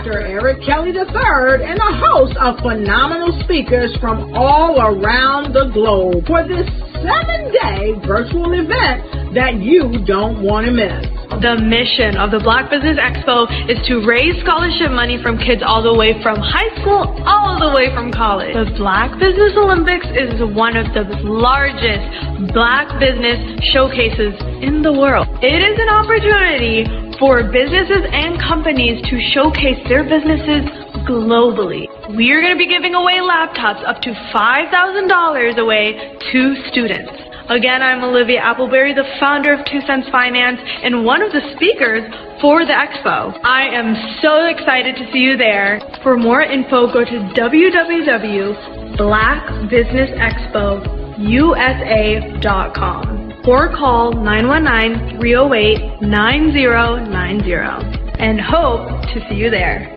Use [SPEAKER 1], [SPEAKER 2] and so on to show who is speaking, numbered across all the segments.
[SPEAKER 1] Dr. Eric Kelly III and a host of phenomenal speakers from all around the globe for this 7-day virtual event that you don't want to miss.
[SPEAKER 2] The mission of the Black Business Expo is to raise scholarship money from kids all the way from high school all the way from college. The Black Business Olympics is one of the largest Black business showcases in the world. It is an opportunity for businesses and companies to showcase their businesses globally. We are going to be giving away laptops up to $5,000 away to students. Again, I'm Olivia Appleberry, the founder of 2 Cents Finance and one of the speakers for the expo. I am so excited to see you there. For more info, go to www.blackbusinessexpousa.com or call 919-308-9090 and hope to see you there.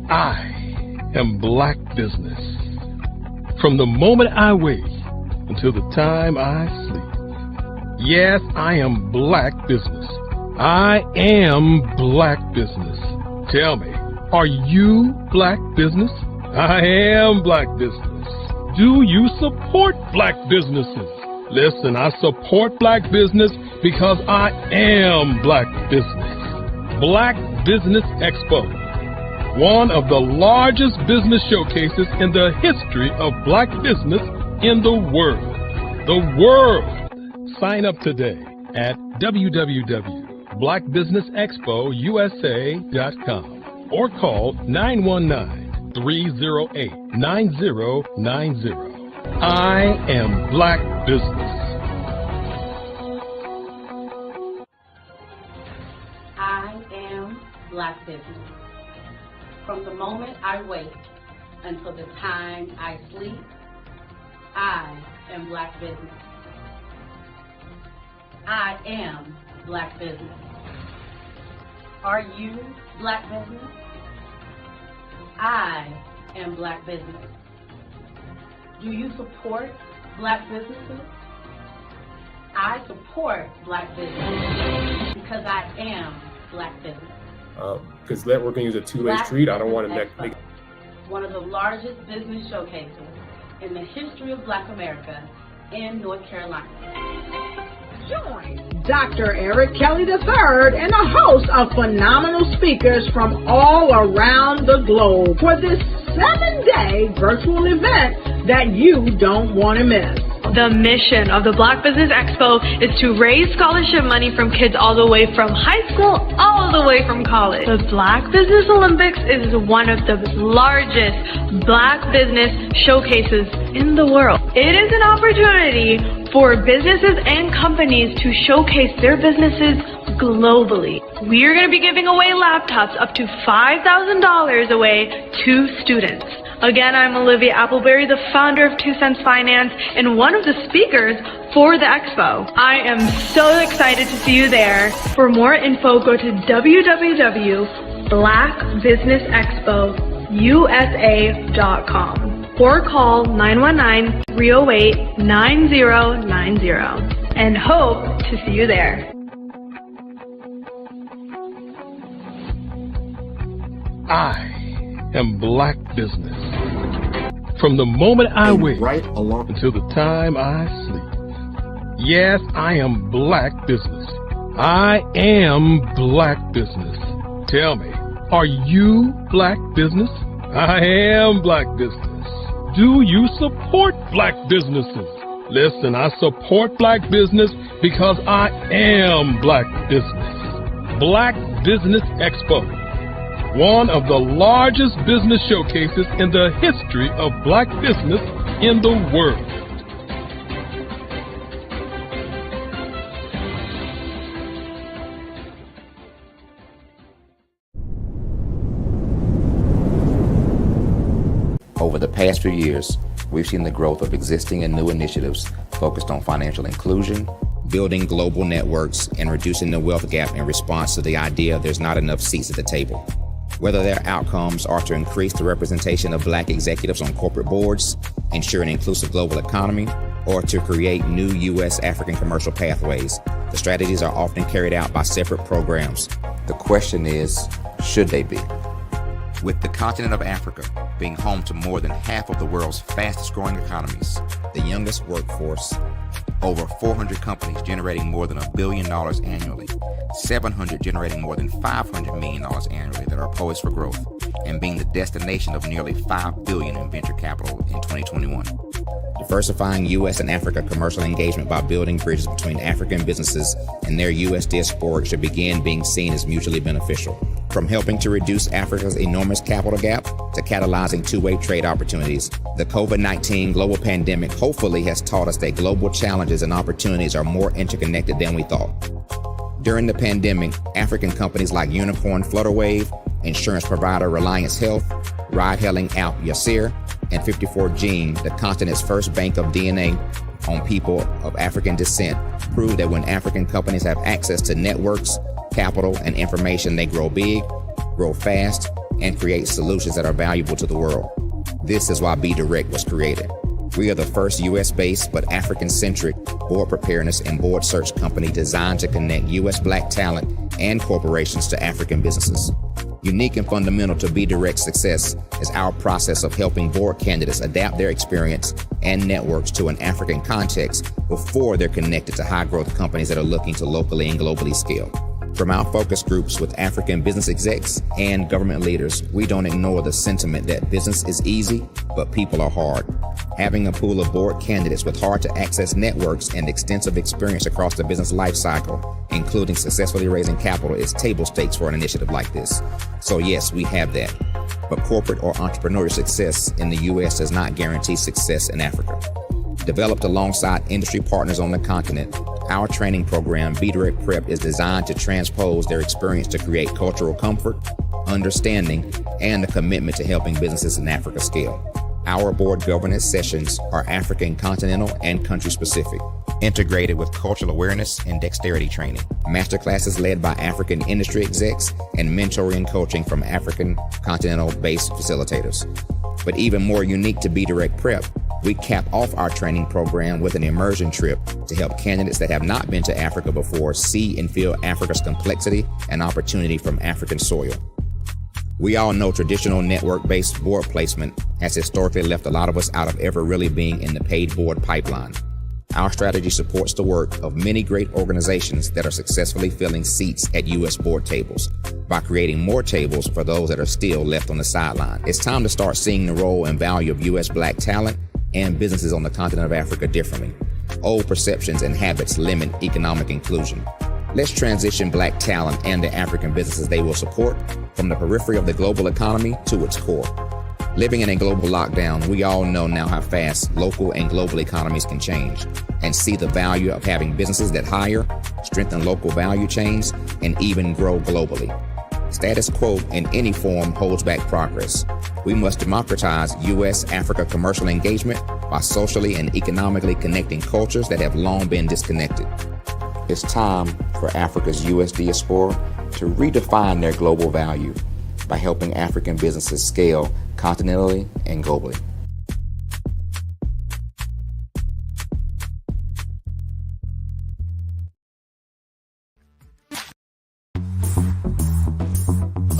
[SPEAKER 3] I am Black Business. From the moment I wake until the time I sleep. Yes, I am Black Business. I am Black Business. Tell me, are you Black Business? I am Black Business. Do you support Black businesses? Listen, I support Black business because I am Black Business. Black Business Expo, one of the largest business showcases in the history of Black business in the world. The world! Sign up today at www.blackbusinessexpousa.com or call 919-308-9090. I am Black Business.
[SPEAKER 4] I am Black Business. From the moment I wake until the time I sleep, I am Black Business. I am Black Business. Are you Black Business? I am Black Business. Do you support Black businesses? I support Black business because I am Black business.
[SPEAKER 5] Because networking is a two-way street. I don't want to make
[SPEAKER 4] one of the largest business showcases in the history of Black America in North Carolina.
[SPEAKER 1] Join Dr. Eric Kelly III and a host of phenomenal speakers from all around the globe for this 7-day virtual event that you don't want to miss.
[SPEAKER 2] The mission of the Black Business Expo is to raise scholarship money from kids all the way from high school all the way from college. The Black Business Olympics is one of the largest Black business showcases in the world. It is an opportunity for businesses and companies to showcase their businesses globally. We are going to be giving away laptops up to $5,000 away to students. Again, I'm Olivia Appleberry, the founder of 2 Cents Finance and one of the speakers for the expo. I am so excited to see you there. For more info, go to www.blackbusinessexpousa.com or call 919-308-9090 and hope to see you there.
[SPEAKER 3] I am Black Business. From the moment I wake until the time I sleep. Yes, I am Black Business. I am Black Business. Tell me, are you Black Business? I am Black Business. Do you support Black businesses? Listen, I support Black business because I am Black Business. Black Business Expo, one of the largest business showcases in the history of Black business in the world.
[SPEAKER 6] Over the past few years, we've seen the growth of existing and new initiatives focused on financial inclusion, building global networks, and reducing the wealth gap in response to the idea there's not enough seats at the table. Whether their outcomes are to increase the representation of Black executives on corporate boards, ensure an inclusive global economy, or to create new U.S. African commercial pathways, The strategies are often carried out by separate programs. The question is, should they be? With the continent of Africa being home to more than half of the world's fastest growing economies, the youngest workforce, over 400 companies generating more than $1 billion annually, 700 generating more than $500 million annually that are poised for growth, and being the destination of nearly $5 billion in venture capital in 2021. Diversifying U.S. and Africa commercial engagement by building bridges between African businesses and their U.S. diaspora should begin being seen as mutually beneficial. From helping to reduce Africa's enormous capital gap to catalyzing two-way trade opportunities, the COVID-19 global pandemic hopefully has taught us that global challenges and opportunities are more interconnected than we thought. During the pandemic, African companies like Unicorn Flutterwave, insurance provider Reliance Health, ride-hailing app Yasir, and 54Gene, the continent's first bank of DNA on people of African descent, proved that when African companies have access to networks, capital, and information, they grow big, grow fast, and create solutions that are valuable to the world. This is why Be Direct was created. We are the first U.S.-based but African-centric board preparedness and board search company designed to connect U.S. Black talent and corporations to African businesses. Unique and fundamental to Be Direct's success is our process of helping board candidates adapt their experience and networks to an African context before they're connected to high-growth companies that are looking to locally and globally scale. From our focus groups with African business execs and government leaders, we don't ignore the sentiment that business is easy, but people are hard. Having a pool of board candidates with hard-to-access networks and extensive experience across the business lifecycle, including successfully raising capital, is table stakes for an initiative like this. So yes, we have that. But corporate or entrepreneurial success in the U.S. does not guarantee success in Africa. Developed alongside industry partners on the continent, our training program, Be Direct Prep, is designed to transpose their experience to create cultural comfort, understanding, and a commitment to helping businesses in Africa scale. Our board governance sessions are African continental and country specific, integrated with cultural awareness and dexterity training, masterclasses led by African industry execs, and mentoring and coaching from African continental-based facilitators. But even more unique to Be Direct Prep, we cap off our training program with an immersion trip to help candidates that have not been to Africa before see and feel Africa's complexity and opportunity from African soil. We all know traditional network-based board placement has historically left a lot of us out of ever really being in the paid board pipeline. Our strategy supports the work of many great organizations that are successfully filling seats at U.S. board tables by creating more tables for those that are still left on the sideline. It's time to start seeing the role and value of U.S. Black talent and businesses on the continent of Africa differently. Old perceptions and habits limit economic inclusion. Let's transition Black talent and the African businesses they will support from the periphery of the global economy to its core. Living in a global lockdown, we all know now how fast local and global economies can change, and see the value of having businesses that hire, strengthen local value chains, and even grow globally. Status quo in any form holds back progress. We must democratize U.S.-Africa commercial engagement by socially and economically connecting cultures that have long been disconnected. It's time for Africa's U.S. diaspora to redefine their global value by helping African businesses scale continentally and globally.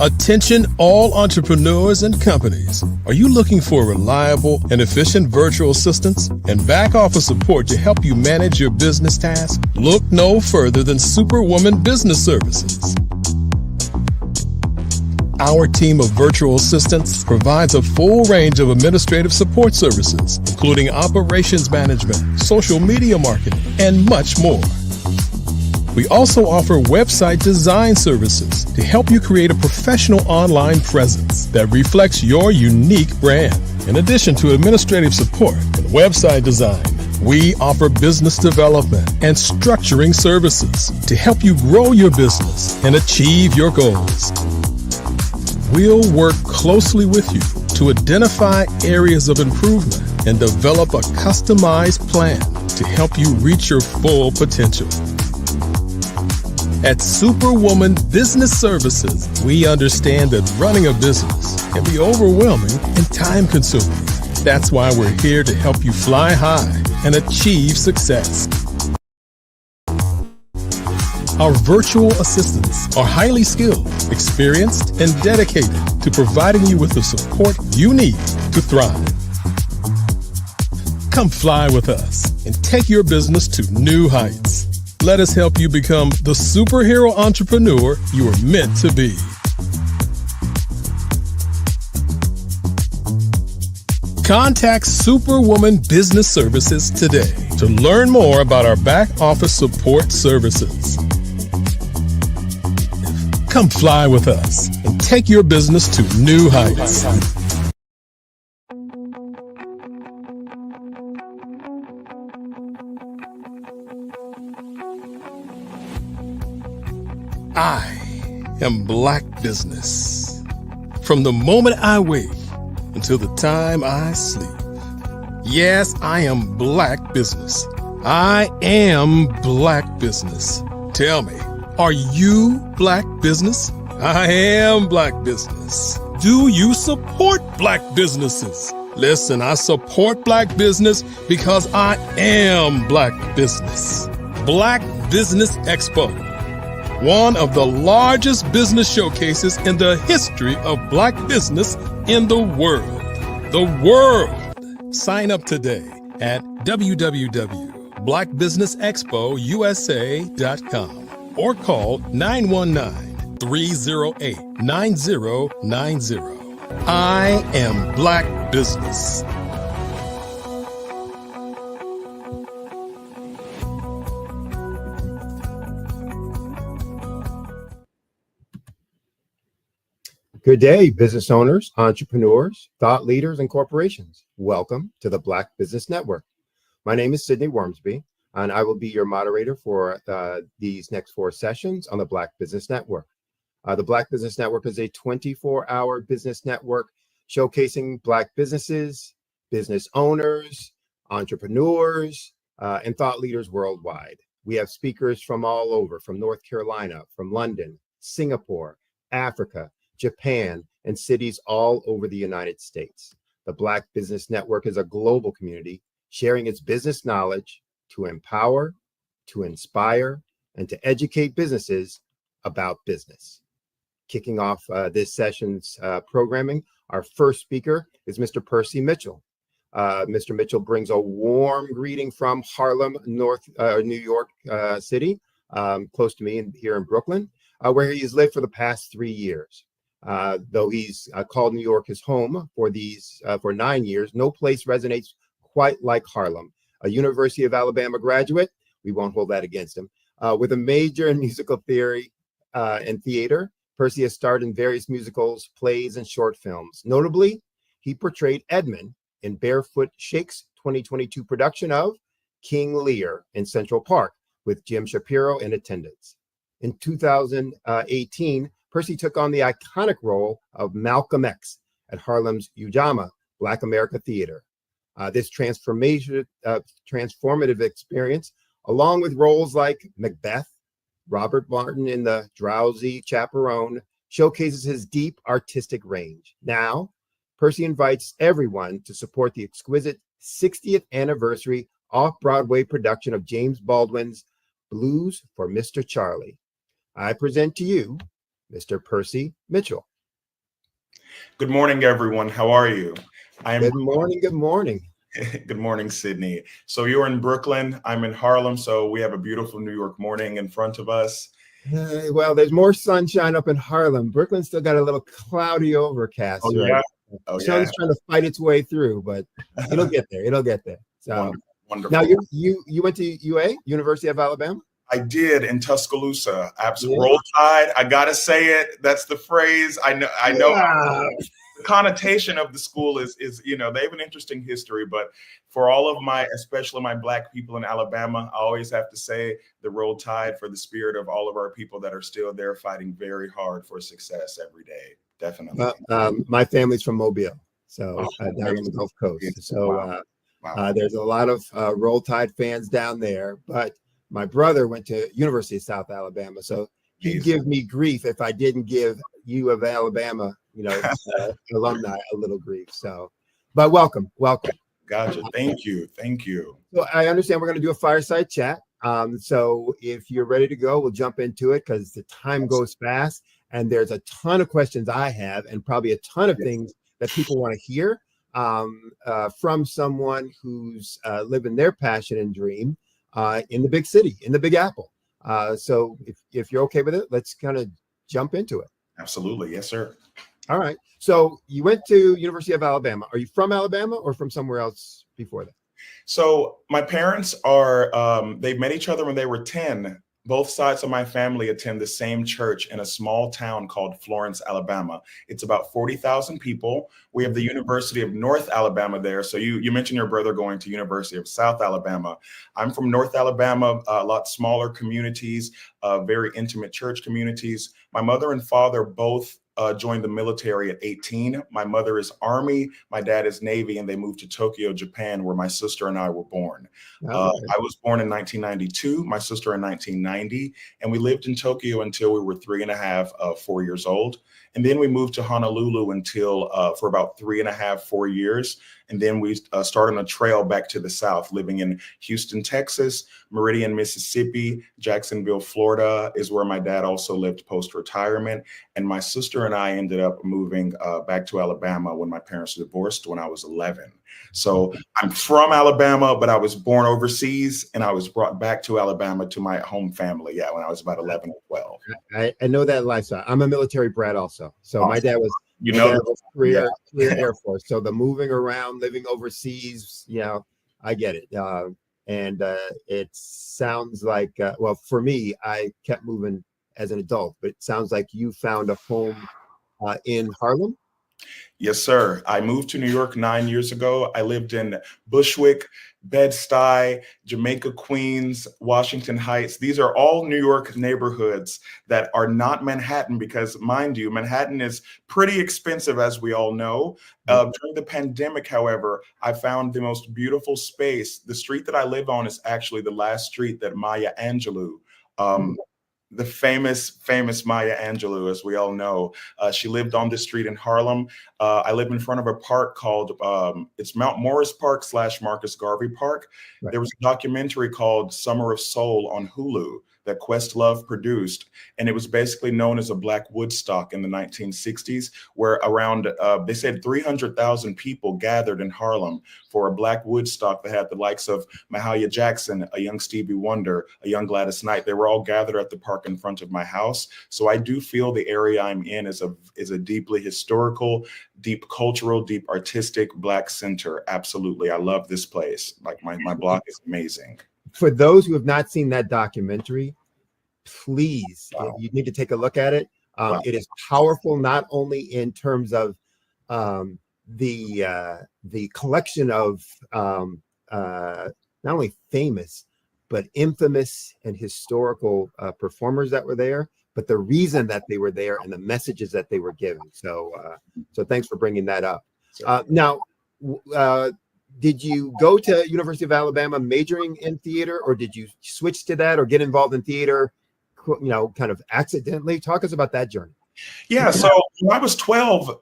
[SPEAKER 3] Attention all entrepreneurs and companies. Are you looking for reliable and efficient virtual assistants and back office support to help you manage your business tasks? Look no further than Superwoman Business Services. Our team of virtual assistants provides a full range of administrative support services, including operations management, social media marketing, and much more. We also offer website design services to help you create a professional online presence that reflects your unique brand. In addition to administrative support and website design, we offer business development and structuring services to help you grow your business and achieve your goals. We'll work closely with you to identify areas of improvement and develop a customized plan to help you reach your full potential. At Superwoman Business Services, we understand that running a business can be overwhelming and time-consuming. That's why we're here to help you fly high and achieve success. Our virtual assistants are highly skilled, experienced, and dedicated to providing you with the support you need to thrive. Come fly with us and take your business to new heights. Let us help you become the superhero entrepreneur you are meant to be. Contact Superwoman Business Services today to learn more about our back office support services. Come fly with us and take your business to new heights. I am Black Business. From the moment I wake until the time I sleep. Yes, I am Black Business. I am Black Business. Tell me, are you Black Business? I am Black Business. Do you support Black businesses? Listen, I support Black business because I am Black Business. Black Business Expo, one of the largest business showcases in the history of Black business in the world. The world! Sign up today at www.blackbusinessexpousa.com or call 919-308-9090. I am Black Business.
[SPEAKER 7] Good day, business owners, entrepreneurs, thought leaders, and corporations. Welcome to the Black Business Network. My name is Sidney Wormsby, and I will be your moderator for these next 4 sessions on the Black Business Network. The Black Business Network is a 24-hour business network showcasing Black businesses, business owners, entrepreneurs, and thought leaders worldwide. We have speakers from all over, from North Carolina, from London, Singapore, Africa, Japan, and cities all over the United States. The Black Business Network is a global community sharing its business knowledge to empower, to inspire, and to educate businesses about business. Kicking off this session's programming, our first speaker is Mr. Percy Mitchell. Mr. Mitchell brings a warm greeting from Harlem, New York City, close to me here in Brooklyn, where he has lived for the past 3 years. Though he's called New York his home for 9 years, no place resonates quite like Harlem. A University of Alabama graduate, we won't hold that against him, with a major in musical theory and theater. Percy has starred in various musicals, plays, and short films. Notably, he portrayed Edmund in Barefoot Shake's 2022 production of King Lear in Central Park, with Jim Shapiro in attendance. In 2018, Percy took on the iconic role of Malcolm X at Harlem's Ujamaa Black America Theater. This transformative experience, along with roles like Macbeth, Robert Martin in The Drowsy Chaperone, showcases his deep artistic range. Now, Percy invites everyone to support the exquisite 60th anniversary off-Broadway production of James Baldwin's Blues for Mr. Charlie. I present to you Mr. Percy Mitchell.
[SPEAKER 8] Good morning, everyone. How are you?
[SPEAKER 7] Good morning. Good morning.
[SPEAKER 8] Good morning, Sydney. So you're in Brooklyn. I'm in Harlem. So we have a beautiful New York morning in front of us.
[SPEAKER 7] Well, there's more sunshine up in Harlem. Brooklyn's still got a little cloudy overcast.
[SPEAKER 8] Oh,
[SPEAKER 7] right?
[SPEAKER 8] yeah.
[SPEAKER 7] The sun's trying to fight its way through, but it'll get there. It'll get there. So
[SPEAKER 8] wonderful.
[SPEAKER 7] Now you went to UA, University of Alabama?
[SPEAKER 8] I did, in Tuscaloosa. Absolutely. Roll Tide. I gotta say it. That's the phrase. I know.
[SPEAKER 7] Yeah.
[SPEAKER 8] The connotation of the school is they have an interesting history, but for all of especially my Black people in Alabama, I always have to say the Roll Tide, for the spirit of all of our people that are still there fighting very hard for success every day. Definitely.
[SPEAKER 7] My family's from Mobile, so down on the Gulf Coast. So wow. There's a lot of Roll Tide fans down there, but my brother went to University of South Alabama, so he'd give me grief if I didn't give U of Alabama, alumni a little grief. So, but welcome.
[SPEAKER 8] Gotcha. Thank you.
[SPEAKER 7] So I understand we're going to do a fireside chat. So if you're ready to go, we'll jump into it because the time goes fast and there's a ton of questions I have and probably a ton of things that people want to hear from someone who's living their passion and dream in the big city, in the Big Apple. So if you're okay with it, let's kind of jump into it.
[SPEAKER 8] Absolutely. Yes, sir.
[SPEAKER 7] All right. So you went to University of Alabama. Are you from Alabama or from somewhere else before that?
[SPEAKER 8] So my parents are, they met each other when they were 10. Both sides of my family attend the same church in a small town called Florence, Alabama. It's about 40,000 people. We have the University of North Alabama there. So you mentioned your brother going to University of South Alabama. I'm from North Alabama, a lot smaller communities, very intimate church communities. My mother and father both joined the military at 18. My mother is Army, my dad is Navy, and they moved to Tokyo, Japan, where my sister and I were born. I was born in 1992, my sister in 1990, and we lived in Tokyo until we were 3.5, 4 years old. And then we moved to Honolulu until for about 3.5, 4 years. And then we started on a trail back to the South, living in Houston, Texas, Meridian, Mississippi, Jacksonville, Florida is where my dad also lived post-retirement. And my sister and I ended up moving back to Alabama when my parents divorced when I was 11. So I'm from Alabama, but I was born overseas and I was brought back to Alabama to my home family. Yeah, when I was about 11 or 12.
[SPEAKER 7] I know that lifestyle. I'm a military brat also. So
[SPEAKER 8] Awesome.
[SPEAKER 7] My dad was, career Air Force. So the moving around, living overseas, I get it. And it sounds like, well, for me, I kept moving as an adult, but it sounds like you found a home in Harlem.
[SPEAKER 8] Yes, sir. I moved to New York 9 years ago. I lived in Bushwick, Bed-Stuy, Jamaica, Queens, Washington Heights. These are all New York neighborhoods that are not Manhattan because, mind you, Manhattan is pretty expensive, as we all know. During the pandemic, however, I found the most beautiful space. The street that I live on is actually the last street that Maya Angelou, the famous Maya Angelou, as we all know. She lived on this street in Harlem. I live in front of a park called, it's Mount Morris Park / Marcus Garvey Park. Right. There was a documentary called Summer of Soul on Hulu that Questlove produced. And it was basically known as a Black Woodstock in the 1960s, where around, they said 300,000 people gathered in Harlem for a Black Woodstock that had the likes of Mahalia Jackson, a young Stevie Wonder, a young Gladys Knight. They were all gathered at the park in front of my house. So I do feel the area I'm in is a deeply historical, deep cultural, deep artistic Black center. Absolutely. I love this place. Like my block is amazing.
[SPEAKER 7] For those who have not seen that documentary, please, you need to take a look at it. It is powerful, not only in terms of the collection of not only famous, but infamous and historical performers that were there, but the reason that they were there and the messages that they were giving. So thanks for bringing that up. Now, did you go to University of Alabama majoring in theater, or did you switch to that or get involved in theater, kind of accidentally? Talk us about that journey.
[SPEAKER 8] Yeah. So when I was 12,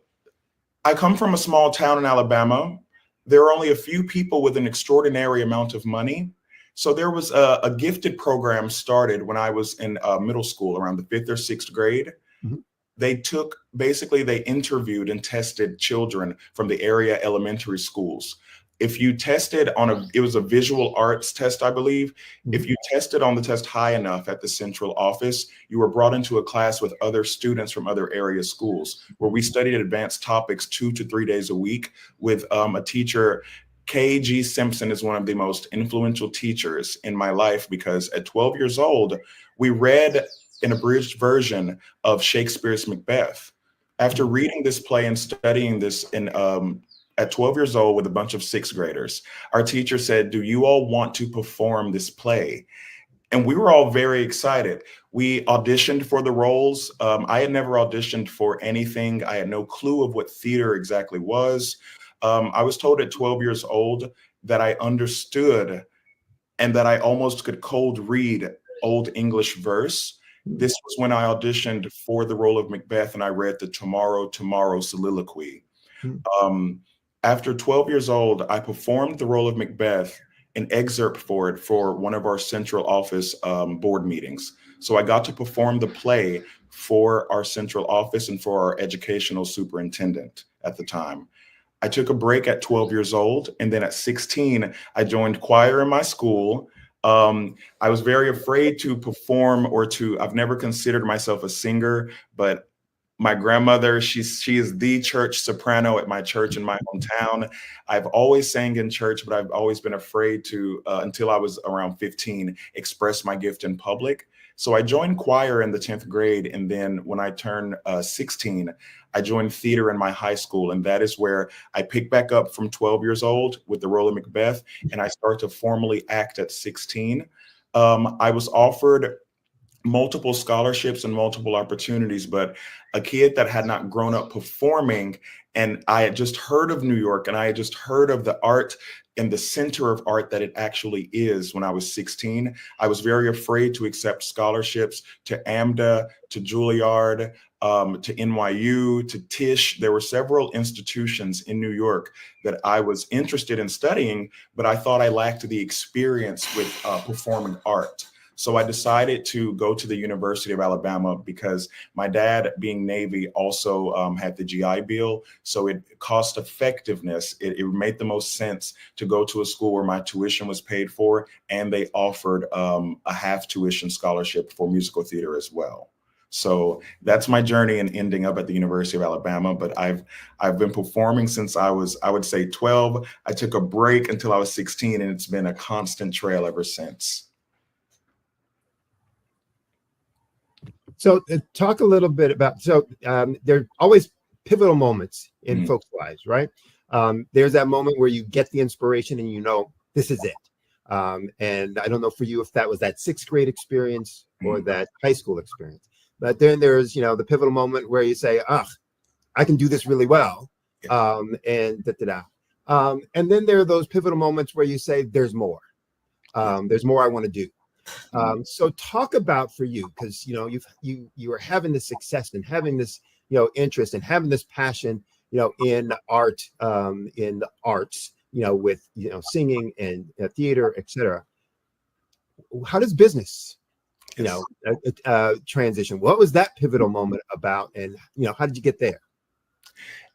[SPEAKER 8] I come from a small town in Alabama. There are only a few people with an extraordinary amount of money. So there was a gifted program started when I was in middle school, around the 5th or 6th grade. Mm-hmm. They interviewed and tested children from the area elementary schools. If you tested it was a visual arts test, I believe. Mm-hmm. If you tested on the test high enough at the central office, you were brought into a class with other students from other area schools where we studied advanced topics 2 to 3 days a week with a teacher. K.G. Simpson is one of the most influential teachers in my life because at 12 years old, we read an abridged version of Shakespeare's Macbeth. After reading this play and studying this at 12 years old with a bunch of 6th graders, our teacher said, "Do you all want to perform this play?" And we were all very excited. We auditioned for the roles. I had never auditioned for anything. I had no clue of what theater exactly was. I was told at 12 years old that I understood and that I almost could cold read Old English verse. This was when I auditioned for the role of Macbeth and I read the Tomorrow, Tomorrow soliloquy. After 12 years old, I performed the role of Macbeth an excerpt for it for one of our central office board meetings. So I got to perform the play for our central office and for our educational superintendent at the time. I took a break at 12 years old, and then at 16, I joined choir in my school. I was very afraid to perform I've never considered myself a singer, but my grandmother, she is the church soprano at my church in my hometown. I've always sang in church, but I've always been afraid to, until I was around 15, express my gift in public. So I joined choir in the 10th grade. And then when I turned 16, I joined theater in my high school. And that is where I picked back up from 12 years old with the role of Macbeth. And I started to formally act at 16. I was offered multiple scholarships and multiple opportunities, but a kid that had not grown up performing, and I had just heard of New York, and I had just heard of the art and the center of art that it actually is when I was 16. I was very afraid to accept scholarships to AMDA, to Juilliard, to NYU, to Tisch. There were several institutions in New York that I was interested in studying, but I thought I lacked the experience with performing art. So I decided to go to the University of Alabama because my dad, being Navy, also had the GI Bill. So it cost effectiveness. It made the most sense to go to a school where my tuition was paid for, and they offered a half tuition scholarship for musical theater as well. So that's my journey in ending up at the University of Alabama. But I've been performing since I would say 12. I took a break until I was 16, and it's been a constant trail ever since.
[SPEAKER 7] So talk a little bit about, there are always pivotal moments in folks' lives, right? There's that moment where you get the inspiration and you know, this is it. And I don't know for you if that was that 6th grade experience or that high school experience, but then there's, the pivotal moment where you say, I can do this really well. And da-da-da. And then there are those pivotal moments where you say, there's more. There's more I want to do. So talk about for you, because you are having this success and having this interest and having this passion in art, in the arts, with singing and theater, etc. How does business transition? What was that pivotal moment about, and how did you get there?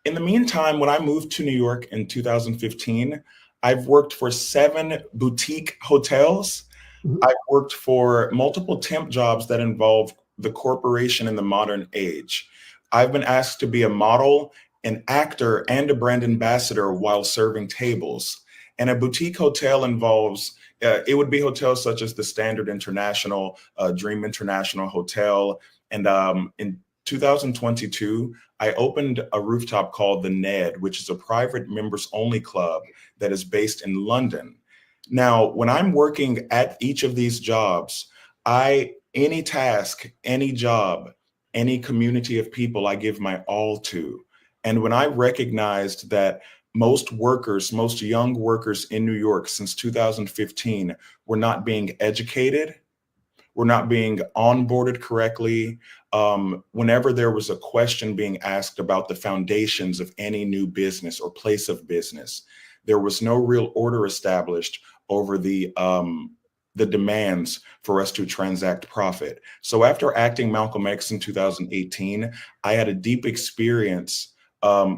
[SPEAKER 8] In the meantime, when I moved to New York in 2015, I've worked for 7 boutique hotels. I've worked for multiple temp jobs that involve the corporation in the modern age. I've been asked to be a model, an actor, and a brand ambassador while serving tables. And a boutique hotel involves, it would be hotels such as the Standard International, Dream International Hotel. And in 2022, I opened a rooftop called the Ned, which is a private members only club that is based in London. Now, when I'm working at each of these jobs, any task, any job, any community of people, I give my all to. And when I recognized that most young workers in New York since 2015 were not being educated, were not being onboarded correctly, whenever there was a question being asked about the foundations of any new business or place of business, there was no real order established over the demands for us to transact profit. So after acting Malcolm X in 2018, I had a deep experience,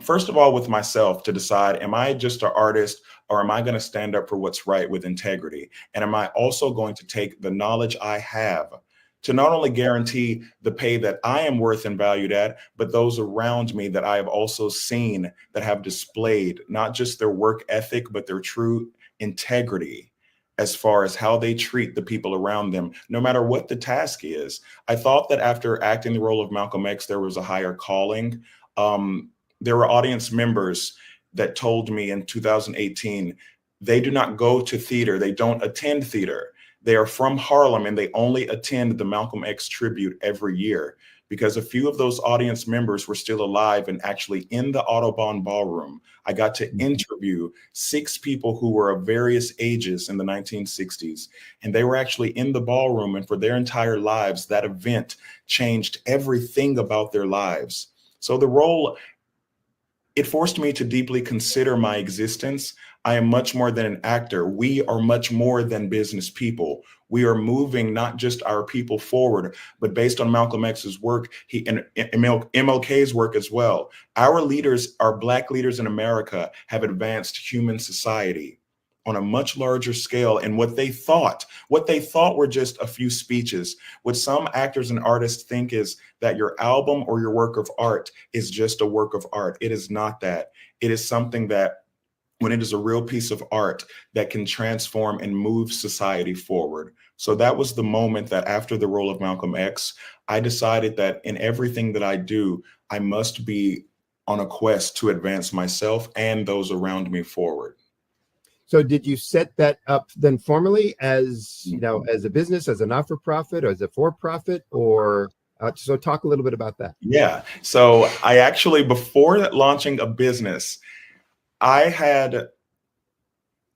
[SPEAKER 8] first of all, with myself to decide, am I just an artist, or am I going to stand up for what's right with integrity? And am I also going to take the knowledge I have to not only guarantee the pay that I am worth and valued at, but those around me that I have also seen that have displayed not just their work ethic, but their true integrity as far as how they treat the people around them, no matter what the task is. I thought that after acting the role of Malcolm X, there was a higher calling. There were audience members that told me in 2018, they do not go to theater, they don't attend theater. They are from Harlem and they only attend the Malcolm X tribute every year, because a few of those audience members were still alive and actually in the Audubon Ballroom. I got to interview 6 people who were of various ages in the 1960s, and they were actually in the ballroom, and for their entire lives, that event changed everything about their lives. So the role it forced me to deeply consider my existence. I am much more than an actor. We are much more than business people. We are moving not just our people forward, but based on Malcolm X's work, and MLK's work as well. Our leaders, our Black leaders in America, have advanced human society on a much larger scale. And what they thought were just a few speeches. What some actors and artists think is that your album or your work of art is just a work of art. It is not that. It is something that, when it is a real piece of art, that can transform and move society forward. So that was the moment that, after the role of Malcolm X, I decided that in everything that I do, I must be on a quest to advance myself and those around me forward.
[SPEAKER 7] So did you set that up then formally as, as a business, as a not-for-profit, or as a for-profit, or so talk a little bit about that.
[SPEAKER 8] Yeah. So I actually, before launching a business, there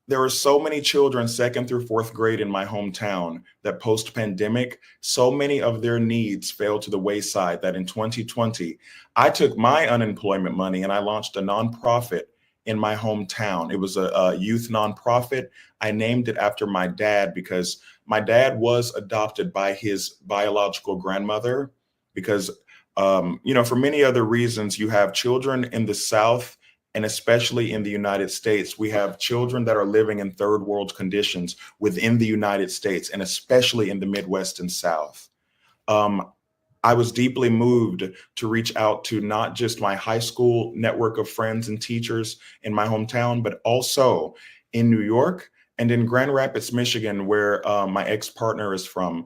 [SPEAKER 8] were so many children 2nd through 4th grade in my hometown that post-pandemic, so many of their needs fell to the wayside that in 2020, I took my unemployment money and I launched a nonprofit in my hometown. It was a youth nonprofit. I named it after my dad because my dad was adopted by his biological grandmother because, for many other reasons, you have children in the South, and especially in the United States, we have children that are living in third world conditions within the United States, and especially in the Midwest and South. I was deeply moved to reach out to not just my high school network of friends and teachers in my hometown, but also in New York and in Grand Rapids, Michigan, where my ex-partner is from.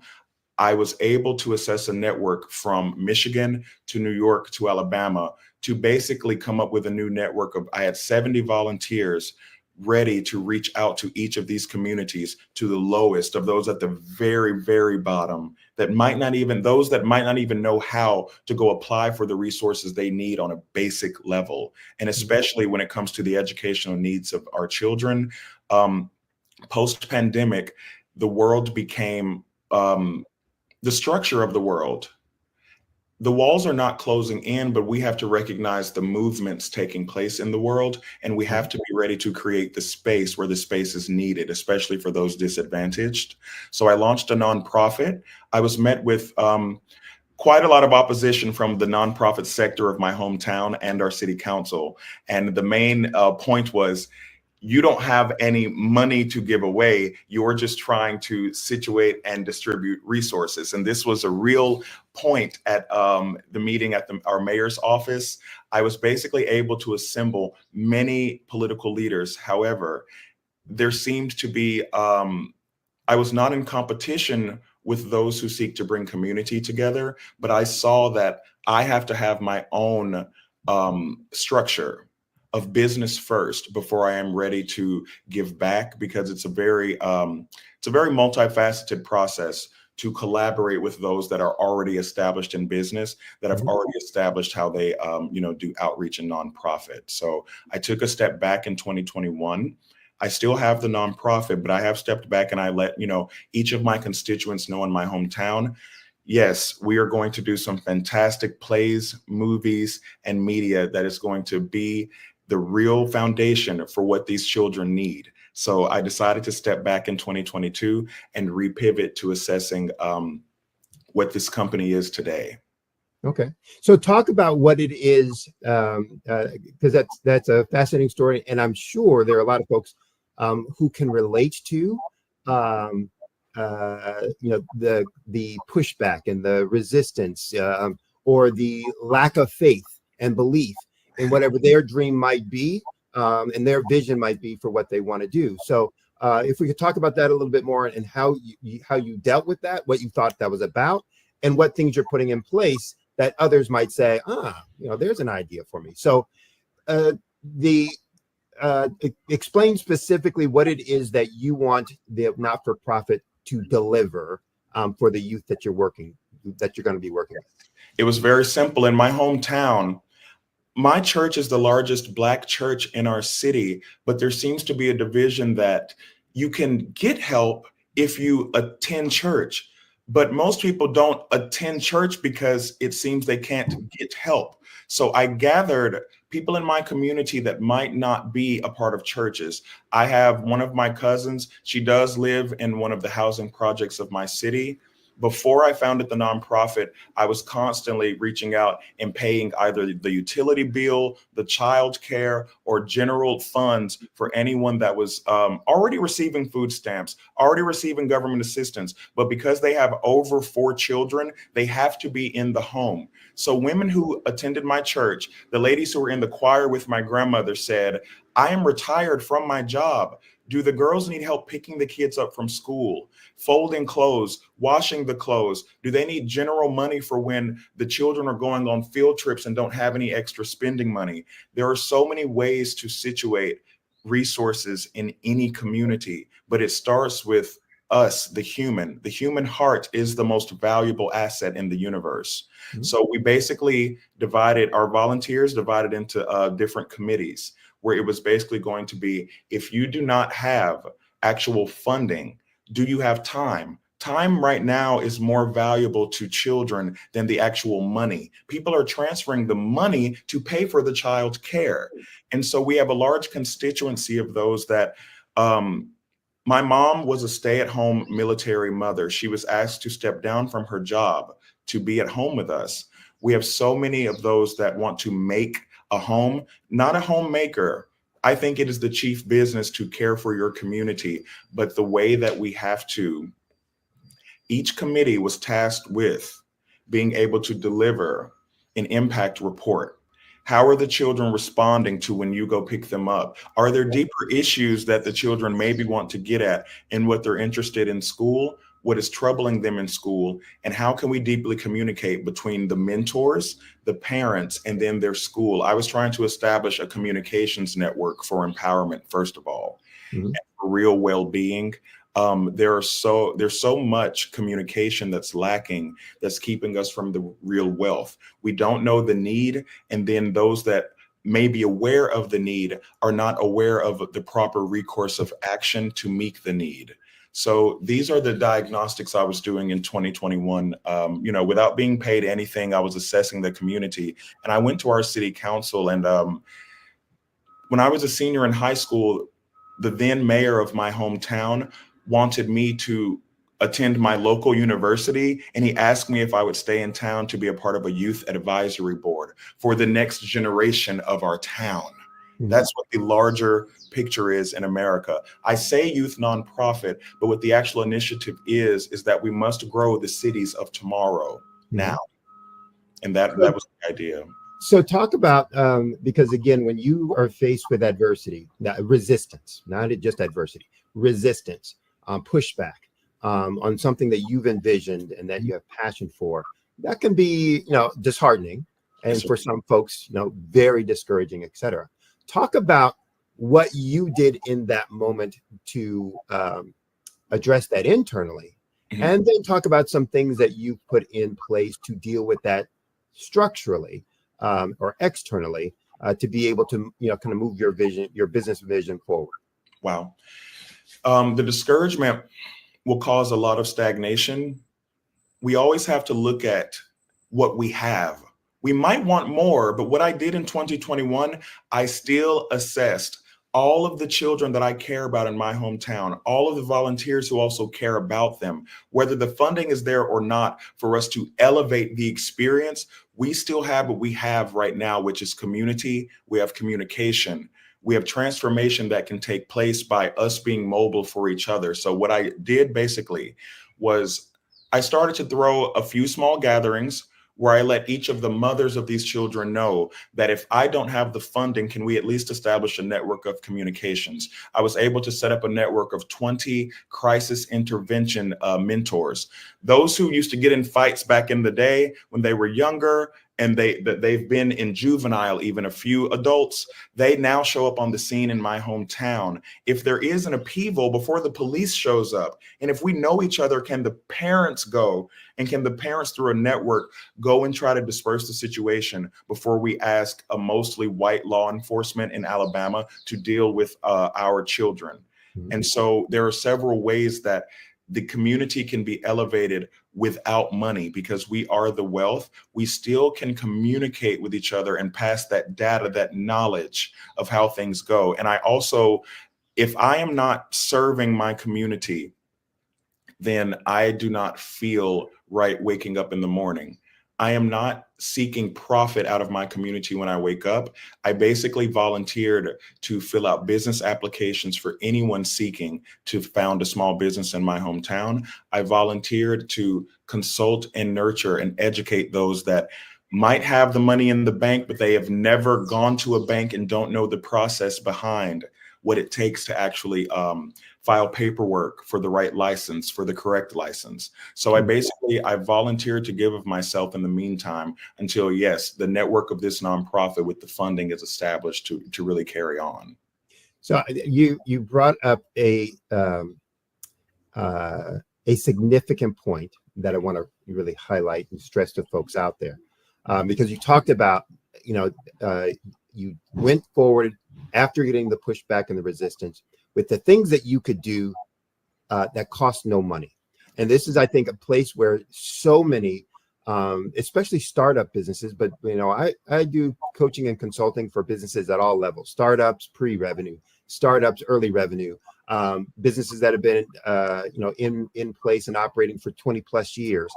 [SPEAKER 8] I was able to assess a network from Michigan to New York to Alabama to basically come up with a new network I had 70 volunteers ready to reach out to each of these communities, to the lowest of those at the very, very bottom that might not even know how to go apply for the resources they need on a basic level. And especially when it comes to the educational needs of our children. Post-pandemic, the world became the structure of the world. The walls are not closing in, but we have to recognize the movements taking place in the world, and we have to be ready to create the space where the space is needed, especially for those disadvantaged. So I launched a nonprofit. I was met with quite a lot of opposition from the nonprofit sector of my hometown and our city council. And the main point was, you don't have any money to give away. You're just trying to situate and distribute resources. And this was a real point at the meeting at our mayor's office. I was basically able to assemble many political leaders. However, there seemed to be, I was not in competition with those who seek to bring community together, but I saw that I have to have my own structure of business first before I am ready to give back, because it's a very multifaceted process to collaborate with those that are already established in business, that have already established how they do outreach and nonprofit. So I took a step back in 2021. I still have the nonprofit, but I have stepped back and I let each of my constituents know in my hometown, yes, we are going to do some fantastic plays, movies, and media that is going to be the real foundation for what these children need. So I decided to step back in 2022 and repivot to assessing what this company is today.
[SPEAKER 7] Okay, so talk about what it is, because that's a fascinating story, and I'm sure there are a lot of folks who can relate to the pushback and the resistance, or the lack of faith and belief in whatever their dream might be, and their vision might be for what they want to do. So if we could talk about that a little bit more, and how you dealt with that, what you thought that was about, and what things you're putting in place that others might say, there's an idea for me. So explain specifically what it is that you want the not-for-profit to deliver for the youth that you're going to be working with.
[SPEAKER 8] It was very simple. In my hometown, my church is the largest Black church in our city, but there seems to be a division that you can get help if you attend church, but most people don't attend church because it seems they can't get help. So I gathered people in my community that might not be a part of churches. I have one of my cousins. She does live in one of the housing projects of my city. Before I founded the nonprofit, I was constantly reaching out and paying either the utility bill, the child care, or general funds for anyone that was already receiving food stamps, already receiving government assistance. But because they have over 4 children, they have to be in the home. So women who attended my church, the ladies who were in the choir with my grandmother said, I am retired from my job. Do the girls need help picking the kids up from school, folding clothes, washing the clothes? Do they need general money for when the children are going on field trips and don't have any extra spending money? There are so many ways to situate resources in any community, but it starts with us, the human. The human heart is the most valuable asset in the universe. Mm-hmm. So we basically our volunteers divided into different committees, where it was basically going to be, if you do not have actual funding, do you have time? Time right now is more valuable to children than the actual money. People are transferring the money to pay for the child care. And so we have a large constituency of those that, my mom was a stay-at-home military mother. She was asked to step down from her job to be at home with us. We have so many of those that want to make a home, not a homemaker. I think it is the chief business to care for your community, but the way that we have to, each committee was tasked with being able to deliver an impact report. How are the children responding to when you go pick them up? Are there deeper issues that the children maybe want to get at in what they're interested in school? What is troubling them in school? And how can we deeply communicate between the mentors, the parents, and then their school? I was trying to establish a communications network for empowerment, first of all, and for real well-being. There's so much communication that's lacking, that's keeping us from the real wealth. We don't know the need, and then those that may be aware of the need are not aware of the proper recourse of action to meet the need. So these are the diagnostics I was doing in 2021. Without being paid anything, I was assessing the community, and I went to our city council. And when I was a senior in high school, the then mayor of my hometown wanted me to attend my local university, and he asked me if I would stay in town to be a part of a youth advisory board for the next generation of our town. Mm-hmm. That's what the larger picture is in America. I say youth nonprofit, but what the actual initiative is that we must grow the cities of tomorrow now. And that was the idea.
[SPEAKER 7] So talk about, because again, when you are faced with adversity, resistance, not just adversity, resistance, pushback on something that you've envisioned and that you have passion for, that can be, disheartening. And for some folks, very discouraging, et cetera. Talk about what you did in that moment to address that internally, and then talk about some things that you put in place to deal with that structurally or externally to be able to, kind of move your vision, your business vision forward.
[SPEAKER 8] Wow. The discouragement will cause a lot of stagnation. We always have to look at what we have. We might want more, but what I did in 2021, I still assessed all of the children that I care about in my hometown, all of the volunteers who also care about them, whether the funding is there or not for us to elevate the experience. We still have what we have right now, which is community. We have communication. We have transformation that can take place by us being mobile for each other. So what I did basically was I started to throw a few small gatherings where I let each of the mothers of these children know that if I don't have the funding, can we at least establish a network of communications? I was able to set up a network of 20 crisis intervention mentors. Those who used to get in fights back in the day when they were younger, and they've been in juvenile, even a few adults, they now show up on the scene in my hometown. If there is an upheaval before the police shows up, and if we know each other, can the parents go, and can the parents through a network go and try to disperse the situation before we ask a mostly white law enforcement in Alabama to deal with our children? Mm-hmm. And so there are several ways that the community can be elevated without money because we are the wealth. We still can communicate with each other and pass that data, that knowledge of how things go. And I also, if I am not serving my community, then I do not feel right waking up in the morning. I am not seeking profit out of my community when I wake up. I basically volunteered to fill out business applications for anyone seeking to found a small business in my hometown. I volunteered to consult and nurture and educate those that might have the money in the bank, but they have never gone to a bank and don't know the process behind what it takes to actually file paperwork for the right license, for the correct license. So I volunteered to give of myself in the meantime until, yes, the network of this nonprofit with the funding is established to really carry on.
[SPEAKER 7] So you brought up a significant point that I want to really highlight and stress to folks out there, because you talked about, you went forward after getting the pushback and the resistance with the things that you could do that cost no money. And this is, I think, a place where so many, especially startup businesses, but I do coaching and consulting for businesses at all levels: startups, pre-revenue, startups, early revenue, businesses that have been in place and operating for 20 plus years,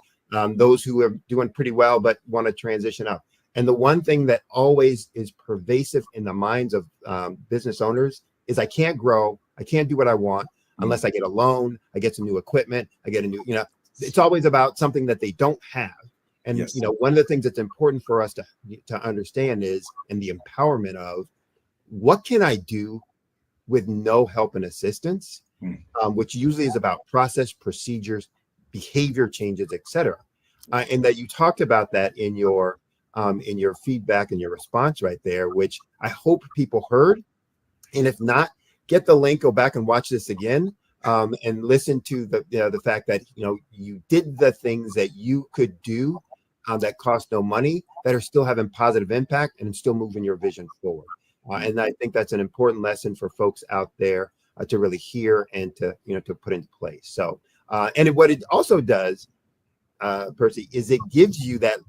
[SPEAKER 7] those who are doing pretty well but want to transition up. And the one thing that always is pervasive in the minds of business owners is, I can't grow, I can't do what I want unless I get a loan, I get some new equipment, I get a new, it's always about something that they don't have. And,
[SPEAKER 8] Yes.
[SPEAKER 7] One of the things that's important for us to understand is, and the empowerment of, what can I do with no help and assistance, which usually is about process, procedures, behavior changes, etc. And that you talked about that in your feedback and your response right there, which I hope people heard. And if not, get the link, go back and watch this again, and listen to the fact that you did the things that you could do that cost no money, that are still having positive impact and still moving your vision forward. And I think that's an important lesson for folks out there to really hear and to put into place. So what it also does, Percy, is it gives you that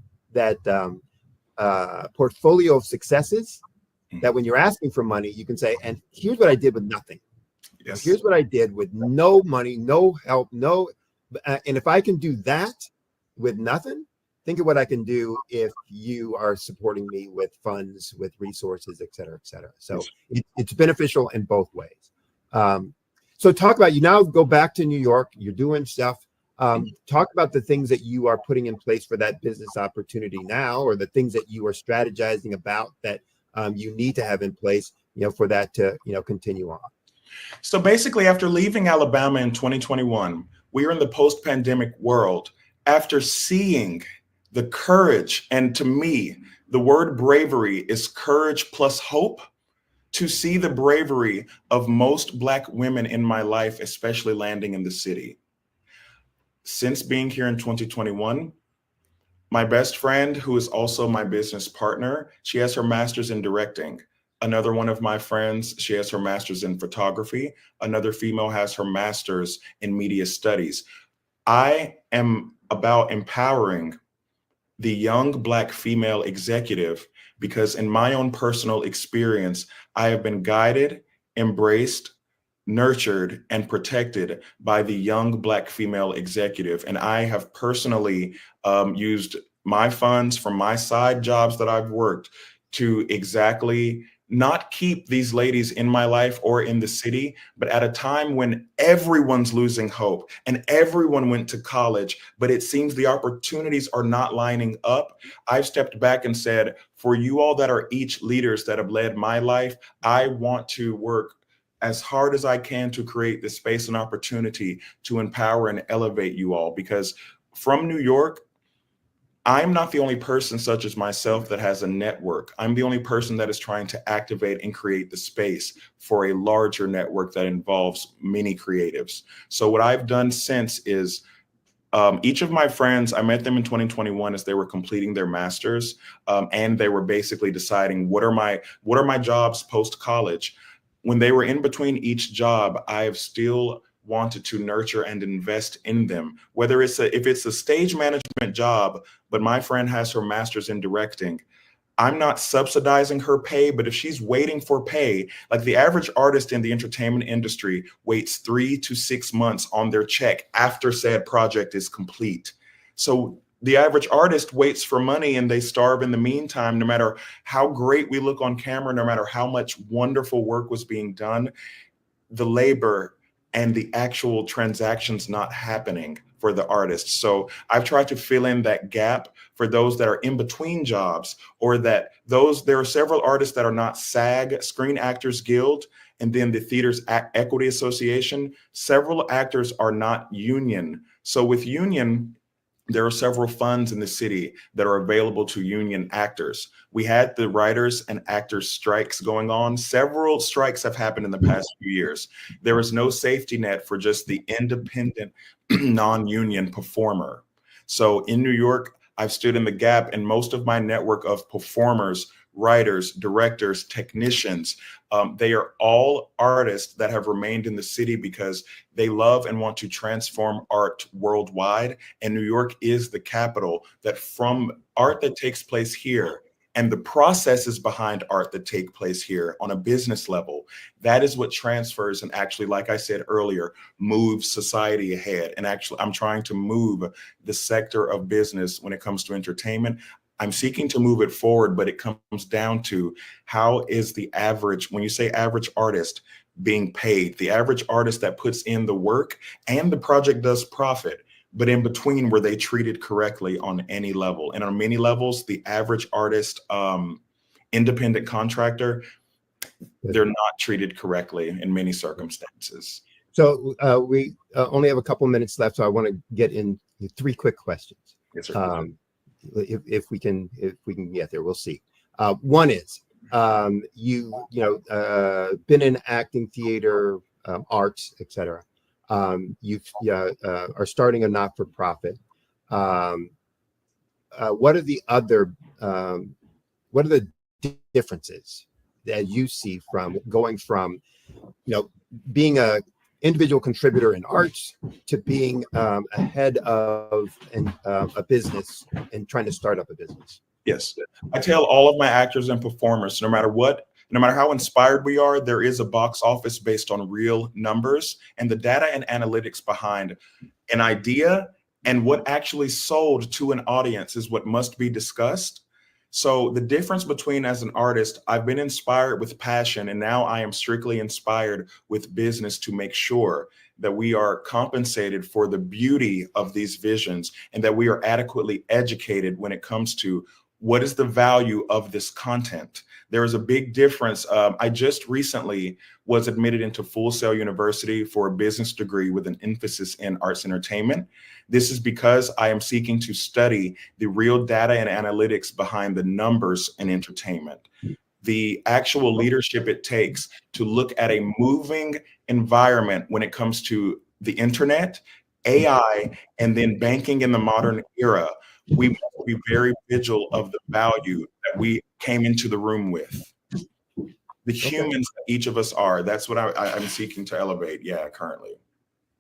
[SPEAKER 7] portfolio of successes that when you're asking for money, you can say, and here's what I did with nothing.
[SPEAKER 8] Yes.
[SPEAKER 7] Here's what I did with no money, no help, and if I can do that with nothing, think of what I can do if you are supporting me with funds, with resources, et cetera, et cetera. So it's beneficial in both ways. So talk about, you now go back to New York, you're doing stuff. Talk about the things that you are putting in place for that business opportunity now, or the things that you are strategizing about that you need to have in place, for that to, continue on.
[SPEAKER 8] So basically, after leaving Alabama in 2021, we are in the post-pandemic world. After seeing the courage, and to me, the word bravery is courage plus hope, to see the bravery of most Black women in my life, especially landing in the city. Since being here in 2021, my best friend, who is also my business partner, she has her master's in directing. Another one of my friends, she has her master's in photography. Another female has her master's in media studies. I am about empowering the young Black female executive because in my own personal experience, I have been guided, embraced, nurtured, and protected by the young Black female executive. And I have personally used my funds from my side jobs that I've worked to exactly not keep these ladies in my life or in the city, but at a time when everyone's losing hope and everyone went to college, but it seems the opportunities are not lining up. I've stepped back and said, for you all that are each leaders that have led my life, I want to work as hard as I can to create the space and opportunity to empower and elevate you all. Because from New York, I'm not the only person such as myself that has a network. I'm the only person that is trying to activate and create the space for a larger network that involves many creatives. So what I've done since is each of my friends, I met them in 2021 as they were completing their masters, and they were basically deciding what are my jobs post college. When they were in between each job, I have still wanted to nurture and invest in them. Whether if it's a stage management job, but my friend has her master's in directing, I'm not subsidizing her pay, but if she's waiting for pay, like the average artist in the entertainment industry waits 3 to 6 months on their check after said project is complete. So the average artist waits for money and they starve in the meantime, no matter how great we look on camera, no matter how much wonderful work was being done, the labor and the actual transactions not happening for the artists. So I've tried to fill in that gap for those that are in between jobs, or there are several artists that are not SAG, Screen Actors Guild, and then the Theaters Equity Association. Several actors are not union. So with union, there are several funds in the city that are available to union actors. We had the writers and actors strikes going on. Several strikes have happened in the past few years. There is no safety net for just the independent, non-union performer. So in New York, I've stood in the gap, and most of my network of performers, writers, directors, technicians, they are all artists that have remained in the city because they love and want to transform art worldwide. And New York is the capital that, from art that takes place here and the processes behind art that take place here on a business level, that is what transfers and actually, like I said earlier, moves society ahead. And actually, I'm trying to move the sector of business when it comes to entertainment. I'm seeking to move it forward, but it comes down to how is the average, when you say average artist, being paid? The average artist that puts in the work and the project does profit, but in between, were they treated correctly on any level? And on many levels, the average artist, independent contractor, they're not treated correctly in many circumstances.
[SPEAKER 7] So we only have a couple minutes left, so I want to get in 3 quick questions.
[SPEAKER 8] Yes, sir.
[SPEAKER 7] If we can get there, we'll see. One is you been in acting, theater, arts, etc. You are starting a not-for-profit. What are the differences that you see from going from being a individual contributor in arts to being a head of a business and trying to start up a business?
[SPEAKER 8] Yes, I tell all of my actors and performers, no matter how inspired we are, there is a box office based on real numbers, and the data and analytics behind an idea and what actually sold to an audience is what must be discussed. So the difference between, as an artist, I've been inspired with passion, and now I am strictly inspired with business to make sure that we are compensated for the beauty of these visions and that we are adequately educated when it comes to what is the value of this content. There is a big difference. I just recently was admitted into Full Sail University for a business degree with an emphasis in arts entertainment. This is because I am seeking to study the real data and analytics behind the numbers in entertainment, the actual leadership it takes to look at a moving environment when it comes to the internet, AI, and then banking in the modern era. We must be very vigilant of the value that we came into the room with. The humans that each of us are. That's what I'm seeking to elevate. Yeah, currently.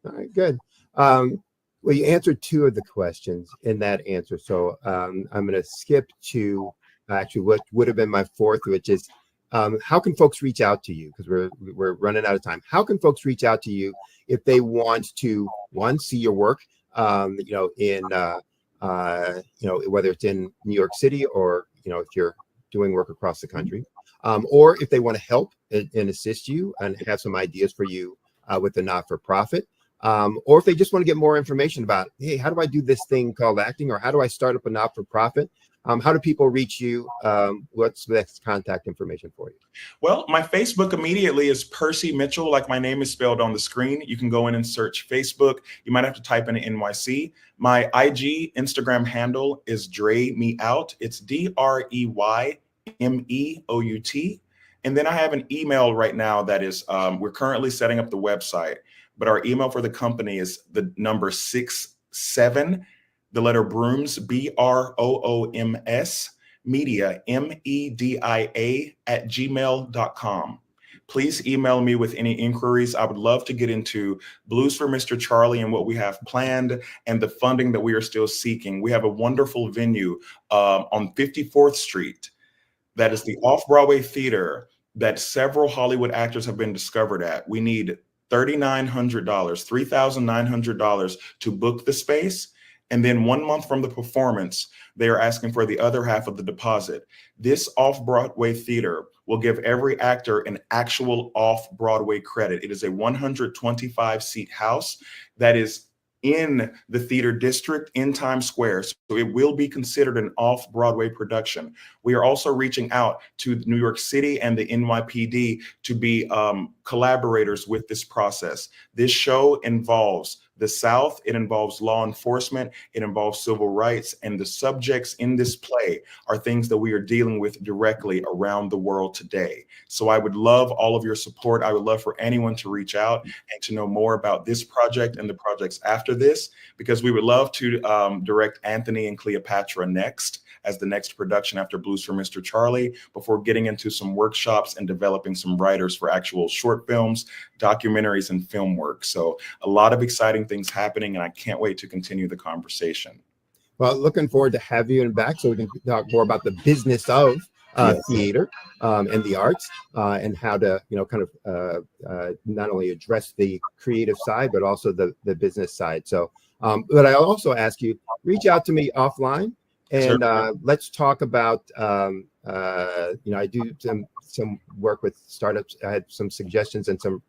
[SPEAKER 7] All right, good. Well, you answered 2 of the questions in that answer. So I'm going to skip to actually what would have been my 4th, which is how can folks reach out to you? Because we're running out of time. How can folks reach out to you if they want to, one, see your work, whether it's in New York City or, if you're doing work across the country, or if they want to help and assist you and have some ideas for you with the not-for-profit, or if they just want to get more information about, hey, how do I do this thing called acting, or how do I start up a not-for-profit? How do people reach you? What's the best contact information for you?
[SPEAKER 8] Well, my Facebook immediately is Percy Mitchell, like my name is spelled on the screen. You can go in and search Facebook. You might have to type in NYC. My IG Instagram handle is Dre Me Out. It's DREYMEOUT. And then I have an email right now that is, we're currently setting up the website, but our email for the company is the number 67, the letter Brooms, BROOMS, media, MEDIA @gmail.com. please email me with any inquiries. I would love to get into Blues for Mr. Charlie and what we have planned and the funding that we are still seeking. We have a wonderful venue on 54th Street that is the Off-Broadway theater that several Hollywood actors have been discovered at. We need $3,900 to book the space. And then 1 month from the performance, they are asking for the other half of the deposit. This Off-Broadway theater will give every actor an actual off-Broadway credit. It is a 125-seat house that is in the theater district in Times Square. So it will be considered an off-Broadway production. We are also reaching out to New York City and the NYPD to be collaborators with this process. This show involves the South, it involves law enforcement, it involves civil rights, and the subjects in this play are things that we are dealing with directly around the world today. So I would love all of your support. I would love for anyone to reach out and to know more about this project and the projects after this, because we would love to direct Anthony and Cleopatra next as the next production after Blues for Mr. Charlie, before getting into some workshops and developing some writers for actual short films, documentaries, and film work. So a lot of exciting things happening, and I can't wait to continue the conversation.
[SPEAKER 7] Well, looking forward to having you back so we can talk more about the business of theater and the arts and how to, kind of not only address the creative side, but also the business side. So, but I also ask you, reach out to me offline. And let's talk about, I do some work with startups. I had some suggestions and some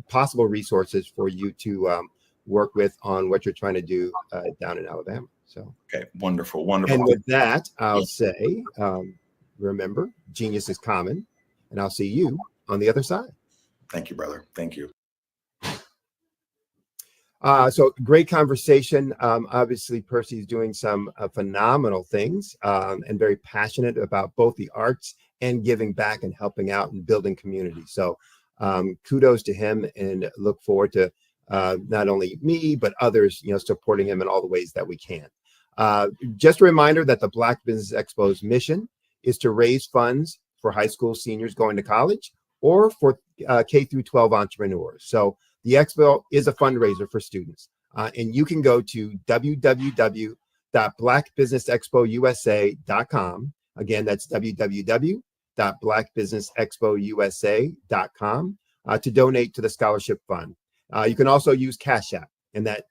[SPEAKER 7] possible resources for you to work with on what you're trying to do down in Alabama. So,
[SPEAKER 8] okay, wonderful, wonderful.
[SPEAKER 7] And with that, I'll say, remember, genius is common, and I'll see you on the other side.
[SPEAKER 8] Thank you, brother. Thank you.
[SPEAKER 7] So great conversation. Obviously, Percy's doing some phenomenal things and very passionate about both the arts and giving back and helping out and building community. So kudos to him, and look forward to not only me, but others, supporting him in all the ways that we can. Just a reminder that the Black Business Expo's mission is to raise funds for high school seniors going to college or for K through 12 entrepreneurs. So the Expo is a fundraiser for students, and you can go to www.blackbusinessexpousa.com. Again, that's www.blackbusinessexpousa.com to donate to the scholarship fund. You can also use Cash App, and that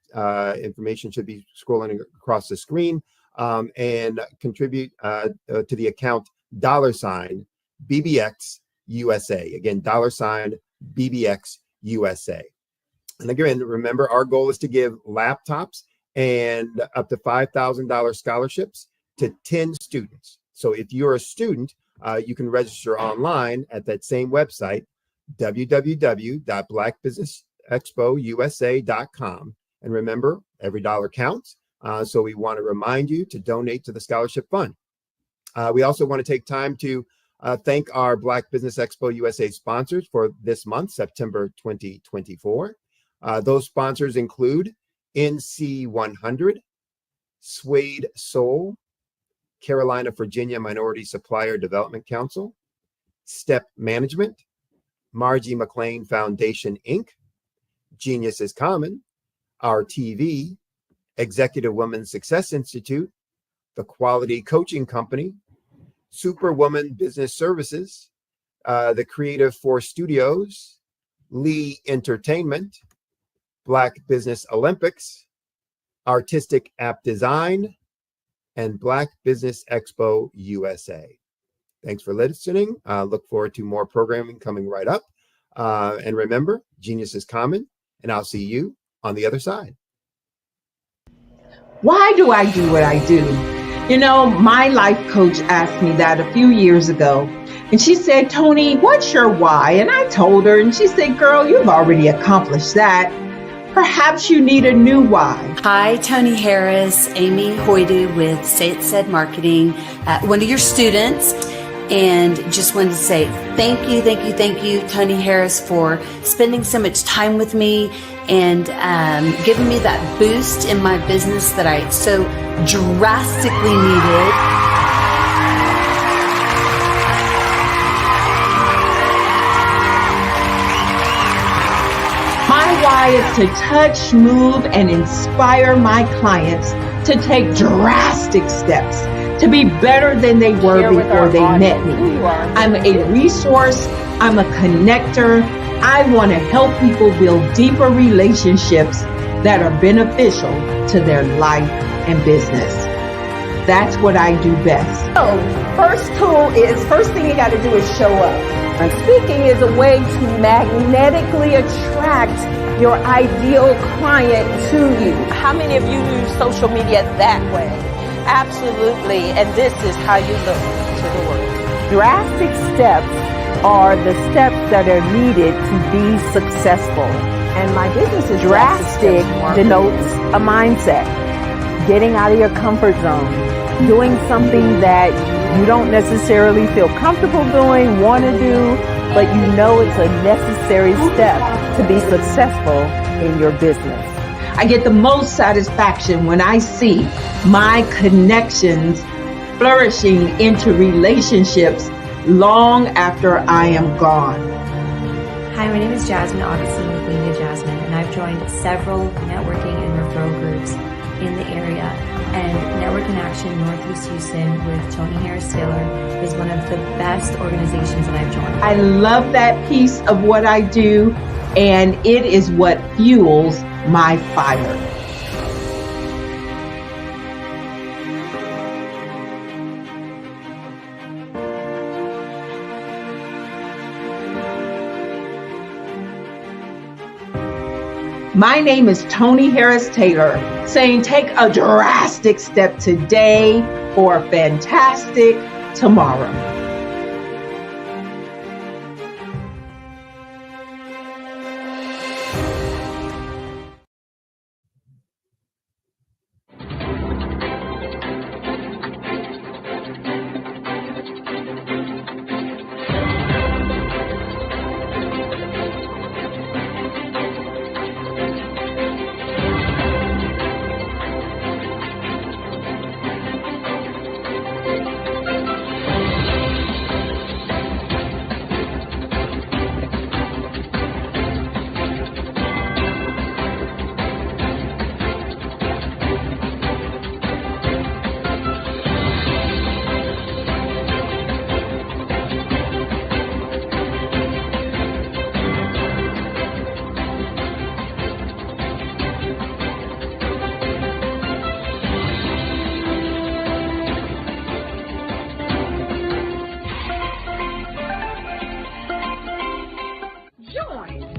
[SPEAKER 7] information should be scrolling across the screen, and contribute to the account $BBX USA. Again, $BBX USA. And again, remember, our goal is to give laptops and up to $5,000 scholarships to 10 students. So if you're a student, you can register online at that same website, www.blackbusinessexpousa.com. And remember, every dollar counts. So we want to remind you to donate to the scholarship fund. We also want to take time to thank our Black Business Expo USA sponsors for this month, September 2024. Those sponsors include NC100, Suede Soul, Carolina, Virginia Minority Supplier Development Council, Step Management, Margie McLean Foundation, Inc., Genius is Common, RTV, Executive Women Success Institute, The Quality Coaching Company, Superwoman Business Services, The Creative Force Studios, Lee Entertainment, Black Business Olympics, Artistic App Design, and Black Business Expo USA. Thanks for listening. Look forward to more programming coming right up. And remember, genius is common, and I'll see you on the other side.
[SPEAKER 1] Why do I do what I do? My life coach asked me that a few years ago, and she said, Tony, what's your why? And I told her, and she said, girl, you've already accomplished that. Perhaps you need a new why.
[SPEAKER 9] Hi, Tony Harris, Amy Hoydu with Say It Said Marketing, one of your students, and just wanted to say thank you, Tony Harris, for spending so much time with me and giving me that boost in my business that I so drastically needed.
[SPEAKER 1] decided to touch, move, and inspire my clients to take drastic steps to be better than they were before they met me. I'm a resource. I'm a connector. I want to help people build deeper relationships that are beneficial to their life and business. That's what I do best.
[SPEAKER 10] So, first thing you got to do is show up. And speaking is a way to magnetically attract your ideal client to you. How many of you use social media that way? Absolutely. And this is how you look to the world. Drastic steps are the steps that are needed to be successful. And my business is drastic denotes a mindset. Getting out of your comfort zone. Doing something that you don't necessarily feel comfortable doing, want to do, but you know it's a necessary step to be successful in your business.
[SPEAKER 1] I get the most satisfaction when I see my connections flourishing into relationships long after I am gone.
[SPEAKER 11] Hi, my name is Jasmine Augustine with Media Jasmine, and I've joined several networking and referral groups in the area. And Network in Action Northeast Houston with Tony Harris Taylor is one of the best organizations that I've joined.
[SPEAKER 1] I love that piece of what I do, and it is what fuels my fire. My name is Tony Harris Taylor, saying take a drastic step today for a fantastic tomorrow.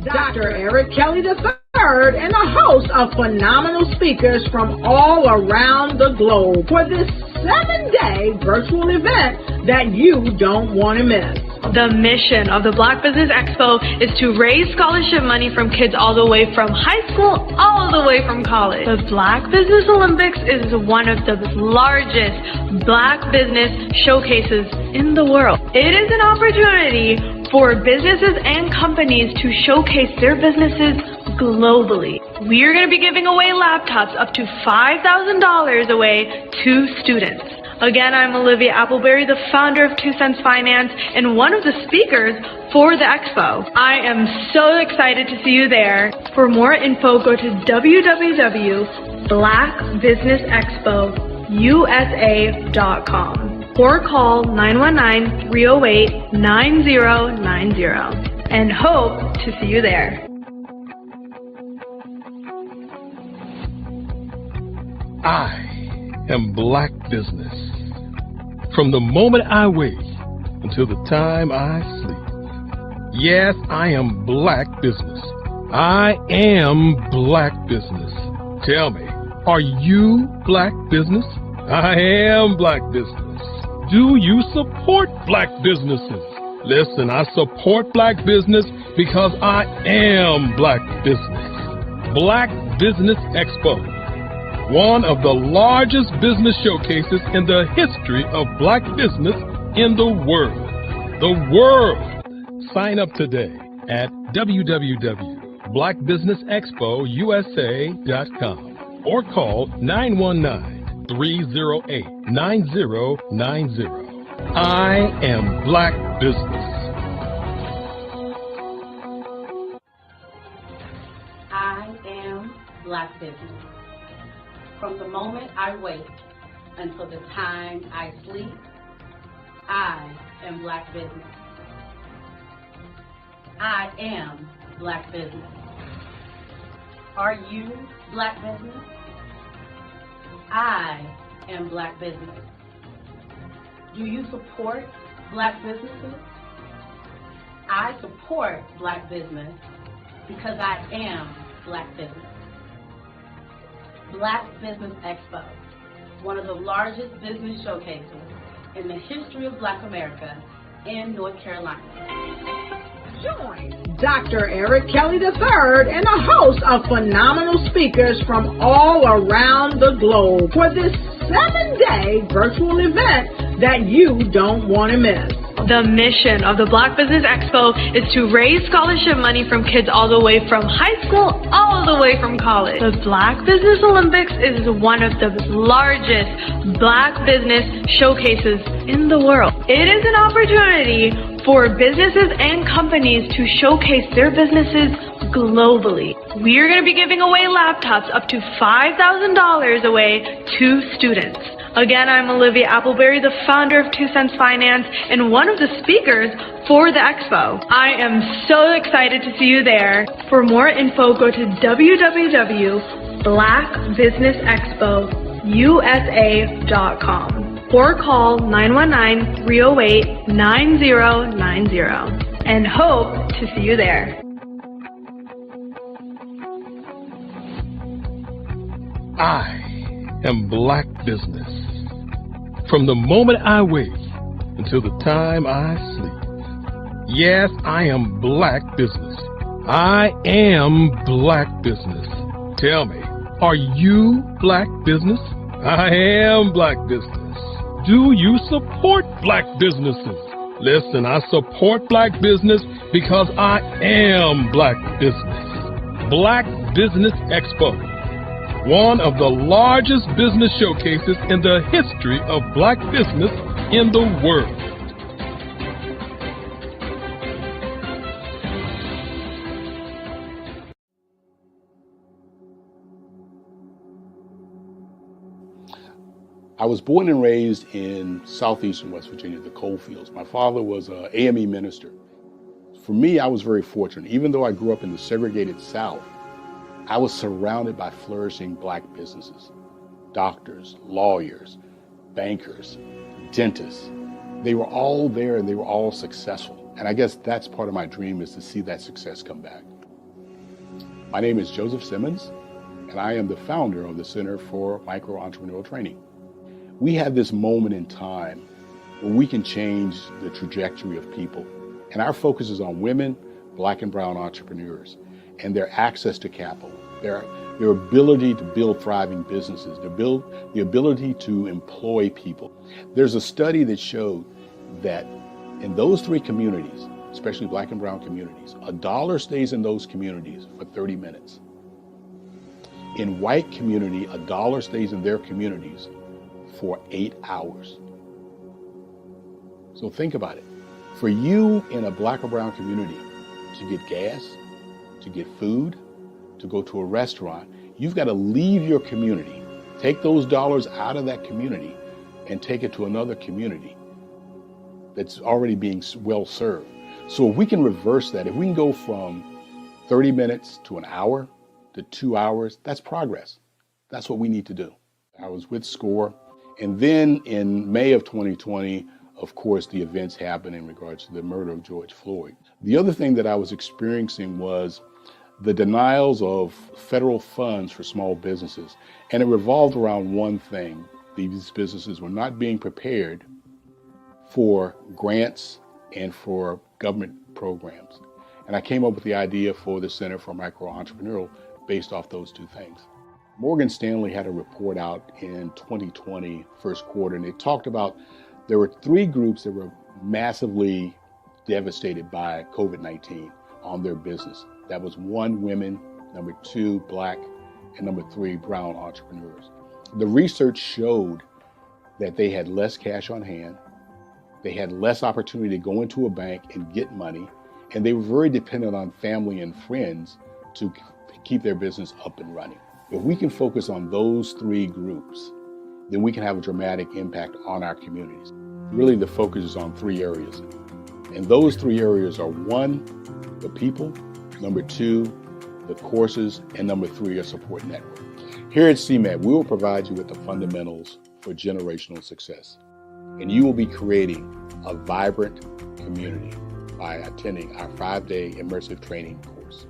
[SPEAKER 1] Dr. Eric Kelly III and a host of phenomenal speakers from all around the globe for this 7-day virtual event that you don't want to miss.
[SPEAKER 2] The mission of the Black Business Expo is to raise scholarship money from kids all the way from high school all the way from college. The Black Business Olympics is one of the largest Black business showcases in the world. It is an opportunity for businesses and companies to showcase their businesses globally. We are going to be giving away laptops up to $5,000 away to students. Again, I'm Olivia Appleberry, the founder of 2 Cents Finance and one of the speakers for the expo. I am so excited to see you there. For more info, go to www.blackbusinessexpousa.com or call 919-308-9090 and hope to see you there.
[SPEAKER 3] I am Black Business. From the moment I wake until the time I sleep. Yes, I am Black Business. I am Black Business. Tell me, are you Black Business? I am Black Business. Do you support Black businesses? Listen, I support Black business because I am Black Business. Black Business Expo, one of the largest business showcases in the history of Black business in the world. The world! Sign up today at www.blackbusinessexpousa.com or call 919-308-9090. I am Black Business.
[SPEAKER 4] I Black business. From the moment I wake until the time I sleep, I am Black business. I am Black business. Are you Black business? I am Black business. Do you support Black businesses? I support Black business because I am Black business. Black Business Expo, one of the largest business showcases in the history of Black America in North Carolina.
[SPEAKER 1] Join Dr. Eric Kelly III and a host of phenomenal speakers from all around the globe for this 7-day virtual event that you don't want to miss.
[SPEAKER 2] The mission of the Black Business Expo is to raise scholarship money from kids all the way from high school all the way from college. The Black Business Olympics is one of the largest Black business showcases in the world. It is an opportunity for businesses and companies to showcase their businesses globally. We are going to be giving away laptops up to $5,000 away to students. Again, I'm Olivia Appleberry, the founder of 2 Cents Finance and one of the speakers for the expo. I am so excited to see you there. For more info, go to www.blackbusinessexpousa.com or call 919-308-9090 and hope to see you there.
[SPEAKER 3] I am Black business. From the moment I wake until the time I sleep. Yes, I am Black business. I am Black business. Tell me, are you Black business? I am Black business. Do you support Black businesses? Listen, I support Black business because I am Black business. Black Business Expo, one of the largest business showcases in the history of Black business in the world.
[SPEAKER 12] I was born and raised in southeastern West Virginia, the coal fields. My father was an AME minister. For me, I was very fortunate. Even though I grew up in the segregated South, I was surrounded by flourishing Black businesses, doctors, lawyers, bankers, dentists. They were all there and they were all successful. And I guess that's part of my dream, is to see that success come back. My name is Joseph Simmons, and I am the founder of the Center for Micro-Entrepreneurial Training. We have this moment in time where we can change the trajectory of people. And our focus is on women, Black and brown entrepreneurs, and their access to capital, their ability to build thriving businesses, the ability to employ people. There's a study that showed that in those 3 communities, especially Black and brown communities, $1 stays in those communities for 30 minutes. In white community, $1 stays in their communities for 8 hours. So think about it. For you in a Black or brown community to get gas, to get food, to go to a restaurant, you've got to leave your community, take those dollars out of that community and take it to another community that's already being well served. So if we can reverse that, if we can go from 30 minutes to an hour to 2 hours, that's progress. That's what we need to do. I was with SCORE. And then in May of 2020, of course, the events happened in regards to the murder of George Floyd. The other thing that I was experiencing was the denials of federal funds for small businesses. And it revolved around one thing. These businesses were not being prepared for grants and for government programs. And I came up with the idea for the Center for Micro-Entrepreneurial based off those 2 things. Morgan Stanley had a report out in 2020, first quarter, and it talked about there were 3 groups that were massively devastated by COVID-19 on their business. That was 1, women, number 2, Black, and number 3, brown entrepreneurs. The research showed that they had less cash on hand, they had less opportunity to go into a bank and get money, and they were very dependent on family and friends to keep their business up and running. If we can focus on those three groups, then we can have a dramatic impact on our communities. Really, the focus is on three areas. And those three areas are: one, the people; number two, the courses; and number three, a support network. Here at CMAT, we will provide you with the fundamentals for generational success. And you will be creating a vibrant community by attending our 5-day immersive training course.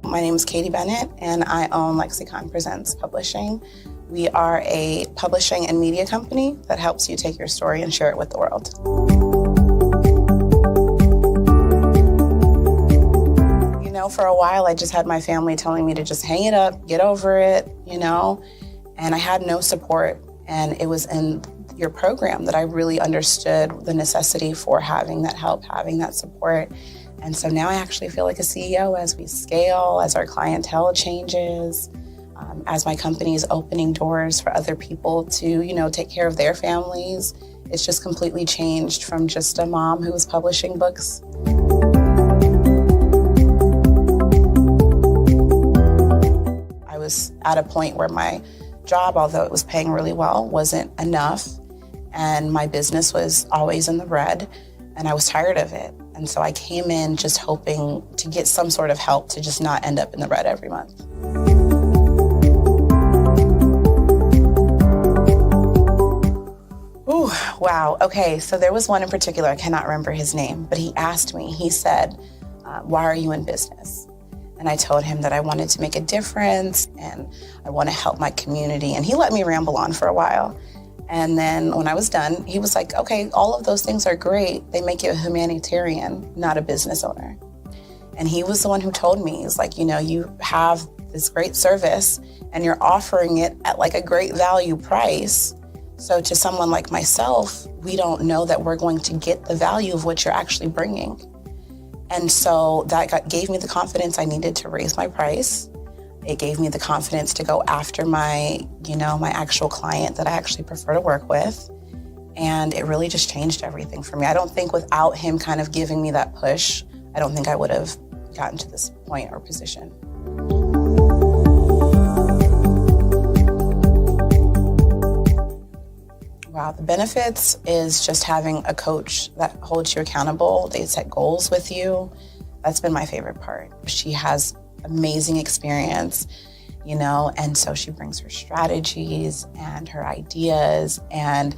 [SPEAKER 13] My name is Katie Bennett, and I own Lexicon Presents Publishing. We are a publishing and media company that helps you take your story and share it with the world. You know, for a while, I just had my family telling me to just hang it up, get over it, you know, and I had no support. And it was in your program that I really understood the necessity for having that help, having that support. And so now I actually feel like a CEO as we scale, as our clientele changes, as my company is opening doors for other people to, you know, take care of their families. It's just completely changed from just a mom who was publishing books. I was at a point where my job, although it was paying really well, wasn't enough. And my business was always in the red, and I was tired of it. And so I came in just hoping to get some sort of help to just not end up in the red every month. Ooh, wow. Okay, so there was one in particular, I cannot remember his name, but he asked me, he said, why are you in business? And I told him that I wanted to make a difference and I want to help my community. And he let me ramble on for a while. And then when I was done, he was like, okay, all of those things are great. They make you a humanitarian, not a business owner. And he was the one who told me, he's like, you know, you have this great service and you're offering it at like a great value price. So to someone like myself, we don't know that we're going to get the value of what you're actually bringing. And so that gave me the confidence I needed to raise my price. It gave me the confidence to go after my actual client that I actually prefer to work with. And it really just changed everything for me. I don't think without him kind of giving me that push, I don't think I would have gotten to this point or position. Wow, the benefits is just having a coach that holds you accountable. They set goals with you. That's been my favorite part. She has amazing experience, you know, and so she brings her strategies and her ideas, and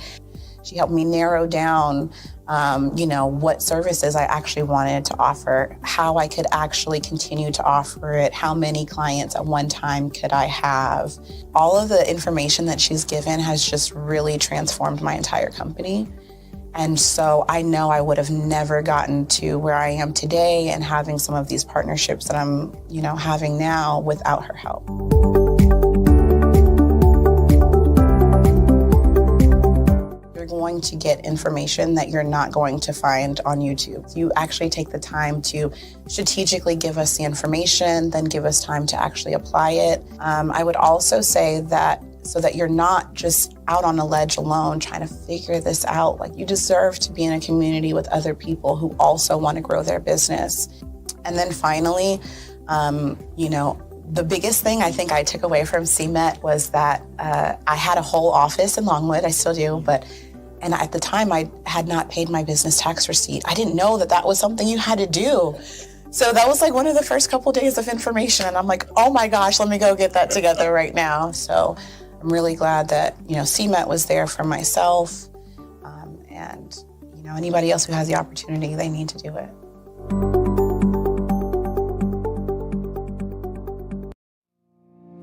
[SPEAKER 13] she helped me narrow down, what services I actually wanted to offer, how I could actually continue to offer it, how many clients at one time could I have. All of the information that she's given has just really transformed my entire company. And so I know I would have never gotten to where I am today and having some of these partnerships that I'm, having now without her help. You're going to get information that you're not going to find on YouTube. You actually take the time to strategically give us the information, then give us time to actually apply it. I would also say that so that you're not just out on a ledge alone trying to figure this out. Like, you deserve to be in a community with other people who also want to grow their business. And then finally, the biggest thing I think I took away from CMET was that I had a whole office in Longwood, I still do, and at the time I had not paid my business tax receipt. I didn't know that that was something you had to do. So that was like one of the first couple days of information, and I'm like, oh my gosh, let me go get that together right now. So I'm really glad that, CMET was there for myself, and, anybody else who has the opportunity, they need to do it.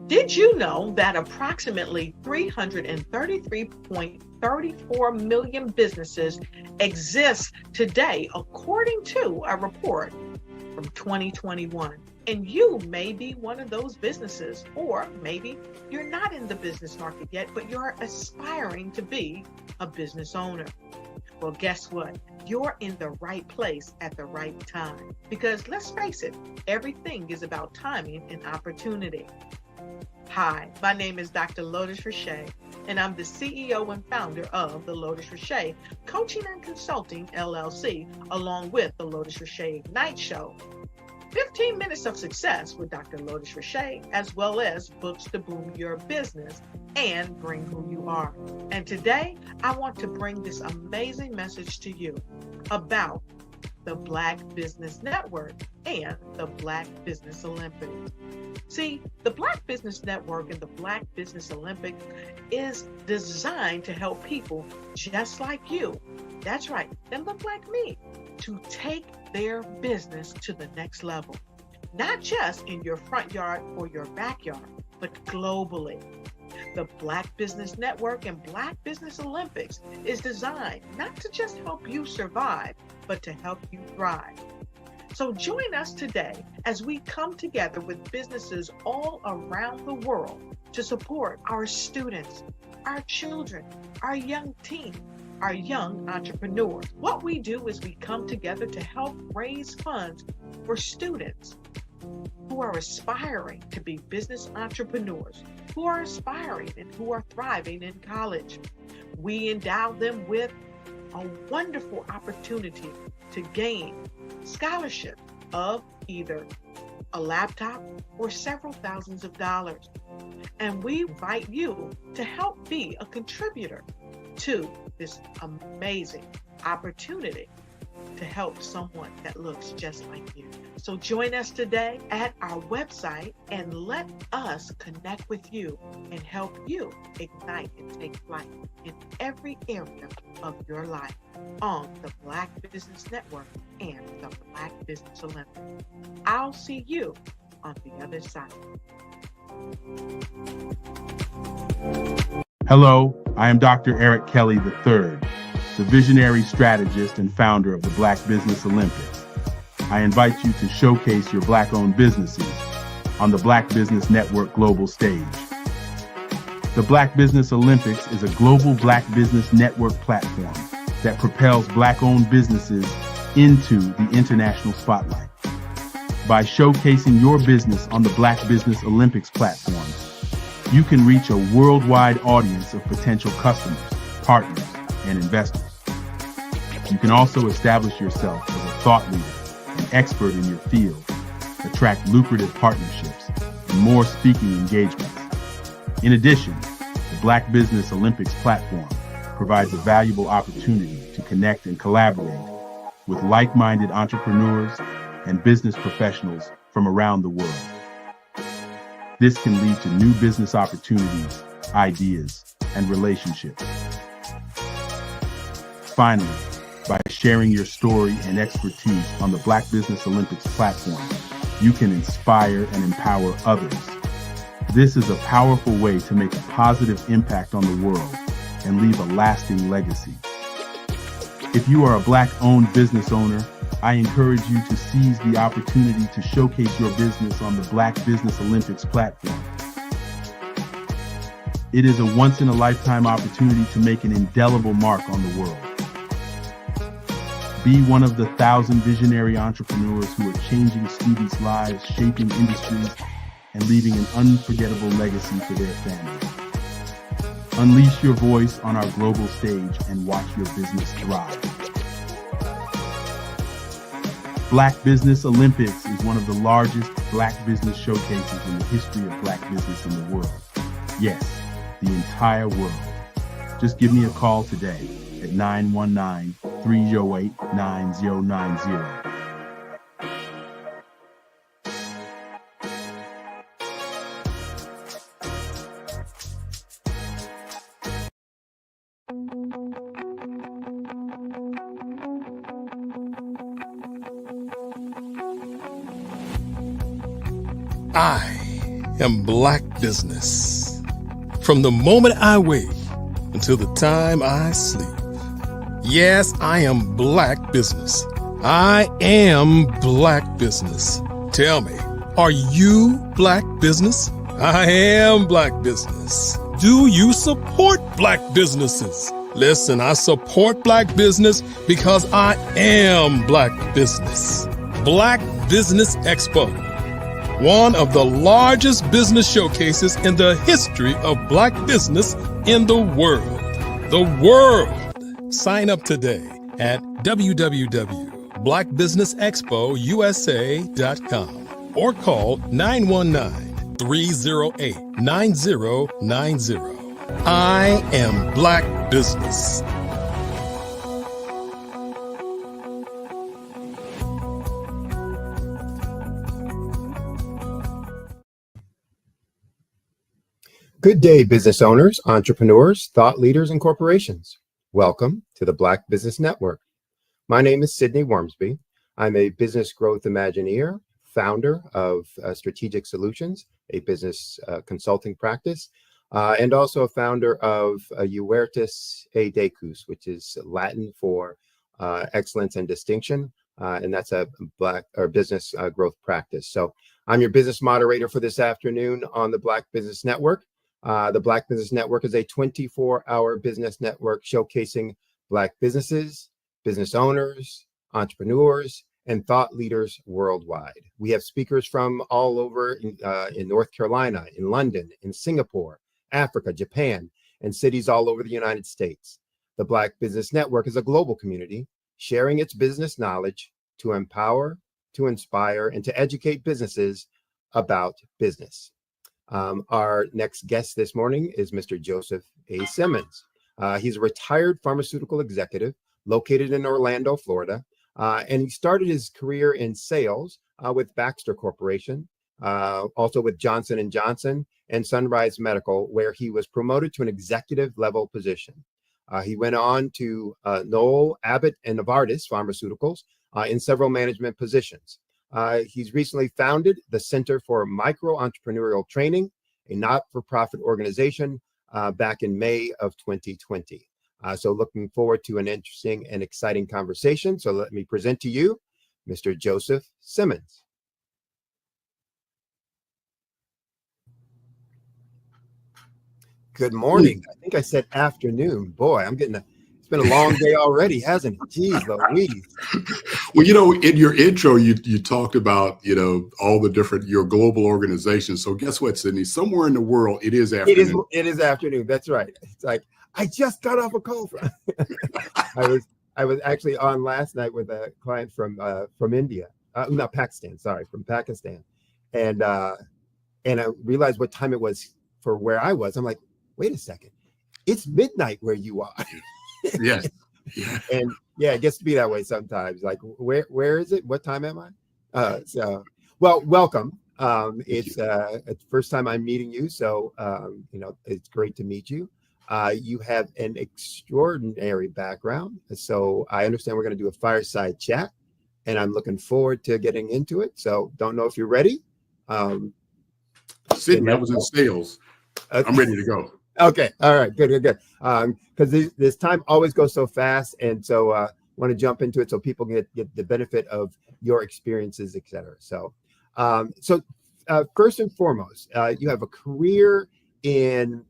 [SPEAKER 1] Did you know that approximately 333.34 million businesses exist today, according to a report from 2021? And you may be one of those businesses, or maybe you're not in the business market yet, but you're aspiring to be a business owner. Well, guess what? You're in the right place at the right time. Because let's face it, everything is about timing and opportunity.
[SPEAKER 14] Hi, my name is Dr. Lotus Richey, and I'm the CEO and founder of the Lotus Richey Coaching and Consulting LLC, along with the Lotus Richey Ignite Show. 15 minutes of success with Dr. Lotus Richey, as well as books to boom your business and bring who you are. And today, I want to bring this amazing message to you about the Black Business Network and the Black Business Olympics. See, the Black Business Network and the Black Business Olympics is designed to help people just like you, that's right, that look like me, to take their business to the next level. Not just in your front yard or your backyard, but globally. The Black Business Network and Black Business Olympics is designed not to just help you survive, but to help you thrive. So join us today as we come together with businesses all around the world to support our students, our children, our young teens, our young entrepreneurs. What we do is we come together to help raise funds for students who are aspiring to be business entrepreneurs, who are aspiring and who are thriving in college. We endow them with a wonderful opportunity to gain scholarship of either a laptop or several thousands of dollars. And we invite you to help be a contributor to this amazing opportunity to help someone that looks just like you. So join us today at our website and let us connect with you and help you ignite and take flight in every area of your life on the Black Business Network and the Black Business Olympics. I'll see you on the other side.
[SPEAKER 12] Hello, I am Dr. Eric Kelly III, the visionary strategist and founder of the Black Business Olympics. I invite you to showcase your Black-owned businesses on the Black Business Network global stage. The Black Business Olympics is a global Black Business Network platform that propels Black-owned businesses into the international spotlight. By showcasing your business on the Black Business Olympics platform, you can reach a worldwide audience of potential customers, partners, and investors. You can also establish yourself as a thought leader, an expert in your field, attract lucrative partnerships, and more speaking engagements. In addition, the Black Business Olympics platform provides a valuable opportunity to connect and collaborate with like-minded entrepreneurs and business professionals from around the world. This can lead to new business opportunities, ideas, and relationships. Finally, by sharing your story and expertise on the Black Business Olympics platform, you can inspire and empower others. This is a powerful way to make a positive impact on the world and leave a lasting legacy. If you are a Black-owned business owner, I encourage you to seize the opportunity to showcase your business on the Black Business Olympics platform. It is a once-in-a-lifetime opportunity to make an indelible mark on the world. Be one of the 1,000 visionary entrepreneurs who are changing students' lives, shaping industries, and leaving an unforgettable legacy for their families. Unleash your voice on our global stage and watch your business thrive. Black Business Olympics is one of the largest Black business showcases in the history of Black business in the world. Yes, the entire world. Just give me a call today at 919-308-9090.
[SPEAKER 3] I am Black Business. From the moment I wake until the time I sleep. Yes, I am Black Business. I am Black Business. Tell me, are you Black Business? I am Black Business. Do you support Black businesses? Listen, I support Black business because I am Black Business. Black Business Expo one of the largest business showcases in the history of Black business in the world. The world! Sign up today at www.blackbusinessexpousa.com or call 919-308-9090. I am Black Business.
[SPEAKER 7] Good day, business owners, entrepreneurs, thought leaders, and corporations. Welcome to the Black Business Network. My name is Sidney Wormsby. I'm a business growth Imagineer, founder of Strategic Solutions, a business consulting practice, and also a founder of Huertas e Decus, which is Latin for excellence and distinction, and that's a business growth practice. So I'm your business moderator for this afternoon on the Black Business Network. The Black Business Network is a 24-hour business network showcasing Black businesses, business owners, entrepreneurs, and thought leaders worldwide. We have speakers from all over in North Carolina, in London, in Singapore, Africa, Japan, and cities all over the United States. The Black Business Network is a global community sharing its business knowledge to empower, to inspire, and to educate businesses about business. Our next guest this morning is Mr. Joseph A. Simmons. He's a retired pharmaceutical executive located in Orlando, Florida, and he started his career in sales with Baxter Corporation, also with Johnson & Johnson and Sunrise Medical, where he was promoted to an executive level position. He went on to Knoll, Abbott, and Novartis Pharmaceuticals in several management positions. He's recently founded the Center for Micro-Entrepreneurial Training, a not-for-profit organization, back in May of 2020. So looking forward to an interesting and exciting conversation. So let me present to you Mr. Joseph Simmons. Good morning. I think I said afternoon. Boy, it's been a long day already, hasn't it? Jeez Louise.
[SPEAKER 12] Well, in your intro, you talked about, all the different, your global organizations. So guess what, Sydney? Somewhere in the world, it is afternoon.
[SPEAKER 7] It is afternoon. That's right. It's like, I just got off a call from. I was actually on last night with a client from India, not Pakistan. Sorry, from Pakistan, and I realized what time it was for where I was. I'm like, wait a second, it's midnight where you are.
[SPEAKER 12] Yes. Yeah.
[SPEAKER 7] And yeah, it gets to be that way sometimes. Like, where is it? What time am I? Well, welcome. It's the first time I'm meeting you, so it's great to meet you. You have an extraordinary background, so I understand we're going to do a fireside chat, and I'm looking forward to getting into it. So, don't know if you're ready.
[SPEAKER 12] Sydney, I was in sales. I'm ready to go.
[SPEAKER 7] Okay. All right. Good. Because this time always goes so fast, and so want to jump into it so people get the benefit of your experiences, et cetera. So, first and foremost, you have a career in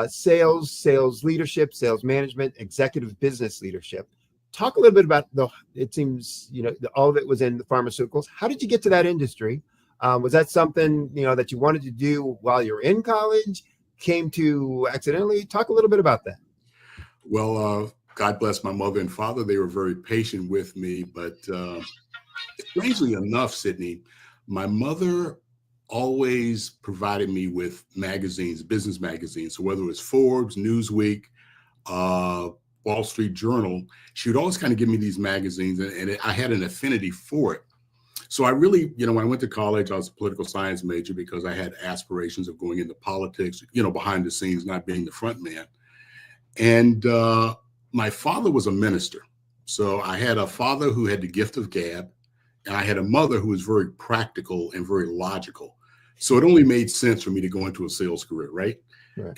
[SPEAKER 7] sales leadership, sales management, executive business leadership. Talk a little bit about it seems, all of it was in the pharmaceuticals. How did you get to that industry? Was that something, that you wanted to do while you were in college? Came to accidentally? Talk a little bit about that.
[SPEAKER 12] Well, God bless my mother and father. They were very patient with me, but strangely enough, Sydney, my mother always provided me with magazines, business magazines. So whether it was Forbes, Newsweek, Wall Street Journal, she would always kind of give me these magazines, and I had an affinity for it. So I really, when I went to college, I was a political science major because I had aspirations of going into politics, behind the scenes, not being the front man. And my father was a minister. So I had a father who had the gift of gab, and I had a mother who was very practical and very logical. So it only made sense for me to go into a sales career, right?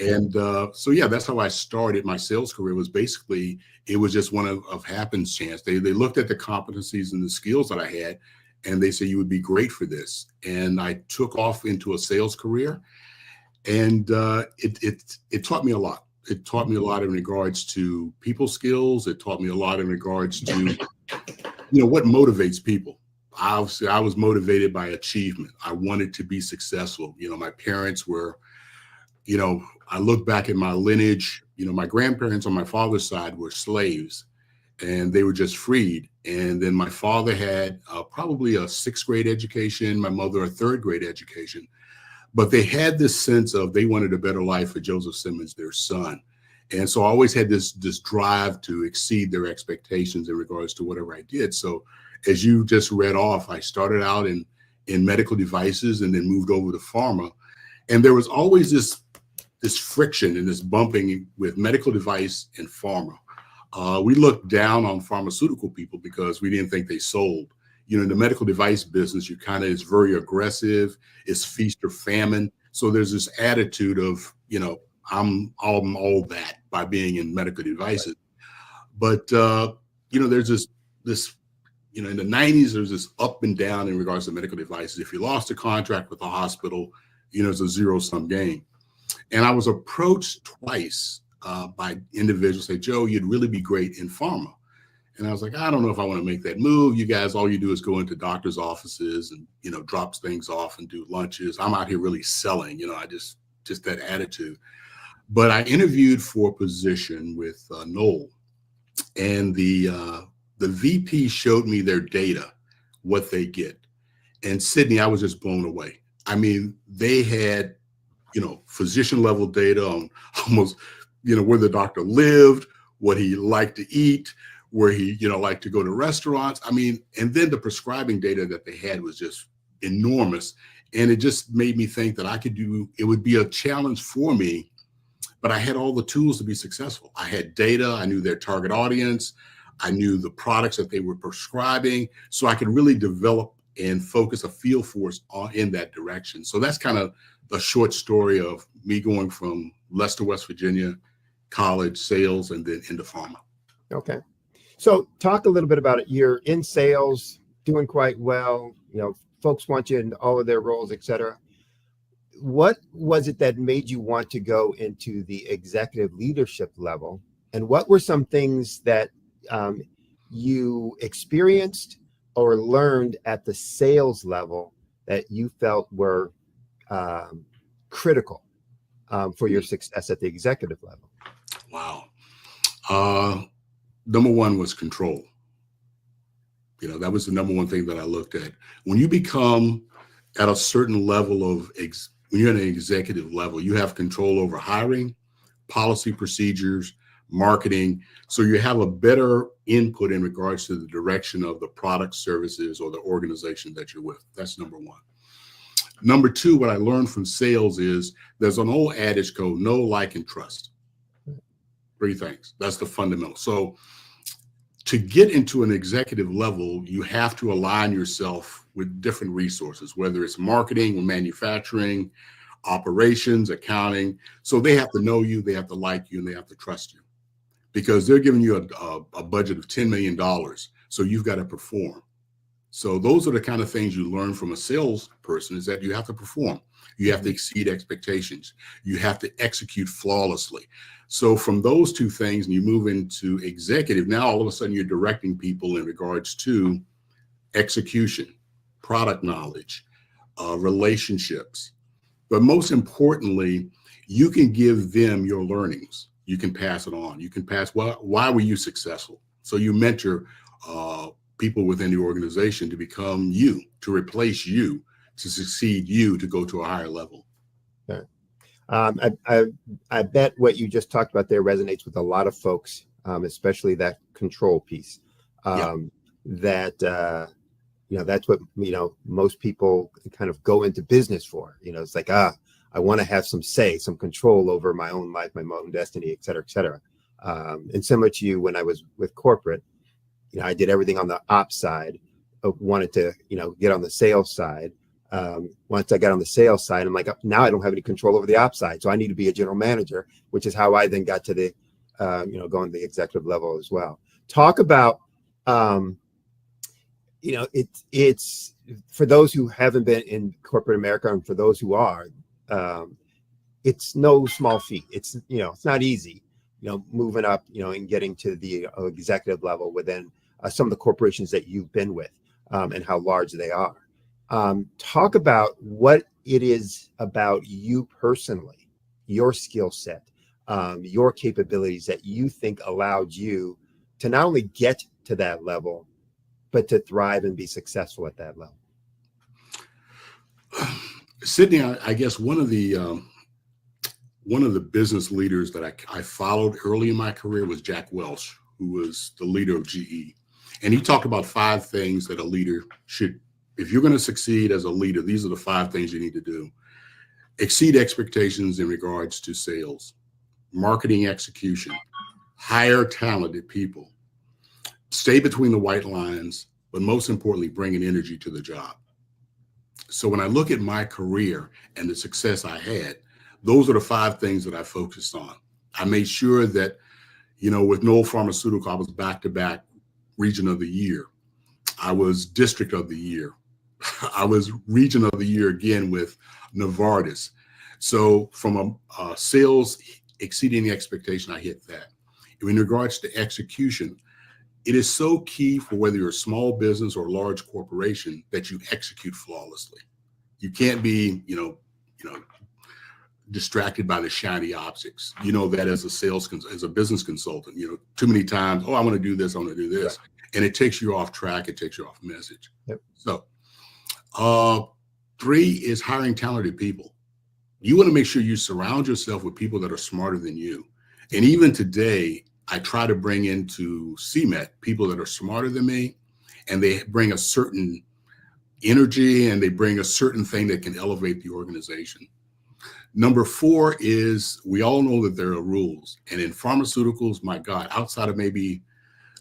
[SPEAKER 12] And so, yeah, that's how I started. My sales career was basically, it was just one of happenstance. They looked at the competencies and the skills that I had, and they said, you would be great for this. And I took off into a sales career, and it taught me a lot. It taught me a lot in regards to people skills. It taught me a lot in regards to, what motivates people. obviously I was motivated by achievement. I wanted to be successful. My parents were, I look back at my lineage, my grandparents on my father's side were slaves and they were just freed. And then my father had probably a 6th grade education, my mother a 3rd grade education. But they had this sense of they wanted a better life for Joseph Simmons, their son. And so I always had this drive to exceed their expectations in regards to whatever I did. So as you just read off, I started out in medical devices and then moved over to pharma. And there was always this friction and this bumping with medical device and pharma. We looked down on pharmaceutical people because we didn't think they sold. In the medical device business, it's very aggressive, it's feast or famine. So there's this attitude of, I'm all that by being in medical devices. But, there's this, in the 90s, there's this up and down in regards to medical devices. If you lost a contract with a hospital, it's a zero-sum game. And I was approached twice by individuals say, Joe, you'd really be great in pharma. And I was like, I don't know if I want to make that move. You guys, all you do is go into doctors' offices and, drops things off and do lunches. I'm out here really selling, I just that attitude. But I interviewed for a position with Knoll, and the VP showed me their data, what they get. And Sydney, I was just blown away. I mean, they had, physician level data on almost, where the doctor lived, what he liked to eat, where he, liked to go to restaurants. I mean, and then the prescribing data that they had was just enormous. And it just made me think that it would be a challenge for me, but I had all the tools to be successful. I had data, I knew their target audience, I knew the products that they were prescribing, so I could really develop and focus a field force in that direction. So that's kind of a short story of me going from Leicester, West Virginia, college, sales, and then into pharma.
[SPEAKER 7] Okay. So talk a little bit about it. You're in sales, doing quite well. Folks want you in all of their roles, et cetera. What was it that made you want to go into the executive leadership level? And what were some things that you experienced or learned at the sales level that you felt were critical for your success at the executive level?
[SPEAKER 12] Wow. Number one was control. That was the number one thing that I looked at. When you become at a certain level of, when you're at an executive level, you have control over hiring, policy procedures, marketing. So you have a better input in regards to the direction of the product, services, or the organization that you're with. That's number one. Number two, what I learned from sales is there's an old adage called know, like, and trust. 3 things. That's the fundamental. So to get into an executive level, you have to align yourself with different resources, whether it's marketing or manufacturing, operations, accounting. So they have to know you, they have to like you, and they have to trust you because they're giving you a budget of $10 million. So you've got to perform. So those are the kind of things you learn from a salesperson is that you have to perform. You have to exceed expectations. You have to execute flawlessly. So from those 2 things, and you move into executive, now all of a sudden you're directing people in regards to execution, product knowledge, relationships. But most importantly, you can give them your learnings. You can pass it on. You can pass, why were you successful? So you mentor people within the organization to become you, to replace you, to succeed you, to go to a higher level.
[SPEAKER 7] Okay. I bet what you just talked about there resonates with a lot of folks, especially that control piece. That's what, most people kind of go into business for. It's like, I want to have some say, some control over my own life, my own destiny, et cetera, et cetera. And similar to you, when I was with corporate, I did everything on the ops side. Wanted to, get on the sales side. Once I got on the sales side, I'm like, now I don't have any control over the ops side. So I need to be a general manager, which is how I then got to the, going to the executive level as well. Talk about, it's for those who haven't been in corporate America and for those who are, it's no small feat. It's, it's not easy, moving up, and getting to the executive level within some of the corporations that you've been with. and how large they are. Talk about what it is about you personally, your skill set, your capabilities that you think allowed you to not only get to that level, but to thrive and be successful at that level.
[SPEAKER 12] Sydney, I guess one of the business leaders that I followed early in my career was Jack Welch, who was the leader of GE. And he talked about 5 things that a leader should, if you're going to succeed as a leader, these are the 5 things you need to do. Exceed expectations in regards to sales, marketing execution, hire talented people, stay between the white lines, but most importantly, bring an energy to the job. So when I look at my career and the success I had, those are the 5 things that I focused on. I made sure that, with Knoll Pharmaceutical, I was back-to-back Region of the Year. I was District of the Year. I was Region of the Year again with Novartis. So from a sales exceeding the expectation, I hit that. In regards to execution, it is so key for whether you're a small business or a large corporation that you execute flawlessly. You can't be, distracted by the shiny objects. You know that as a business consultant, too many times, I want to do this, I want to do this. Right. And it takes you off track, it takes you off message.
[SPEAKER 7] Yep.
[SPEAKER 12] So 3 is hiring talented people. You want to make sure you surround yourself with people that are smarter than you. And even today, I try to bring into CMET people that are smarter than me, and they bring a certain energy and they bring a certain thing that can elevate the organization. Number 4 is, we all know that there are rules. And in pharmaceuticals, my God, outside of maybe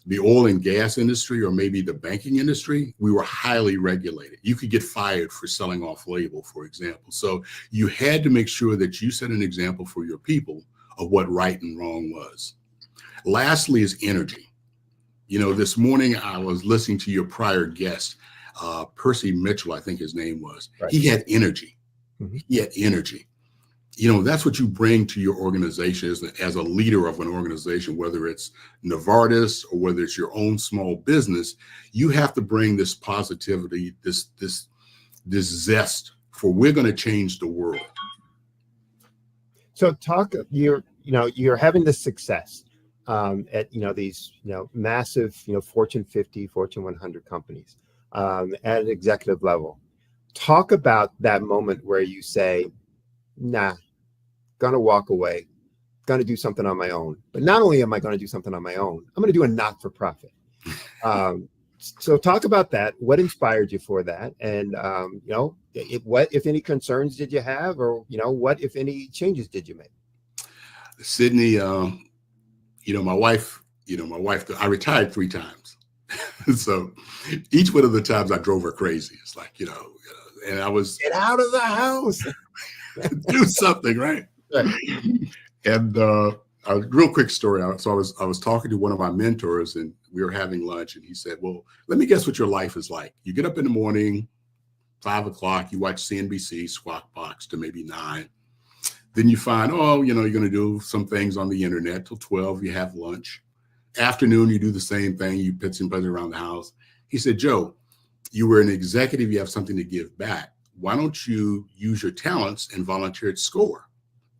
[SPEAKER 12] the oil and gas industry or maybe the banking industry, we were highly regulated. You could get fired for selling off label, for example. So you had to make sure that you set an example for your people of what right and wrong was. Lastly is energy. This morning I was listening to your prior guest, Percy Mitchell, I think his name was. Right. He had energy. Mm-hmm. He had energy. That's what you bring to your organization as a leader of an organization, whether it's Novartis or whether it's your own small business. You have to bring this positivity, this zest for we're going to change the world.
[SPEAKER 7] So you're having this success at these massive Fortune 50, Fortune 100 companies at an executive level. Talk about that moment where you say, nah, gonna walk away, gonna do something on my own. But not only am I gonna do something on my own, I'm gonna do a not-for-profit. So talk about that. What inspired you for that? And what, if any, concerns did you have, or what, if any, changes did you make?
[SPEAKER 12] Sydney, my wife, I retired 3 times. So each one of the times I drove her crazy. It's like, and I was,
[SPEAKER 7] get out of the house.
[SPEAKER 12] Do something, right? And a real quick story. So I was talking to one of my mentors, and we were having lunch, and he said, well, let me guess what your life is like. You get up in the morning, 5 o'clock, you watch CNBC, Squawk Box to maybe 9. Then you find, you're going to do some things on the internet till 12, you have lunch. Afternoon, you do the same thing, you pitch and buzz around the house. He said, Joe, you were an executive, you have something to give back. Why don't you use your talents and volunteer at SCORE?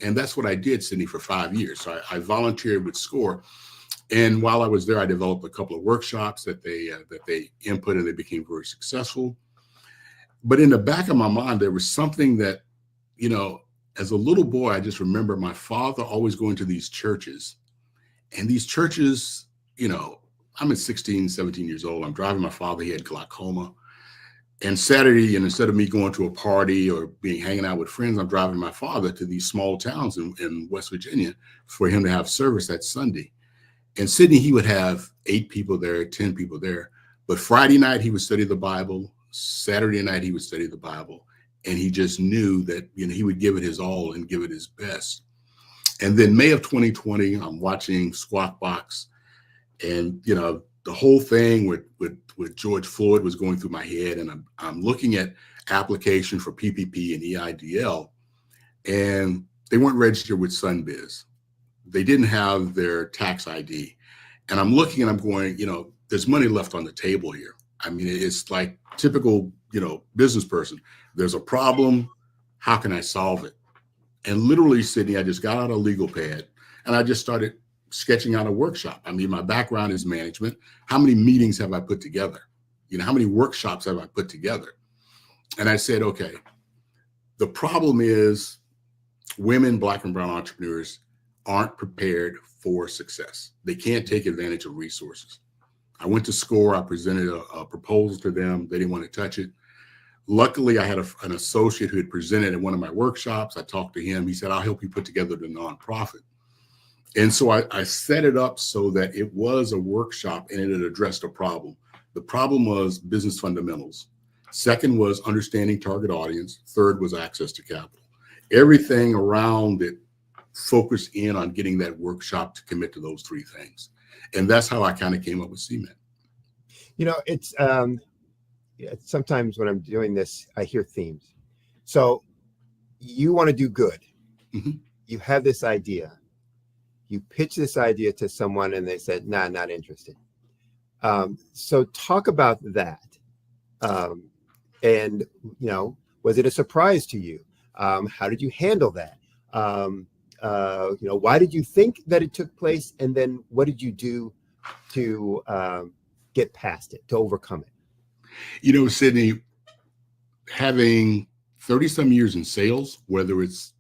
[SPEAKER 12] And that's what I did, Sydney, for 5 years. So I volunteered with SCORE. And while I was there, I developed a couple of workshops that they input, and they became very successful. But in the back of my mind, there was something that, as a little boy, I just remember my father always going to these churches. And these churches, I'm at 16, 17 years old. I'm driving my father. He had glaucoma. And Saturday, and instead of me going to a party or hanging out with friends, I'm driving my father to these small towns in West Virginia for him to have service that Sunday. And Sydney, he would have 8 people there, 10 people there. But Friday night, he would study the Bible. Saturday night, he would study the Bible. And he just knew that, he would give it his all and give it his best. And then May of 2020, I'm watching Squawk Box, and, the whole thing with George Floyd was going through my head, and I'm looking at application for PPP and EIDL, and they weren't registered with SunBiz. They didn't have their tax ID. And I'm looking and I'm going, there's money left on the table here. I mean, it's like typical, business person. There's a problem. How can I solve it? And literally, Sydney, I just got out a legal pad and I just started sketching out a workshop. I mean, my background is management. How many meetings have I put together? How many workshops have I put together? And I said, okay, the problem is women, Black and brown entrepreneurs aren't prepared for success. They can't take advantage of resources. I went to SCORE. I presented a proposal to them. They didn't want to touch it. Luckily, I had an associate who had presented at one of my workshops. I talked to him. He said, I'll help you put together the nonprofit. And so I set it up so that it was a workshop and it had addressed a problem. The problem was business fundamentals. Second was understanding target audience. Third was access to capital. Everything around it focused in on getting that workshop to commit to those three things. And that's how I kind of came up with CMET.
[SPEAKER 7] It's sometimes when I'm doing this, I hear themes. So you want to do good.
[SPEAKER 12] Mm-hmm.
[SPEAKER 7] You have this idea. You pitch this idea to someone and they said, nah, not interested. So talk about that. And, was it a surprise to you? How did you handle that? Why did you think that it took place? And then what did you do to get past it, to overcome it?
[SPEAKER 12] Sydney, having 30 some years in sales, whether it's,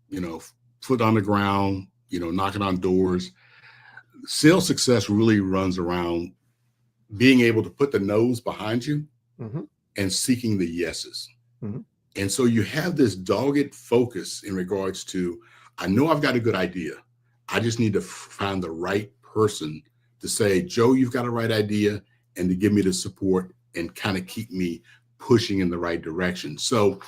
[SPEAKER 12] foot on the ground, knocking on doors, sales success really runs around being able to put the no's behind you
[SPEAKER 7] mm-hmm.
[SPEAKER 12] and seeking the yeses.
[SPEAKER 7] Mm-hmm.
[SPEAKER 12] And so you have this dogged focus in regards to, I know I've got a good idea. I just need to find the right person to say, Joe, you've got a right idea, and to give me the support and kind of keep me pushing in the right direction. So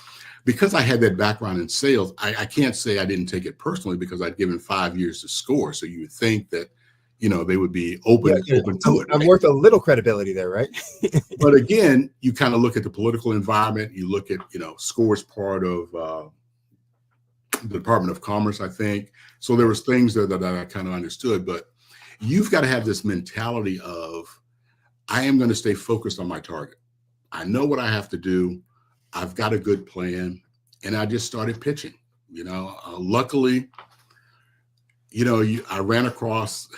[SPEAKER 12] because I had that background in sales, I can't say I didn't take it personally because I'd given 5 years to SCORE. So you would think that, they would be open to it.
[SPEAKER 7] I'm worth a little credibility there, right?
[SPEAKER 12] But again, you kind of look at the political environment. You look at, SCORE's part of the Department of Commerce, I think. So there was things there that I kind of understood. But you've got to have this mentality of, I am going to stay focused on my target. I know what I have to do. I've got a good plan. And I just started pitching. Luckily, I ran across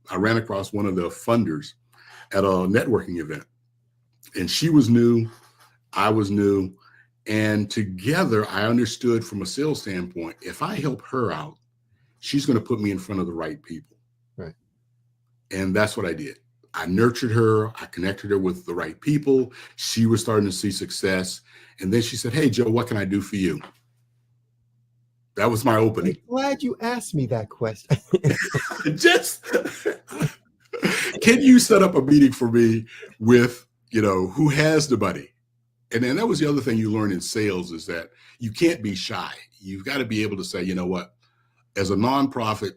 [SPEAKER 12] one of the funders at a networking event, and she was new, I was new, and together I understood from a sales standpoint, if I help her out, she's going to put me in front of the right people.
[SPEAKER 7] Right.
[SPEAKER 12] And that's what I did. I nurtured her. I connected her with the right people. She was starting to see success. And then she said, hey, Joe, what can I do for you? That was my opening.
[SPEAKER 7] I'm glad you asked me that question.
[SPEAKER 12] Can you set up a meeting for me with, who has the money? And then that was the other thing you learn in sales is that you can't be shy. You've got to be able to say, you know what, as a nonprofit,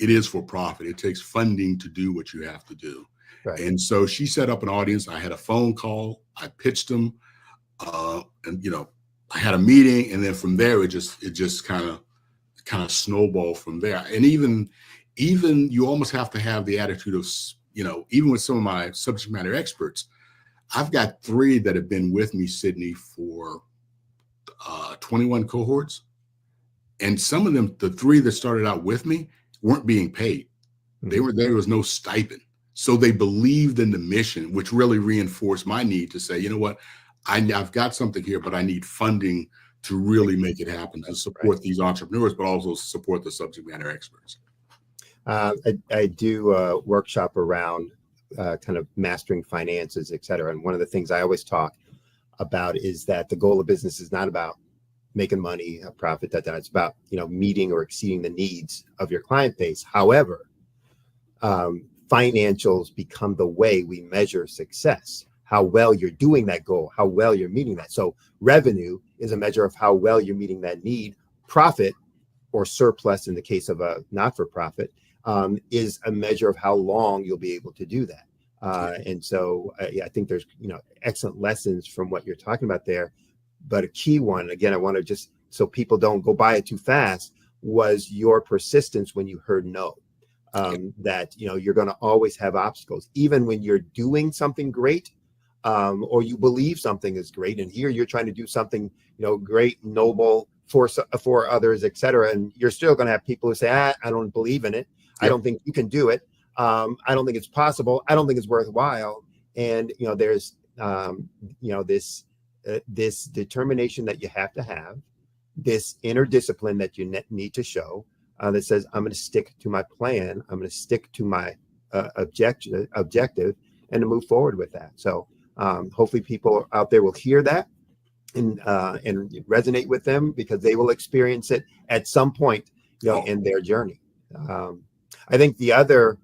[SPEAKER 12] it is for profit. It takes funding to do what you have to do.
[SPEAKER 7] Right.
[SPEAKER 12] And so she set up an audience. I had a phone call. I pitched them. And, I had a meeting, and then from there, it just kind of snowballed from there. And even you almost have to have the attitude of, even with some of my subject matter experts, I've got 3 that have been with me, Sydney, for 21 cohorts. And some of them, the 3 that started out with me, weren't being paid. There was no stipend. So they believed in the mission, which really reinforced my need to say, you know what, I've got something here, but I need funding to really make it happen, to support these entrepreneurs, but also support the subject matter experts.
[SPEAKER 7] I do a workshop around kind of mastering finances, et cetera. And one of the things I always talk about is that the goal of business is not about making money, a profit, it's about, meeting or exceeding the needs of your client base. However, financials become the way we measure success, how well you're doing that goal, how well you're meeting that. So revenue is a measure of how well you're meeting that need. Profit, or surplus in the case of a not-for-profit, is a measure of how long you'll be able to do that. And so I think there's excellent lessons from what you're talking about there. But a key one, again, I want to just, so people don't go by it too fast, was your persistence when you heard no. That you're going to always have obstacles, even when you're doing something great. or you believe something is great, and here you're trying to do something, great, noble for others, etc. And you're still going to have people who say, I don't believe in it. I don't think you can do it. I don't think it's possible. I don't think it's worthwhile. And there's this determination that you have to have, this inner discipline that you need to show, that says, I'm going to stick to my plan. I'm going to stick to my objective, and to move forward with that. So hopefully people out there will hear that and resonate with them, because they will experience it at some point, in their journey. I think the other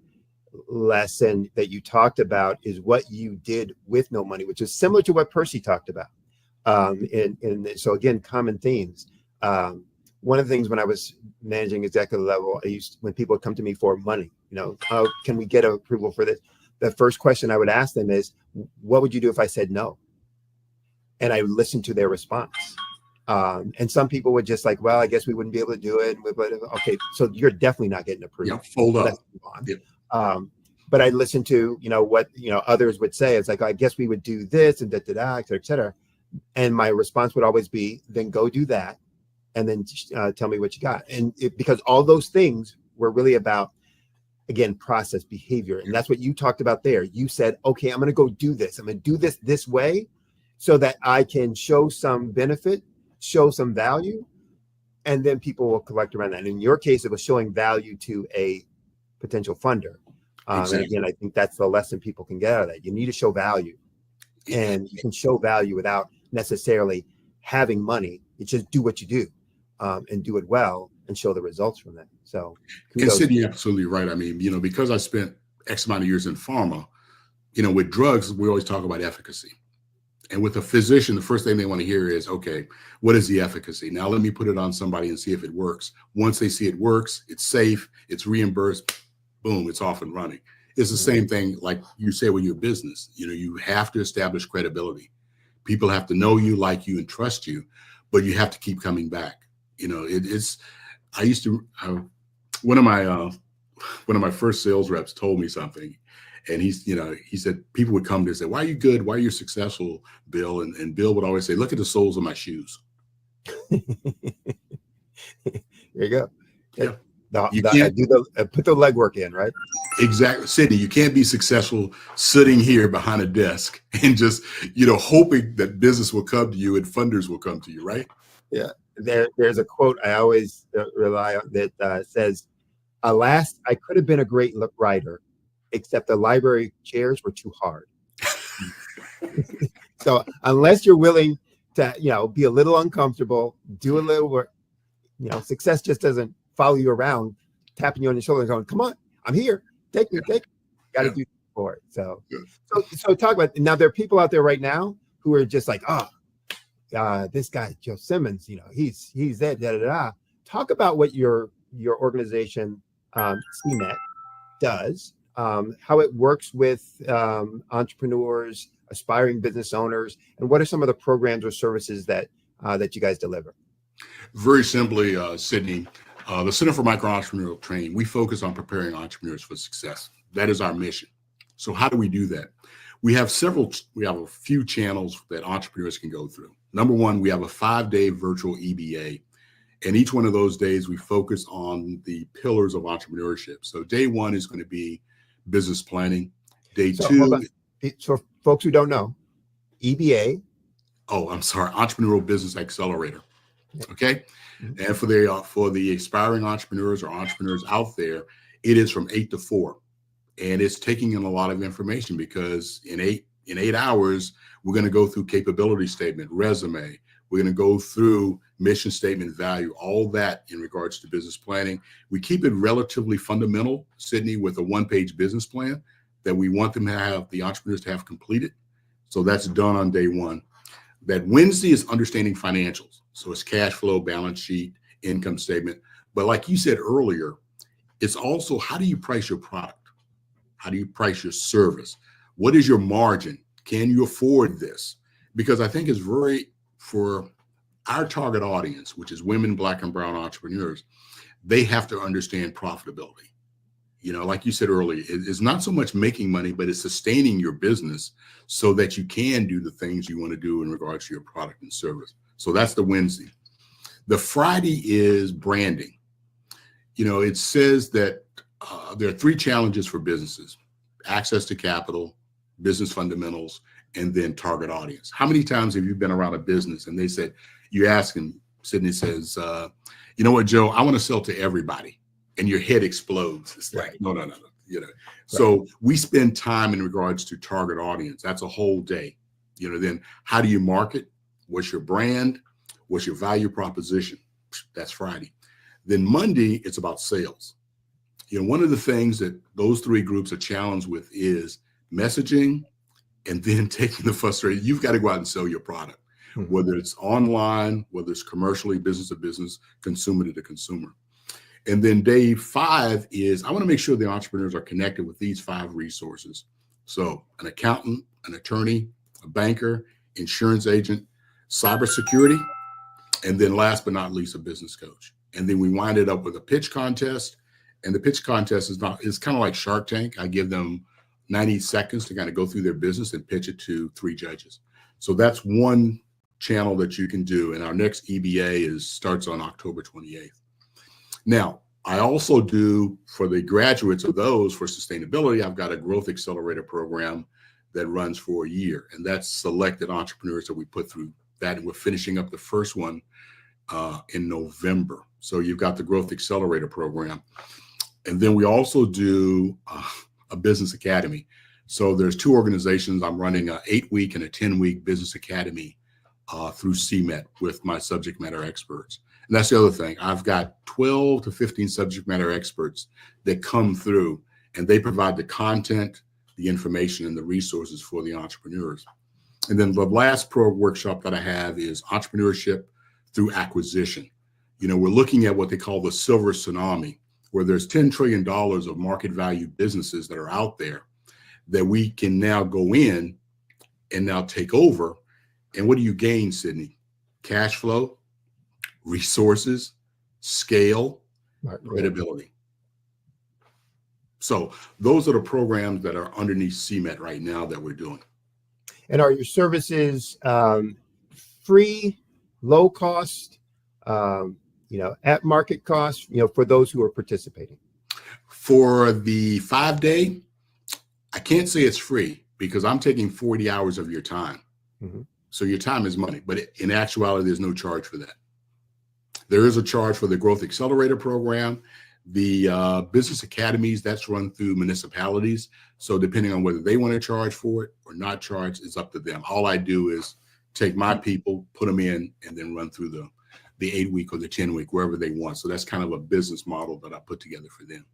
[SPEAKER 7] lesson that you talked about is what you did with no money, which is similar to what Percy talked about. And so again, common themes. One of the things when I was managing executive level, when people would come to me for money, how can we get approval for this? The first question I would ask them is, what would you do if I said no? And I would listen to their response. And some people would just like, well, I guess we wouldn't be able to do it. Okay, so you're definitely not getting approved.
[SPEAKER 15] Yeah, fold up.
[SPEAKER 7] Let's move on. Yeah. But I listened to, what, others would say. It's like, I guess we would do this and et cetera, et cetera. And my response would always be, then go do that. And then tell me what you got. And because all those things were really about, again, process, behavior. And that's what you talked about there. You said, okay, I'm going to go do this. I'm going to do this way so that I can show some benefit, show some value, and then people will collect around that. And in your case, it was showing value to a potential funder. Exactly. And again, I think that's the lesson people can get out of that. You need to show value, and you can show value without necessarily having money. It's just do what you do, and do it well, and show the results from that. So,
[SPEAKER 15] and Sydney, you're absolutely right. I mean, because I spent X amount of years in pharma, with drugs, we always talk about efficacy. And with a physician, the first thing they want to hear is, okay, what is the efficacy? Now let me put it on somebody and see if it works. Once they see it works, it's safe, it's reimbursed, boom, it's off and running. It's the same thing like you say with your business. You have to establish credibility. People have to know you, like you, and trust you, but you have to keep coming back. I used to, one of my first sales reps told me something. And he said, people would come to and say, why are you good? Why are you successful, Bill? And Bill would always say, look at the soles of my shoes.
[SPEAKER 7] There you go.
[SPEAKER 15] Yeah.
[SPEAKER 7] Put the legwork in, right?
[SPEAKER 15] Exactly. Sydney, you can't be successful sitting here behind a desk and just, hoping that business will come to you and funders will come to you, right?
[SPEAKER 7] Yeah. There's a quote I always rely on that says, alas, I could have been a great writer, except the library chairs were too hard. So unless you're willing to, be a little uncomfortable, do a little work, success just doesn't follow you around, tapping you on the shoulder and going, come on, I'm here. Take me. Got to do for it. So talk about, now there are people out there right now who are just like, this guy, Joe Simmons, he's that, Talk about what your organization, CMET, does. How it works with entrepreneurs, aspiring business owners, and what are some of the programs or services that you guys deliver?
[SPEAKER 15] Very simply, Sydney, the Center for Micro-Entrepreneurial Training, we focus on preparing entrepreneurs for success. That is our mission. So how do we do that? We have a few channels that entrepreneurs can go through. Number one, we have a 5-day virtual EBA. And each one of those days, we focus on the pillars of entrepreneurship. So day one is going to be business planning. Day two.
[SPEAKER 7] So folks who don't know, EBA.
[SPEAKER 15] Oh, I'm sorry. Entrepreneurial Business Accelerator. Okay. And for the aspiring entrepreneurs or entrepreneurs out there, it is from 8 to 4. And it's taking in a lot of information because in eight hours, we're going to go through capability statement, resume. We're going to go through mission statement, value, all that in regards to business planning. We keep it relatively fundamental, Sydney, with a 1-page business plan that we want them to have, the entrepreneurs to have completed. So that's done on day one. That Wednesday is understanding financials. So it's cash flow, balance sheet, income statement. But like you said earlier, it's also how do you price your product? How do you price your service? What is your margin? Can you afford this? Because I think it's for our target audience, which is women, Black and brown entrepreneurs, they have to understand profitability. You know, like you said earlier, it's not so much making money, but it's sustaining your business so that you can do the things you want to do in regards to your product and service. So that's the Wednesday. The Friday is branding. You know, it says that there are 3 challenges for businesses: access to capital, business fundamentals, and then target audience. How many times have you been around a business and they said, you ask and Sydney says, you know what, Joe, I want to sell to everybody. And your head explodes. It's like, no. You know, so we spend time in regards to target audience. That's a whole day. You know, then how do you market? What's your brand? What's your value proposition? That's Friday. Then Monday, it's about sales. You know, one of the things that those 3 groups are challenged with is messaging, and then taking the frustration. You've got to go out and sell your product, whether it's online, whether it's commercially, business to business, consumer to consumer. And then day 5 is I want to make sure the entrepreneurs are connected with these 5 resources. So an accountant, an attorney, a banker, insurance agent, cybersecurity, and then last but not least, a business coach. And then we wind it up with a pitch contest. And the pitch contest is kind of like Shark Tank. I give them 90 seconds to kind of go through their business and pitch it to 3 judges. So that's one channel that you can do. And our next EBA starts on October 28th. Now, I also do, for the graduates of those for sustainability, I've got a growth accelerator program that runs for a year. And that's selected entrepreneurs that we put through that. And we're finishing up the first one in November. So you've got the growth accelerator program. And then we also do a business academy. So there's 2 organizations. I'm running an 8-week and a 10-week business academy through CMET with my subject matter experts. And that's the other thing. I've got 12 to 15 subject matter experts that come through, and they provide the content, the information, and the resources for the entrepreneurs. And then the last workshop that I have is entrepreneurship through acquisition. You know, we're looking at what they call the silver tsunami, where there's $10 trillion of market value businesses that are out there that we can now go in and now take over. And what do you gain, Sydney? Cash flow, resources, scale, credibility. So those are the programs that are underneath CMET right now that we're doing.
[SPEAKER 7] And are your services free, low cost, you know, at market cost, you know, for those who are participating?
[SPEAKER 15] For the 5-day, I can't say it's free because I'm taking 40 hours of your time. So your time is money, but in actuality, there's no charge for that. There is a charge for the Growth Accelerator program. The business academies, that's run through municipalities. So depending on whether they want to charge for it or not charge, it's up to them. All I do is take my people, put them in, and then run through the 8-week or the 10-week, wherever they want. So that's kind of a business model that I put together for them.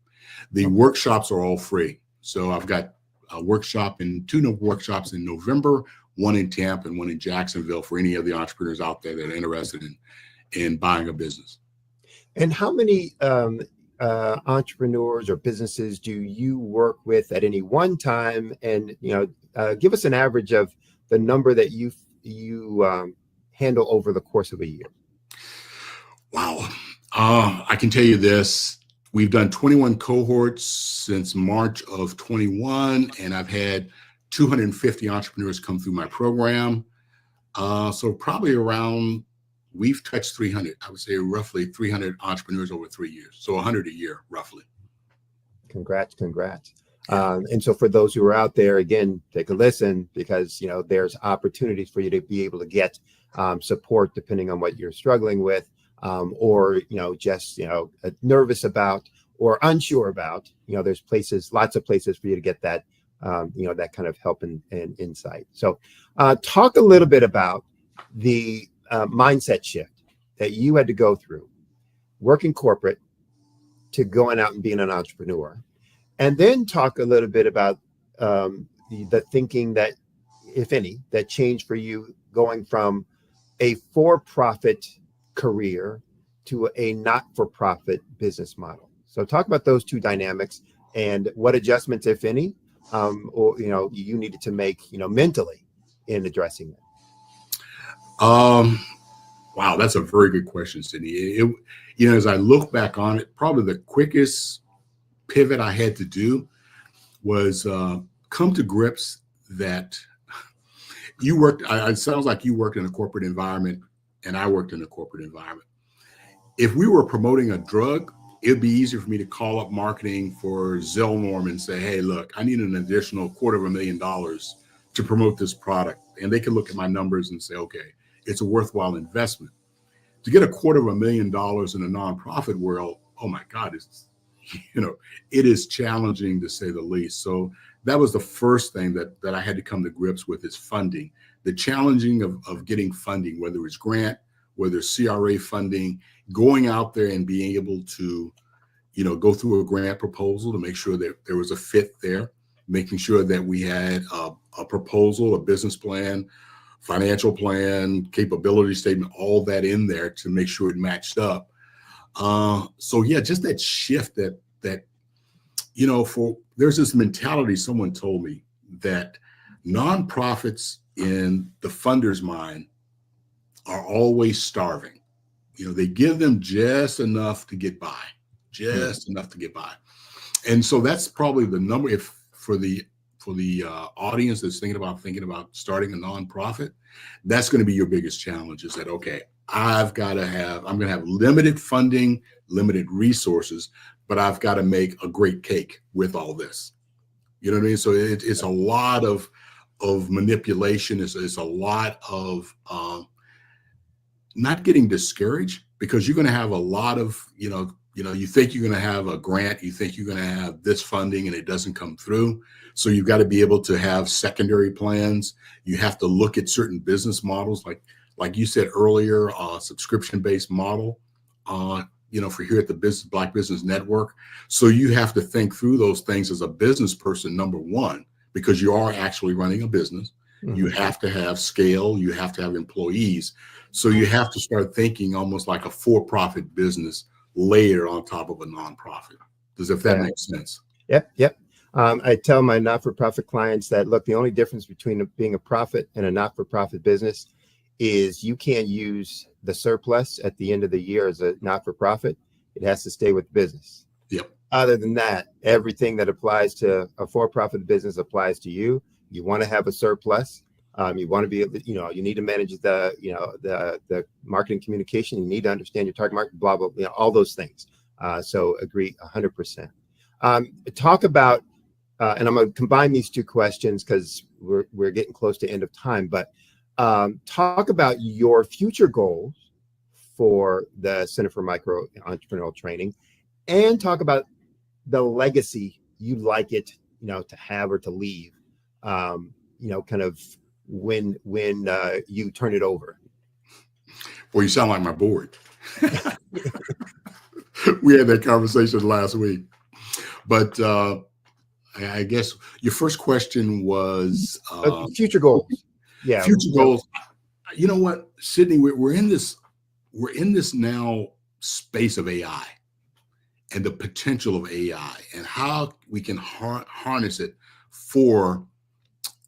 [SPEAKER 15] The workshops are all free. So I've got a workshop and 2 workshops in November, 1 in Tampa and 1 in Jacksonville for any of the entrepreneurs out there that are interested in buying a business.
[SPEAKER 7] And how many entrepreneurs or businesses do you work with at any one time? And, you know, give us an average of the number that you handle over the course of a year.
[SPEAKER 15] Wow. I can tell you this. We've done 21 cohorts since March of 21, and I've had 250 entrepreneurs come through my program. So probably around, we've touched 300. I would say roughly 300 entrepreneurs over 3 years. So 100 a year, roughly.
[SPEAKER 7] Congrats. And so for those who are out there, again, take a listen, because, you know, there's opportunities for you to be able to get support depending on what you're struggling with, or, you know, just, you know, nervous about or unsure about. You know, there's places, lots of places for you to get that, you know, that kind of help and insight. So talk a little bit about the mindset shift that you had to go through working corporate to going out and being an entrepreneur. And then talk a little bit about the thinking that, if any, that changed for you going from a for-profit career to a not-for-profit business model. So talk about those 2 dynamics and what adjustments, if any, or, you know, you needed to make, you know, mentally in addressing it.
[SPEAKER 15] Wow, that's a very good question, Sydney. You know, as I look back on it, probably the quickest pivot I had to do was come to grips that you worked, it sounds like you worked in a corporate environment and I worked in a corporate environment. If we were promoting a drug, it'd be easier for me to call up marketing for Zellnorm and say, hey, look, I need an additional $250,000 to promote this product. And they can look at my numbers and say, okay, it's a worthwhile investment. To get $250,000 in a nonprofit world, oh my God, it's, it is challenging to say the least. So that was the first thing that I had to come to grips with is funding. The challenging of getting funding, whether it's grant, whether it's CRA funding, going out there and being able to, go through a grant proposal to make sure that there was a fit there, making sure that we had a proposal, a business plan, financial plan, capability statement, all that in there to make sure it matched up. So yeah, just that shift that there's this mentality, someone told me that nonprofits in the funder's mind are always starving. They give them just enough to get by, enough to get by. And so that's probably the number, if for the audience that's thinking about starting a nonprofit, that's going to be your biggest challenge is that, okay, I'm going to have limited funding, limited resources, but I've got to make a great cake with all this. You know what I mean? So it's a lot of manipulation. It's a lot of not getting discouraged, because you're going to have a lot of, you think you're going to have a grant, you think you're going to have this funding and it doesn't come through. So you've got to be able to have secondary plans. You have to look at certain business models, like you said earlier, subscription-based model, for here at the Black Business Network. So you have to think through those things as a business person, number one, because you are actually running a business. Mm-hmm. You have to have scale. You have to have employees. So you have to start thinking almost like a for-profit business layer on top of a nonprofit. If that makes sense.
[SPEAKER 7] Yep. I tell my not-for-profit clients that, look, the only difference between being a profit and a not-for-profit business is you can't use the surplus at the end of the year as a not-for-profit. It has to stay with business.
[SPEAKER 15] Yep.
[SPEAKER 7] Other than that, everything that applies to a for-profit business applies to you. You want to have a surplus. You want to be able to, you need to manage the marketing communication. You need to understand your target market, blah, blah, all those things. So agree 100%. Talk about, and I'm going to combine these two questions because we're getting close to end of time, but talk about your future goals for the Center for Micro Entrepreneurial Training, and talk about the legacy you'd like it, to have or to leave, kind of when you turn it over.
[SPEAKER 15] Well, you sound like my board. We had that conversation last week, but I guess your first question was
[SPEAKER 7] future goals. Yeah,
[SPEAKER 15] future goals. You know what, Sydney, we're in this now space of AI and the potential of AI and how we can harness it for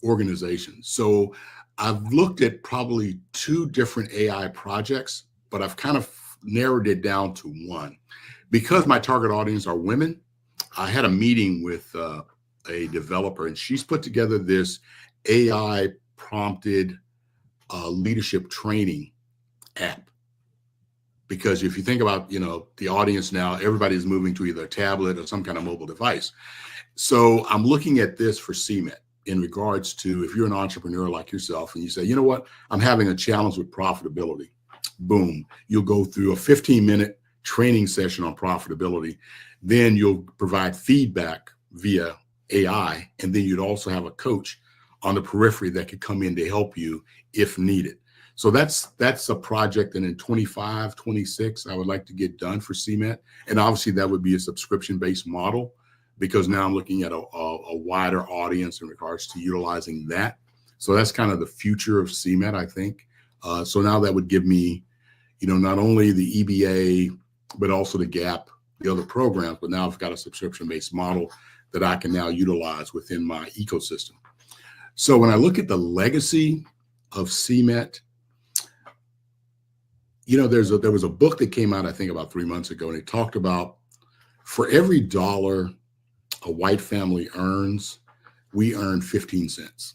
[SPEAKER 15] organizations. So I've looked at probably 2 different AI projects, but I've kind of narrowed it down to one. Because my target audience are women, I had a meeting with a developer, and she's put together this AI prompted leadership training app. Because if you think about, the audience now, everybody's moving to either a tablet or some kind of mobile device. So I'm looking at this for CMET in regards to, if you're an entrepreneur like yourself and you say, you know what, I'm having a challenge with profitability. Boom, you'll go through a 15-minute training session on profitability. Then you'll provide feedback via AI. And then you'd also have a coach on the periphery that could come in to help you if needed. So that's a project that in 25, 26, I would like to get done for CMET. And obviously that would be a subscription-based model, because now I'm looking at a wider audience in regards to utilizing that. So that's kind of the future of CMET, I think. So now that would give me, not only the EBA, but also the GAP, the other programs, but now I've got a subscription-based model that I can now utilize within my ecosystem. So when I look at the legacy of CMET, there was a book that came out, I think about 3 months ago, and it talked about for every dollar a white family earns, we earn 15 cents.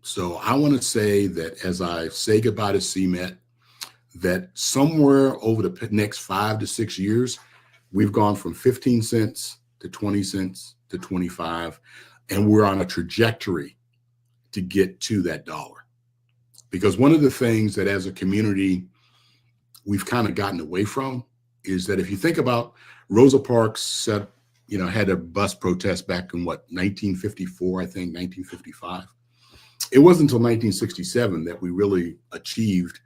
[SPEAKER 15] So I want to say that as I say goodbye to CMET, that somewhere over the next 5 to 6 years, we've gone from 15 cents to 20 cents to 25, and we're on a trajectory to get to that dollar. Because one of the things that as a community, we've kind of gotten away from is that if you think about Rosa Parks had a bus protest back in 1954, I think 1955. It wasn't until 1967 that we really achieved,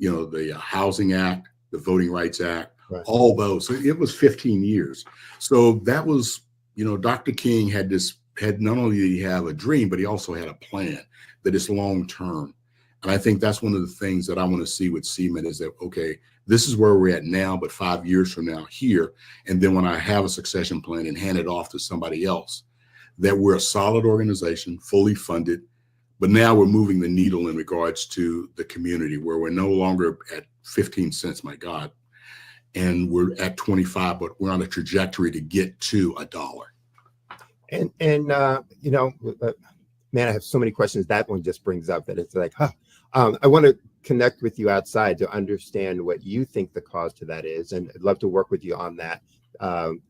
[SPEAKER 15] the Housing Act, the Voting Rights Act, all those. So it was 15 years. So that was, Dr. King had not only did he have a dream, but he also had a plan that is long-term. And I think that's one of the things that I want to see with CMET is that, okay, this is where we're at now, but 5 years from now here. And then when I have a succession plan and hand it off to somebody else, that we're a solid organization, fully funded, but now we're moving the needle in regards to the community where we're no longer at 15 cents, my God, and we're at 25, but we're on a trajectory to get to $1.
[SPEAKER 7] And man, I have so many questions. That one just brings up that it's like, I want to connect with you outside to understand what you think the cause to that is. And I'd love to work with you on that.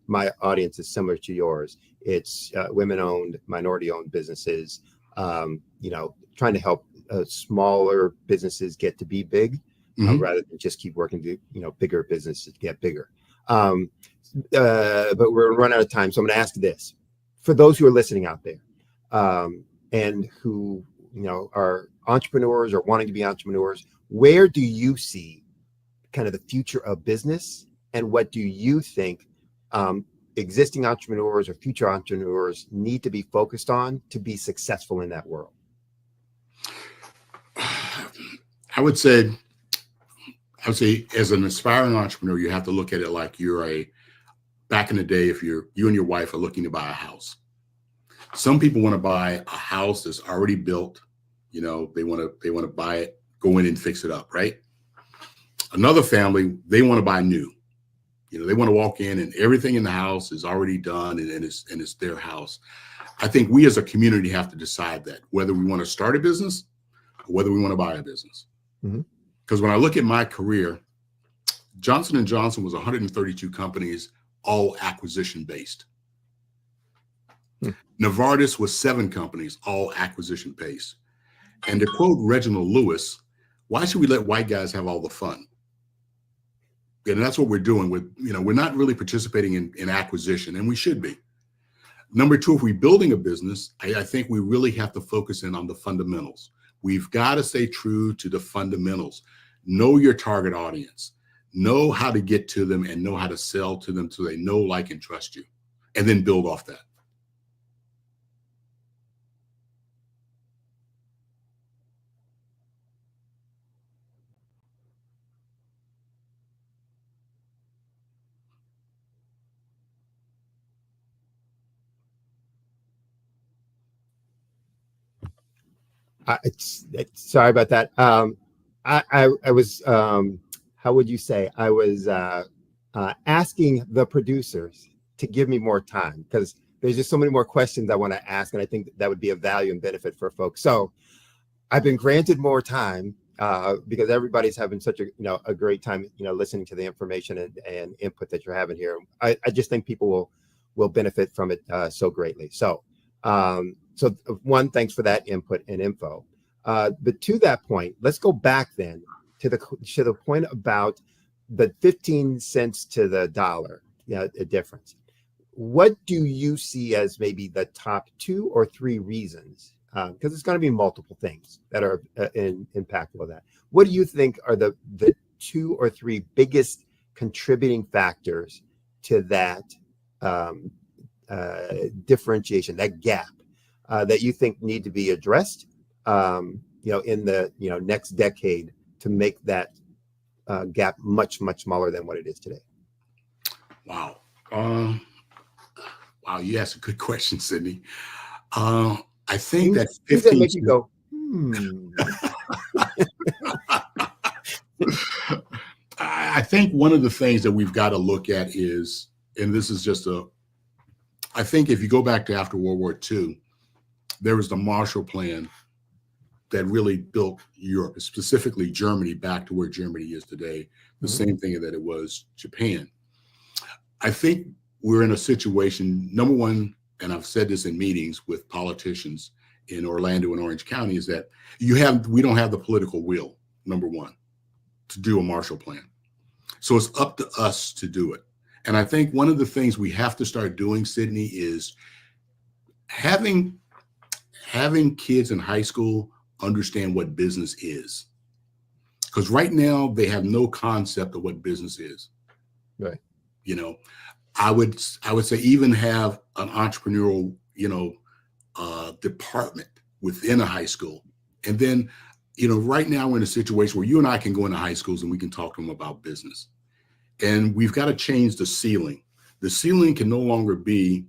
[SPEAKER 7] My audience is similar to yours. It's women-owned, minority-owned businesses, trying to help smaller businesses get to be big rather than just keep working to, bigger businesses get bigger. But we're running out of time. So I'm going to ask this. For those who are listening out there and who, are entrepreneurs or wanting to be entrepreneurs, where do you see kind of the future of business? And what do you think existing entrepreneurs or future entrepreneurs need to be focused on to be successful in that world?
[SPEAKER 15] I would say as an aspiring entrepreneur, you have to look at it like back in the day, if you and your wife are looking to buy a house. Some people want to buy a house that's already built. They want to buy it, go in and fix it up, right? Another family, they want to buy new. They want to walk in and everything in the house is already done and it's their house. I think we as a community have to decide that whether we want to start a business or whether we want to buy a business. Because when I look at my career, Johnson & Johnson was 132 companies, all acquisition based. Novartis was 7 companies, all acquisition based. And to quote Reginald Lewis, why should we let white guys have all the fun? And that's what we're doing with, we're not really participating in acquisition, and we should be. Number 2, if we're building a business, I think we really have to focus in on the fundamentals. We've got to stay true to the fundamentals. Know your target audience, know how to get to them and know how to sell to them so they know, like, and trust you, and then build off that.
[SPEAKER 7] Sorry about that. I was, how would you say? I was asking the producers to give me more time because there's just so many more questions I want to ask, and I think that would be of value and benefit for folks. So I've been granted more time because everybody's having such a great time, listening to the information and input that you're having here. I just think people will benefit from it so greatly. So one, thanks for that input and info. But to that point, let's go back then to the point about the 15 cents to the dollar, a difference. What do you see as maybe the top 2 or 3 reasons? Because it's going to be multiple things that are impactful of that. What do you think are the 2 or 3 biggest contributing factors to that differentiation, that gap that you think need to be addressed, in the next decade to make that gap much, much smaller than what it is today?
[SPEAKER 15] Wow. Wow, you asked a good question, Sydney. I think that 15
[SPEAKER 7] make you go,
[SPEAKER 15] I think one of the things that we've got to look at is, and this is just a I think if you go back to after World War II, there was the Marshall Plan that really built Europe, specifically Germany, back to where Germany is today, the same thing that it was Japan. I think we're in a situation, number one, and I've said this in meetings with politicians in Orlando and Orange County, is that we don't have the political will, number one, to do a Marshall Plan. So it's up to us to do it. And I think one of the things we have to start doing, Sydney, is having kids in high school understand what business is. Because right now they have no concept of what business is.
[SPEAKER 7] Right.
[SPEAKER 15] You know, I would say even have an entrepreneurial, department within a high school. And then, right now we're in a situation where you and I can go into high schools and we can talk to them about business. And we've got to change the ceiling. The ceiling can no longer be,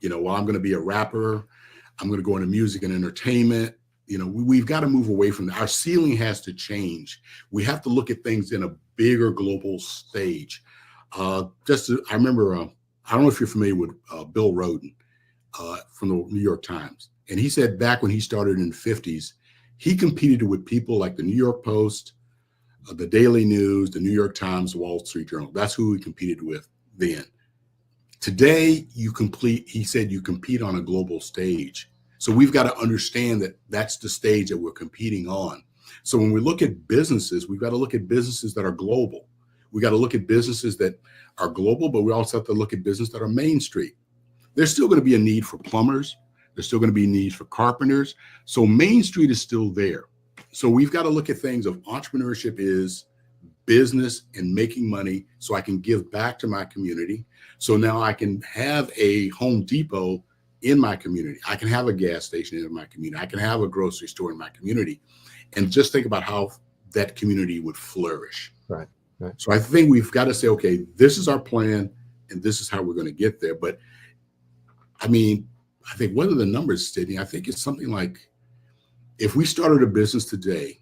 [SPEAKER 15] well, I'm going to be a rapper. I'm going to go into music and entertainment. We've got to move away from that. Our ceiling has to change. We have to look at things in a bigger global stage. I remember, I don't know if you're familiar with Bill Rhoden from the New York Times. And he said back when he started in the 50s, he competed with people like the New York Post, the Daily News, the New York Times, the Wall Street Journal. That's who he competed with then. Today, he said you compete on a global stage. So we've got to understand that that's the stage that we're competing on. So when we look at businesses, we've got to look at businesses that are global. We got to look at businesses that are global, but we also have to look at businesses that are Main Street. There's still going to be a need for plumbers. There's still going to be a need for carpenters. So Main Street is still there. So we've got to look at things of entrepreneurship is business and making money so I can give back to my community. So now I can have a Home Depot in my community. I can have a gas station in my community. I can have a grocery store in my community. And just think about how that community would flourish.
[SPEAKER 7] Right. Right.
[SPEAKER 15] So I think we've got to say, okay, this is our plan and this is how we're going to get there. But I think what are the numbers, Sydney? I think it's something like, if we started a business today,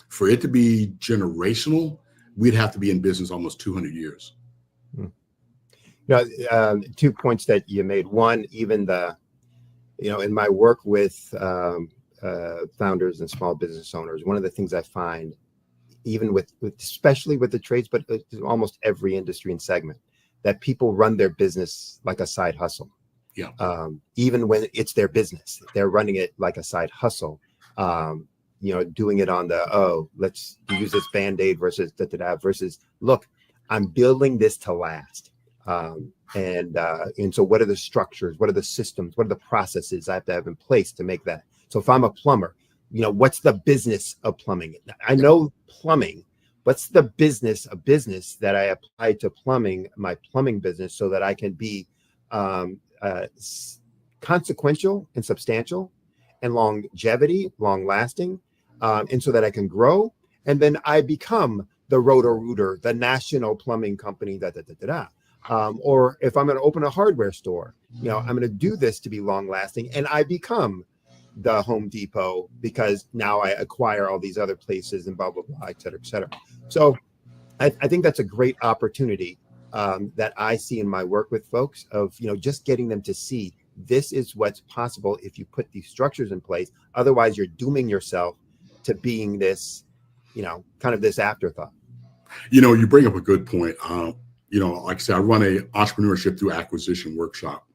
[SPEAKER 15] for it to be generational, we'd have to be in business almost 200 years.
[SPEAKER 7] Now, 2 points that you made. One, even in my work with founders and small business owners, one of the things I find, even with especially with the trades, but almost every industry and segment, that people run their business like a side hustle.
[SPEAKER 15] Yeah.
[SPEAKER 7] Even when it's their business, they're running it like a side hustle. Doing it on let's use this Band-Aid versus versus, look, I'm building this to last. And so what are the structures? What are the systems? What are the processes I have to have in place to make that? So if I'm a plumber, what's the business of plumbing? I know plumbing. What's the business of business that I apply to plumbing, my plumbing business, so that I can be consequential and substantial and long lasting, and so that I can grow. And then I become the Roto-Rooter, the national plumbing company, or if I'm going to open a hardware store, I'm going to do this to be long lasting, and I become the Home Depot because now I acquire all these other places and blah, blah, blah, et cetera, et cetera. So I think that's a great opportunity that I see in my work with folks of, just getting them to see this is what's possible if you put these structures in place. Otherwise, you're dooming yourself to being this, kind of this afterthought.
[SPEAKER 15] You bring up a good point. Like I said, I run a entrepreneurship through acquisition workshop.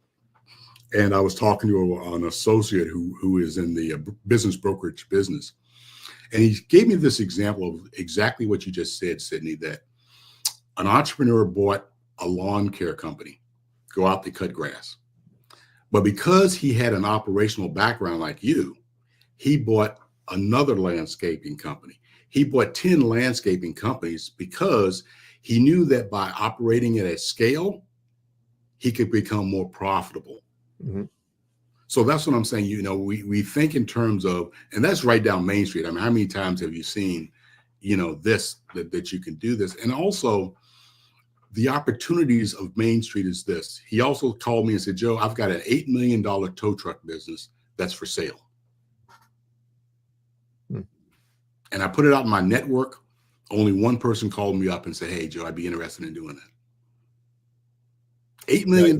[SPEAKER 15] And I was talking to an associate who is in the business brokerage business. And he gave me this example of exactly what you just said, Sydney, that an entrepreneur bought a lawn care company, go out to cut grass. But because he had an operational background like you, he bought another landscaping company. He bought 10 landscaping companies because he knew that by operating at a scale, he could become more profitable.
[SPEAKER 7] Mm-hmm.
[SPEAKER 15] So that's what I'm saying. We think in terms of, and that's right down Main Street. How many times have you seen, that you can do this? And also the opportunities of Main Street is this. He also called me and said, Joe, I've got an $8 million tow truck business that's for sale. And I put it out in my network. Only one person called me up and said, hey, Joe, I'd be interested in doing that. $8 million.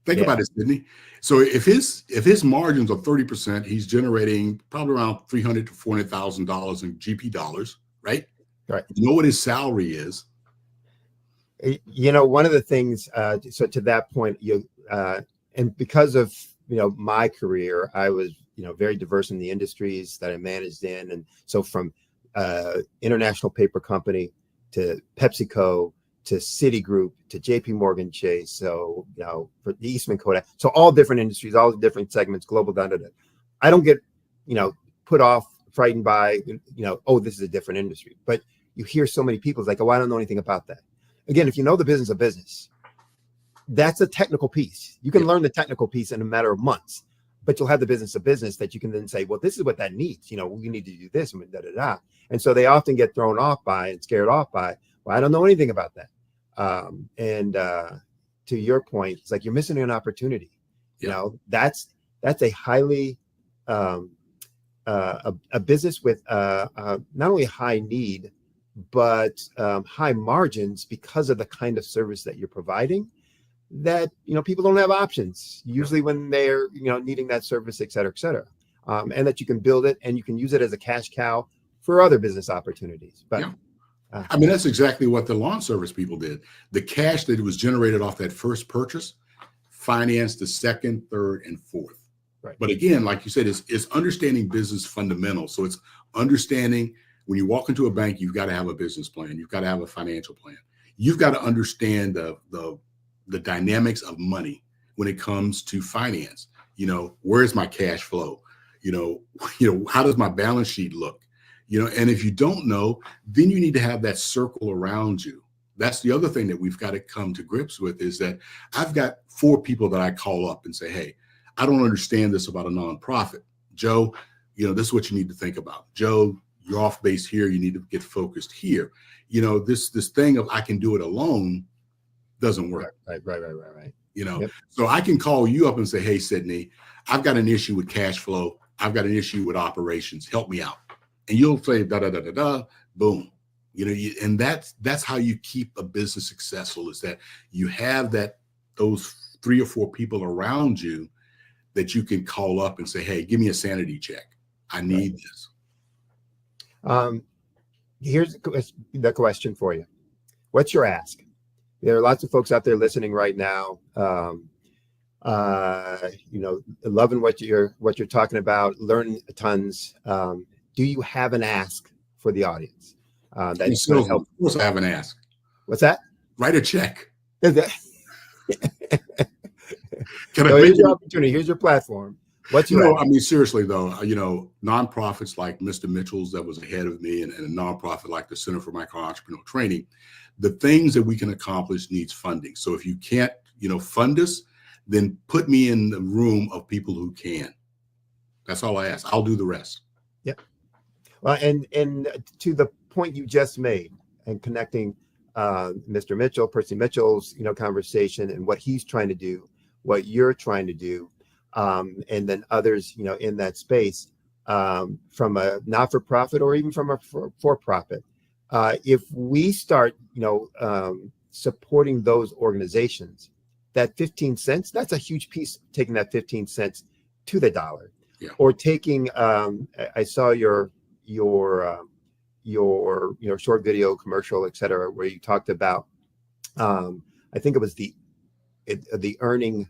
[SPEAKER 15] Think about it, Sydney. So if his margins are 30%, he's generating probably around $300,000 to $400,000 in GP dollars, right?
[SPEAKER 7] Right.
[SPEAKER 15] You know what his salary is.
[SPEAKER 7] You know, one of the things, so to that point, and because of, my career, I was, very diverse in the industries that I managed in. And so from International Paper Company to PepsiCo to Citigroup to JP Morgan Chase. So, for the Eastman Kodak. So all different industries, all different segments, global, I don't get, put off, frightened by, oh, this is a different industry. But you hear so many people, it's like, oh, I don't know anything about that. Again, if you know the business of business, that's a technical piece. You can learn the technical piece in a matter of months, but you'll have the business of business that you can then say, well, this is what that needs. We need to do this and da, da, da. And so they often get thrown off by and scared off by, well, I don't know anything about that. To your point, it's like you're missing an opportunity. That's a highly a business with not only high need, but high margins because of the kind of service that you're providing. That people don't have options usually when they're needing that service, et cetera, and that you can build it and you can use it as a cash cow for other business opportunities. But
[SPEAKER 15] I mean, that's exactly what the lawn service people did. The cash that was generated off that first purchase financed the second, third, and fourth.
[SPEAKER 7] Right.
[SPEAKER 15] But again, like you said, it's understanding business fundamentals. So it's understanding when you walk into a bank, you've got to have a business plan. You've got to have a financial plan. You've got to understand the dynamics of money when it comes to finance. Where's my cash flow? How does my balance sheet look? And if you don't know, then you need to have that circle around you. That's the other thing that we've got to come to grips with, is that I've got 4 people that I call up and say, hey, I don't understand this about a nonprofit. Joe, this is what you need to think about. Joe, you're off base here. You need to get focused here. This thing of I can do it alone doesn't work.
[SPEAKER 7] Right.
[SPEAKER 15] So I can call you up and say, hey, Sydney, I've got an issue with cash flow. I've got an issue with operations. Help me out. And you'll say, da, da, da, da, da, boom. And that's how you keep a business successful, is that you have those 3 or 4 people around you that you can call up and say, hey, give me a sanity check. I need this.
[SPEAKER 7] Here's the question for you. What's your ask? There are lots of folks out there listening right now, loving what you're talking about, learning tons. Do you have an ask for the audience that's going to help?
[SPEAKER 15] Of course I have an ask.
[SPEAKER 7] What's that?
[SPEAKER 15] Write a check.
[SPEAKER 7] Here's your opportunity. Here's your platform. What's your
[SPEAKER 15] I mean, seriously though, nonprofits like Mr. Mitchell's that was ahead of me, and a nonprofit like the Center for Micro Entrepreneurial Training, the things that we can accomplish needs funding. So if you can't, fund us, then put me in the room of people who can. That's all I ask. I'll do the rest.
[SPEAKER 7] Yep. Well, and to the point you just made, and connecting Mr. Mitchell, Percy Mitchell's, conversation and what he's trying to do, what you're trying to do, and then others, in that space, from a not-for-profit or even from a for-profit. If we start, supporting those organizations, that 15 cents, that's a huge piece, taking that 15 cents to the dollar.
[SPEAKER 15] Yeah.
[SPEAKER 7] Or taking, I saw your short video commercial, et cetera, where you talked about, I think it was the earning.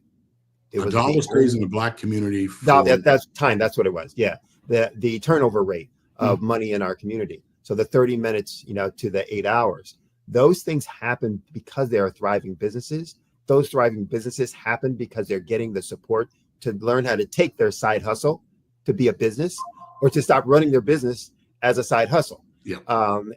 [SPEAKER 15] A dollar stays in the Black community.
[SPEAKER 7] That's time. That's what it was. Yeah. The turnover rate of money in our community. So the 30 minutes, to the 8 hours, those things happen because they are thriving businesses. Those thriving businesses happen because they're getting the support to learn how to take their side hustle to be a business, or to stop running their business as a side hustle.
[SPEAKER 15] Yeah.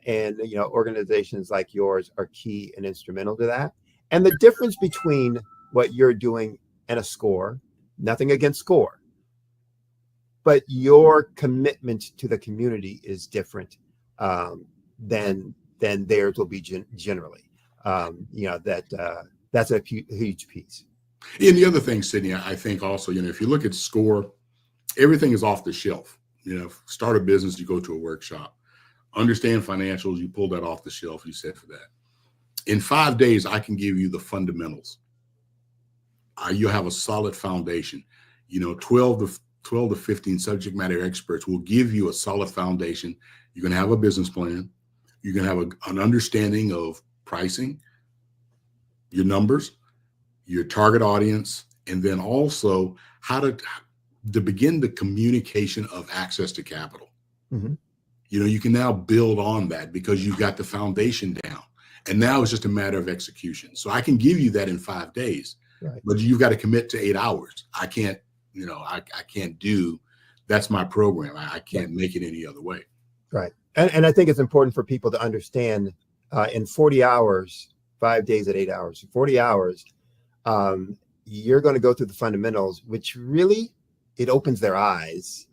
[SPEAKER 7] And organizations like yours are key and instrumental to that. And the difference between what you're doing and a SCORE, nothing against SCORE, but your commitment to the community is different than theirs will be generally. That's a huge piece.
[SPEAKER 15] And the other thing, Sydney, I think also, if you look at SCORE, everything is off the shelf. Start a business, you go to a workshop. Understand financials, you pull that off the shelf, you set for that. In 5 days, I can give you the fundamentals you'll have a solid foundation. 12 to 15 subject matter experts will give you a solid foundation. You're going to have a business plan. You're going to have an understanding of pricing, your numbers, your target audience, and then also how to begin the communication of access to capital.
[SPEAKER 7] Mm-hmm.
[SPEAKER 15] You can now build on that because you've got the foundation down. And now it's just a matter of execution. So I can give you that in 5 days,
[SPEAKER 7] right,
[SPEAKER 15] but you've got to commit to 8 hours. I can't, I can't do, that's my program. I can't make it any other way.
[SPEAKER 7] Right. And I think it's important for people to understand in 40 hours, 5 days at 8 hours, 40 hours, you're going to go through the fundamentals, which really, it opens their eyes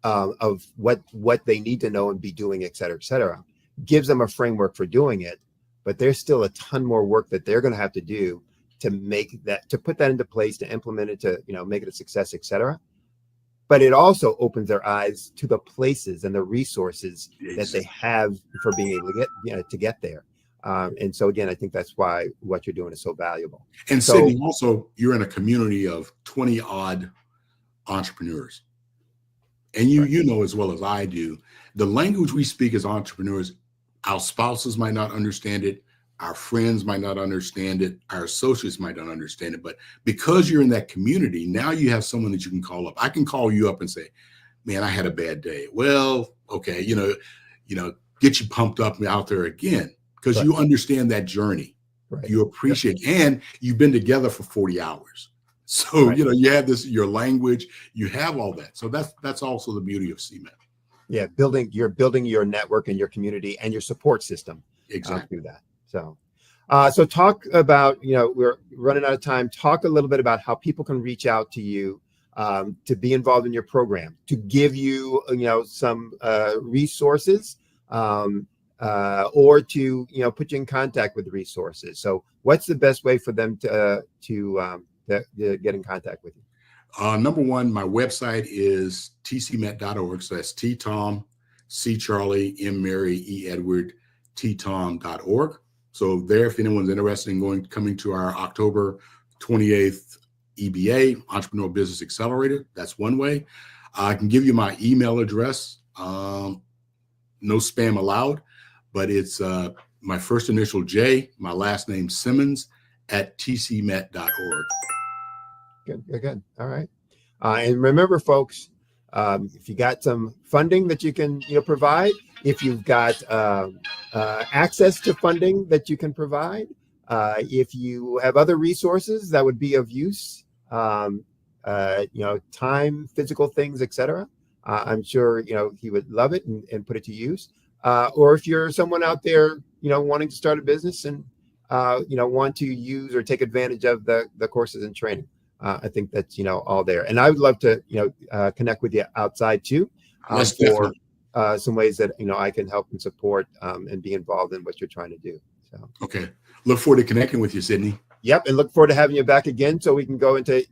[SPEAKER 7] of what they need to know and be doing, et cetera, gives them a framework for doing it. But there's still a ton more work that they're going to have to do to make that, to put that into place, to implement it, to, make it a success, et cetera. But it also opens their eyes to the places and the resources that they have for being able to get there. And so again, I think that's why what you're doing is so valuable.
[SPEAKER 15] And
[SPEAKER 7] so,
[SPEAKER 15] Sydney, also, you're in a community of 20 odd entrepreneurs. And you know as well as I do, the language we speak as entrepreneurs, our spouses might not understand it, our friends might not understand it, our associates might not understand it, but because you're in that community, now you have someone that you can call up. I can call you up and say, man, I had a bad day. Well, okay, get you pumped up out there again, because you understand that journey. Right. You appreciate it, and you've been together for 40 hours. So, you have this, your language, you have all that. So that's also the beauty of CMET.
[SPEAKER 7] Yeah, you're building your network and your community and your support system.
[SPEAKER 15] Exactly.
[SPEAKER 7] Through that. So talk about, we're running out of time. Talk a little bit about how people can reach out to you to be involved in your program, to give you, some resources or to, put you in contact with the resources. So what's the best way for them to get in contact with you?
[SPEAKER 15] Number one, my website is tcmet.org. So that's T Tom, C Charlie, M Mary, E Edward, ttom.org. So there, if anyone's interested in coming to our October 28th EBA, Entrepreneur Business Accelerator, that's one way. I can give you my email address. No spam allowed, but it's my first initial J, my last name Simmons @tcmet.org.
[SPEAKER 7] Good. All right. And remember, folks, if you got some funding that you can provide, if you've got access to funding that you can provide, if you have other resources that would be of use, time, physical things, etc., I'm sure he would love it and put it to use. Or if you're someone out there wanting to start a business and want to use or take advantage of the courses and training, I think that's all there. And I would love to connect with you outside too for some ways that I can help and support and be involved in what you're trying to do. So
[SPEAKER 15] okay, look forward to connecting with you, Sydney.
[SPEAKER 7] Yep, and look forward to having you back again so we can go into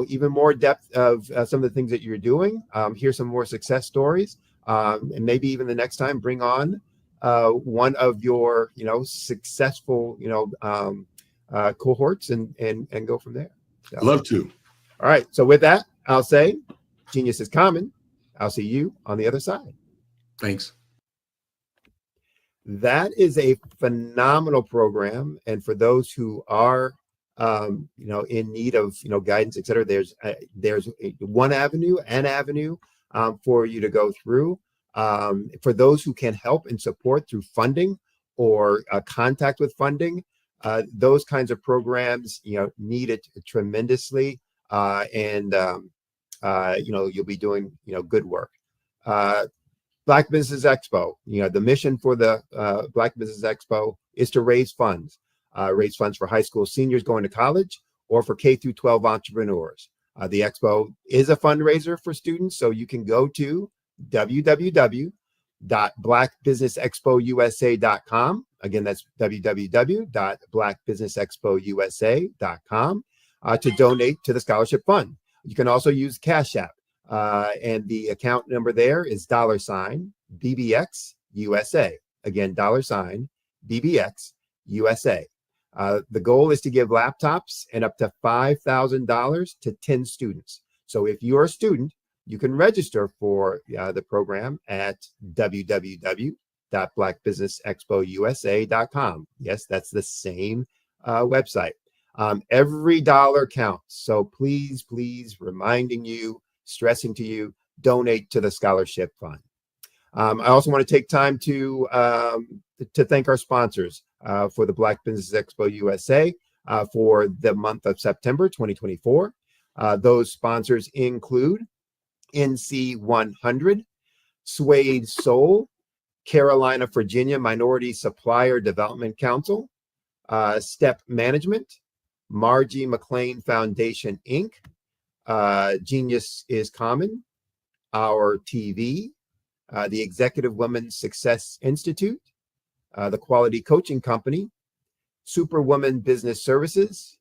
[SPEAKER 7] even more depth of some of the things that you're doing. Hear some more success stories, and maybe even the next time bring on one of your successful cohorts and go from there. So,
[SPEAKER 15] love to.
[SPEAKER 7] All right. So with that, I'll say genius is common. I'll see you on the other side.
[SPEAKER 15] Thanks.
[SPEAKER 7] That is a phenomenal program. And for those who are, in need of, guidance, et cetera, there's an avenue for you to go through. For those who can help and support through funding or contact with funding, those kinds of programs, need it tremendously, and you'll be doing, good work. Black Business Expo, the mission for the Black Business Expo is to raise funds for high school seniors going to college or for K through 12 entrepreneurs. The expo is a fundraiser for students, so you can go to www.blackbusinessexpousa.com. Again, that's www.blackbusinessexpousa.com to donate to the scholarship fund. You can also use Cash App, and the account number there is $BBX USA. Again, $BBX USA. The goal is to give laptops and up to $5,000 to 10 students. So if you're a student, you can register for the program at www.blackbusinessexpousa.com. Yes, that's the same website. Every dollar counts. So please, reminding you, stressing to you, donate to the scholarship fund. I also want to take time to thank our sponsors for the Black Business Expo USA for the month of September 2024. Those sponsors include NC 100, Suede Soul, Carolina, Virginia Minority Supplier Development Council, Step Management, Margie McLean Foundation, Inc., Genius is Common, Our TV, the Executive Women's Success Institute, the Quality Coaching Company, Superwoman Business Services,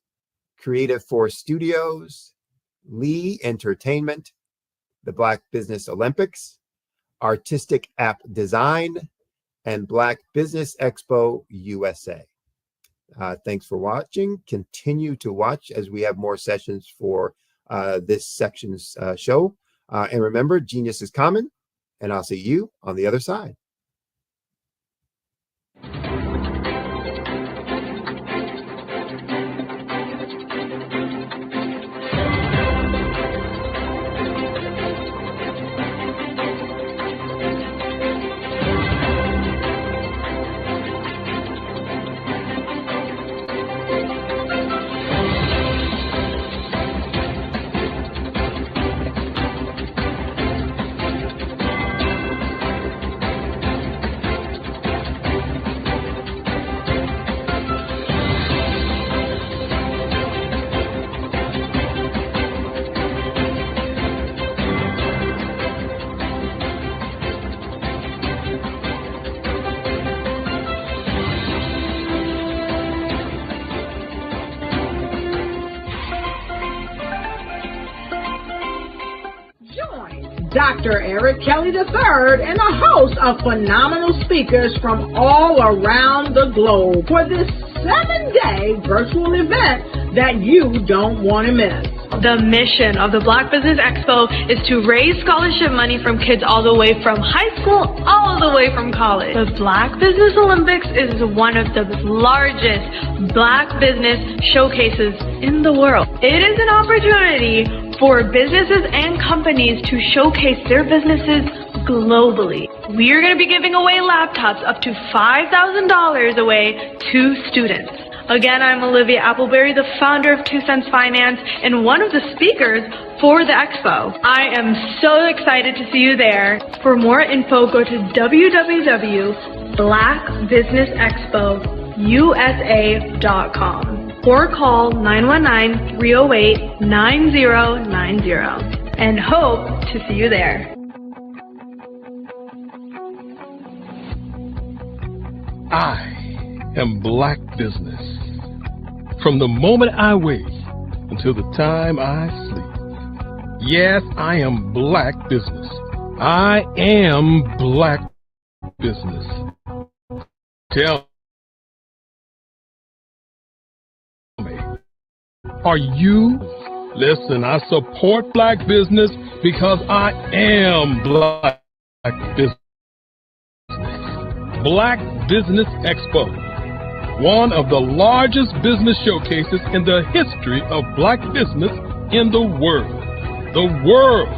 [SPEAKER 7] Creative Force Studios, Lee Entertainment, the Black Business Olympics, Artistic App Design, and Black Business Expo USA. Thanks for watching. Continue to watch as we have more sessions for this section's show. And remember, genius is common, and I'll see you on the other side.
[SPEAKER 1] Dr. Eric Kelly III and a host of phenomenal speakers from all around the globe for this 7-day virtual event that you don't want to miss.
[SPEAKER 2] The mission of the Black Business Expo is to raise scholarship money from kids all the way from high school all the way from college. The Black Business Olympics is one of the largest Black business showcases in the world. It is an opportunity for businesses and companies to showcase their businesses globally. We are going to be giving away laptops up to $5,000 away to students. Again, I'm Olivia Appleberry, the founder of 2 Cents Finance and one of the speakers for the expo. I am so excited to see you there. For more info, go to www.blackbusinessexpousa.com or call 919-308-9090 and hope to see you there.
[SPEAKER 3] I am Black Business. From the moment I wake until the time I sleep. Yes, I am Black Business. I am Black Business. Tell me, are you? Listen, I support Black business because I am Black Business. Black Business Expo, one of the largest business showcases in the history of Black business in the world. The world!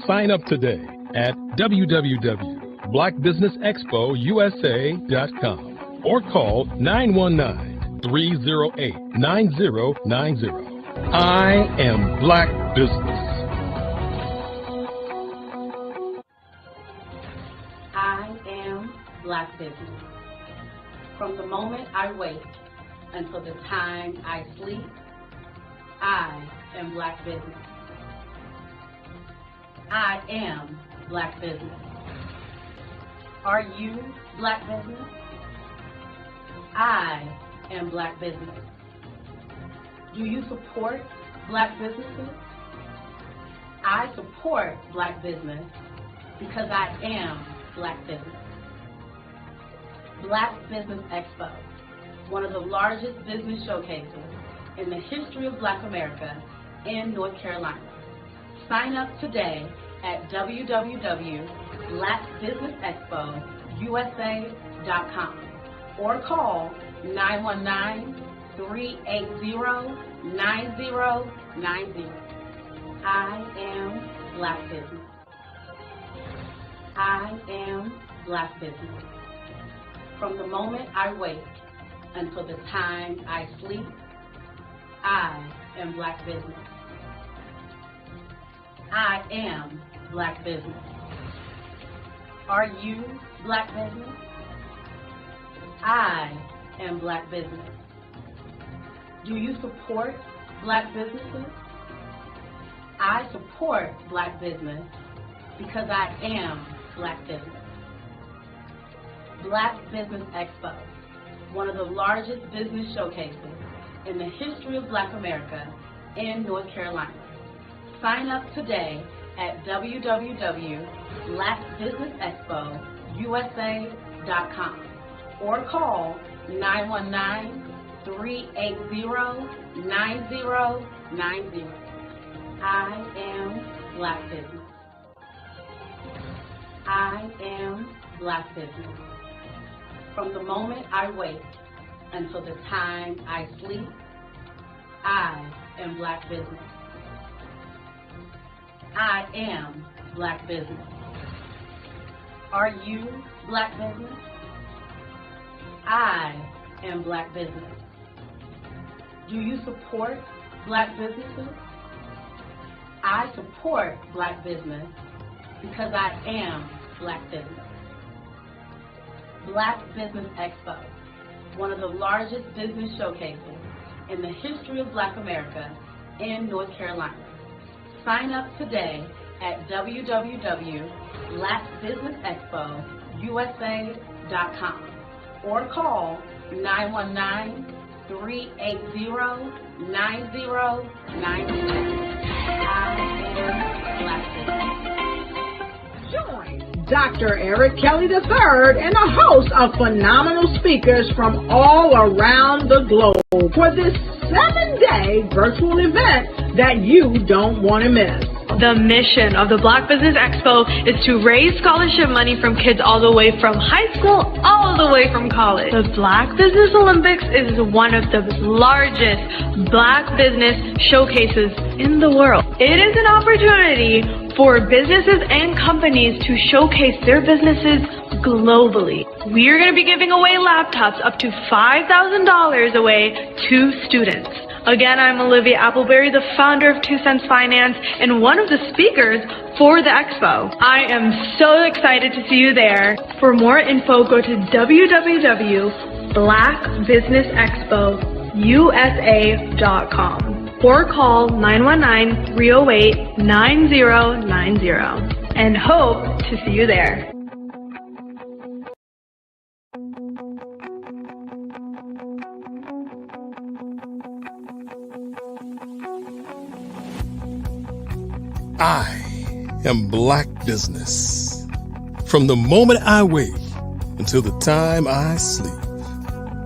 [SPEAKER 3] Sign up today at www.blackbusinessexpousa.com or call 919-308-9090. I am Black Business.
[SPEAKER 4] I am Black Business. From the moment I wake until the time I sleep, I am Black Business. I am Black Business. Are you Black Business? I am Black Business. Do you support Black businesses? I support Black business because I am Black Business. Black Business Expo, one of the largest business showcases in the history of Black America in North Carolina. Sign up today at www.blackbusinessexpousa.com or call 919-380-9090. I am Black Business. I am Black Business. From the moment I wake until the time I sleep, I am Black Business. I am Black Business. Are you Black Business? I am Black Business. Do you support Black businesses? I support Black business because I am Black Business. Black Business Expo, one of the largest business showcases in the history of Black America in North Carolina. Sign up today at www.blackbusinessexpousa.com or call 919-380-9090. I am Black Business. I am Black Business. From the moment I wake until the time I sleep, I am Black Business. I am Black Business. Are you Black Business? I am Black Business. Do you support Black businesses? I support Black business because I am Black Business. Black Business Expo, one of the largest business showcases in the history of Black America in North Carolina. Sign up today at www.blackbusinessexpousa.com or call 919-380-9090. I am Black Business.
[SPEAKER 1] Join Dr. Eric Kelly III and a host of phenomenal speakers from all around the globe for this 7-day virtual event that you don't want to miss.
[SPEAKER 2] The mission of the Black Business Expo is to raise scholarship money from kids all the way from high school all the way from college. The Black Business Olympics is one of the largest Black business showcases in the world. It is an opportunity for businesses and companies to showcase their businesses globally. We are going to be giving away laptops up to $5,000 away to students. Again, I'm Olivia Appleberry, the founder of 2 Cents Finance and one of the speakers for the expo. I am so excited to see you there. For more info, go to www.blackbusinessexpousa.com or call 919-308-9090 and hope to see you there.
[SPEAKER 3] I am Black Business. From the moment I wake until the time I sleep.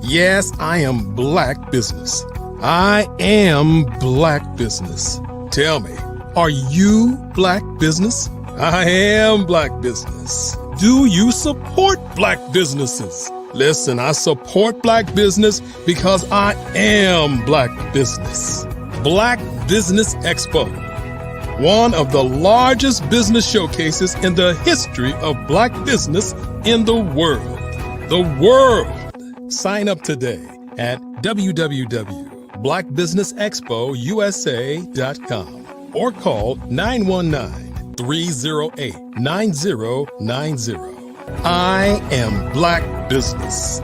[SPEAKER 3] Yes, I am Black Business. I am Black Business. Tell me, are you Black Business? I am Black Business. Do you support Black businesses? Listen, I support Black business because I am Black Business. Black Business Expo, one of the largest business showcases in the history of Black business in the world. The world. Sign up today at www.blackbusinessexpousa.com or call 919-308-9090. I am Black Business.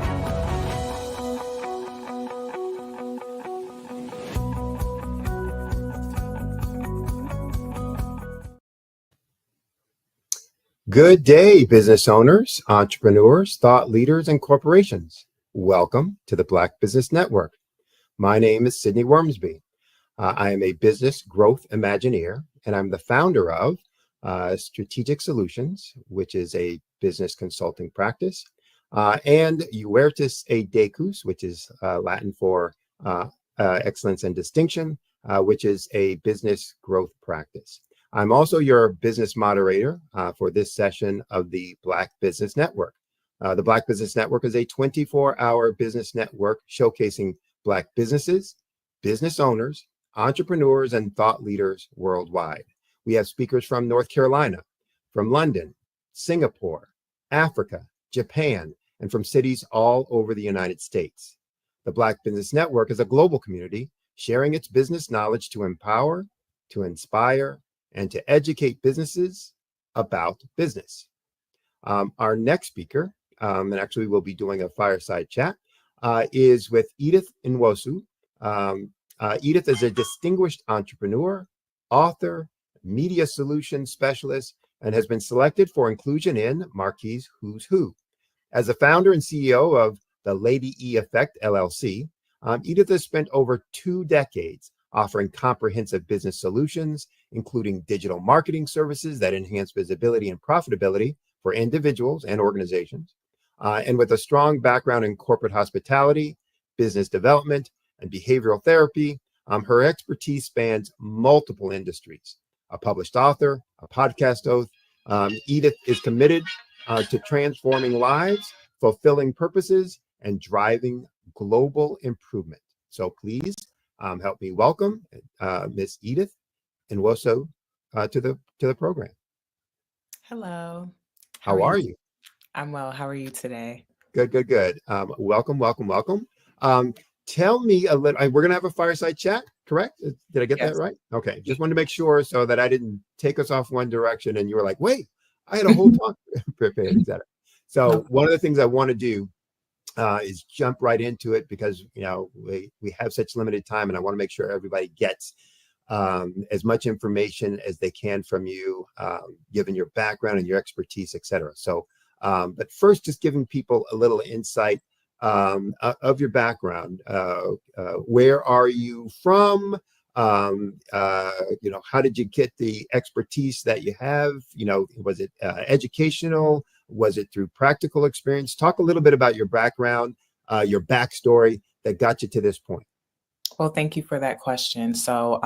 [SPEAKER 7] Good day, business owners, entrepreneurs, thought leaders, and corporations. Welcome to the Black Business Network. My name is Sidney Wormsby. I am a business growth Imagineer, and I'm the founder of Strategic Solutions, which is a business consulting practice. and Huertas e Decus, which is Latin for excellence and distinction, which is a business growth practice. I'm also your business moderator for this session of the Black Business Network. The Black Business Network is a 24-hour business network showcasing Black businesses, business owners, entrepreneurs, and thought leaders worldwide. We have speakers from North Carolina, from London, Singapore, Africa, Japan, and from cities all over the United States. The Black Business Network is a global community sharing its business knowledge to empower, to inspire, and to educate businesses about business. Our next speaker, and actually we'll be doing a fireside chat, is with Edith Nwosu. Edith is a distinguished entrepreneur, author, media solutions specialist, and has been selected for inclusion in Marquis Who's Who. As the founder and CEO of the Lady E Effect LLC, Edith has spent over 2 decades offering comprehensive business solutions, including digital marketing services that enhance visibility and profitability for individuals and organizations. And with a strong background in corporate hospitality, business development, and behavioral therapy, her expertise spans multiple industries. A published author, a podcast host, Edith is committed to transforming lives, fulfilling purposes, and driving global improvement. So please help me welcome Miss Edith Nwosu to the program.
[SPEAKER 16] Hello.
[SPEAKER 7] How are you?
[SPEAKER 16] I'm well. How are you today?
[SPEAKER 7] Good. Welcome. Tell me a little. We're gonna have a fireside chat, correct? Did I get that right? Okay. Just wanted to make sure so that I didn't take us off one direction and you were like, wait, I had a whole talk prepared, etc. So one of the things I want to do is jump right into it because we have such limited time, and I want to make sure everybody gets as much information as they can from you, given your background and your expertise, etc. So, but first, just giving people a little insight of your background. Where are you from? How did you get the expertise that you have? Was it educational? Was it through practical experience? Talk a little bit about your background, your backstory that got you to this point.
[SPEAKER 16] Well, thank you for that question. So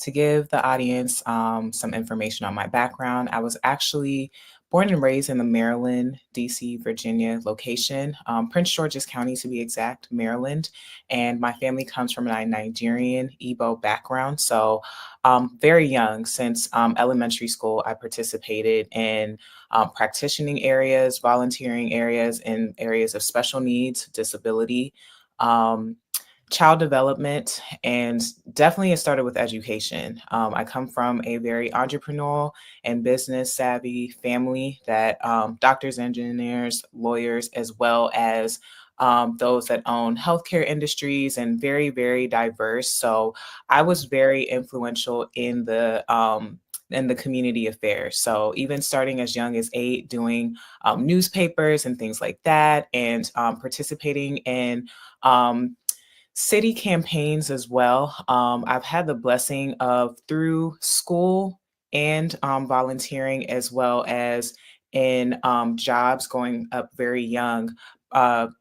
[SPEAKER 16] to give the audience some information on my background, I was actually born and raised in the Maryland, DC, Virginia location, Prince George's County to be exact, Maryland. And my family comes from a Nigerian Igbo background. So very young, since elementary school, I participated in practicing areas, volunteering areas, in areas of special needs, disability, child development, and definitely it started with education. I come from a very entrepreneurial and business savvy family that doctors, engineers, lawyers, as well as those that own healthcare industries, and very, very diverse. So I was very influential in the community affairs. So even starting as young as 8, doing newspapers and things like that, and participating in city campaigns as well. I've had the blessing of, through school and volunteering, as well as in jobs growing up very young,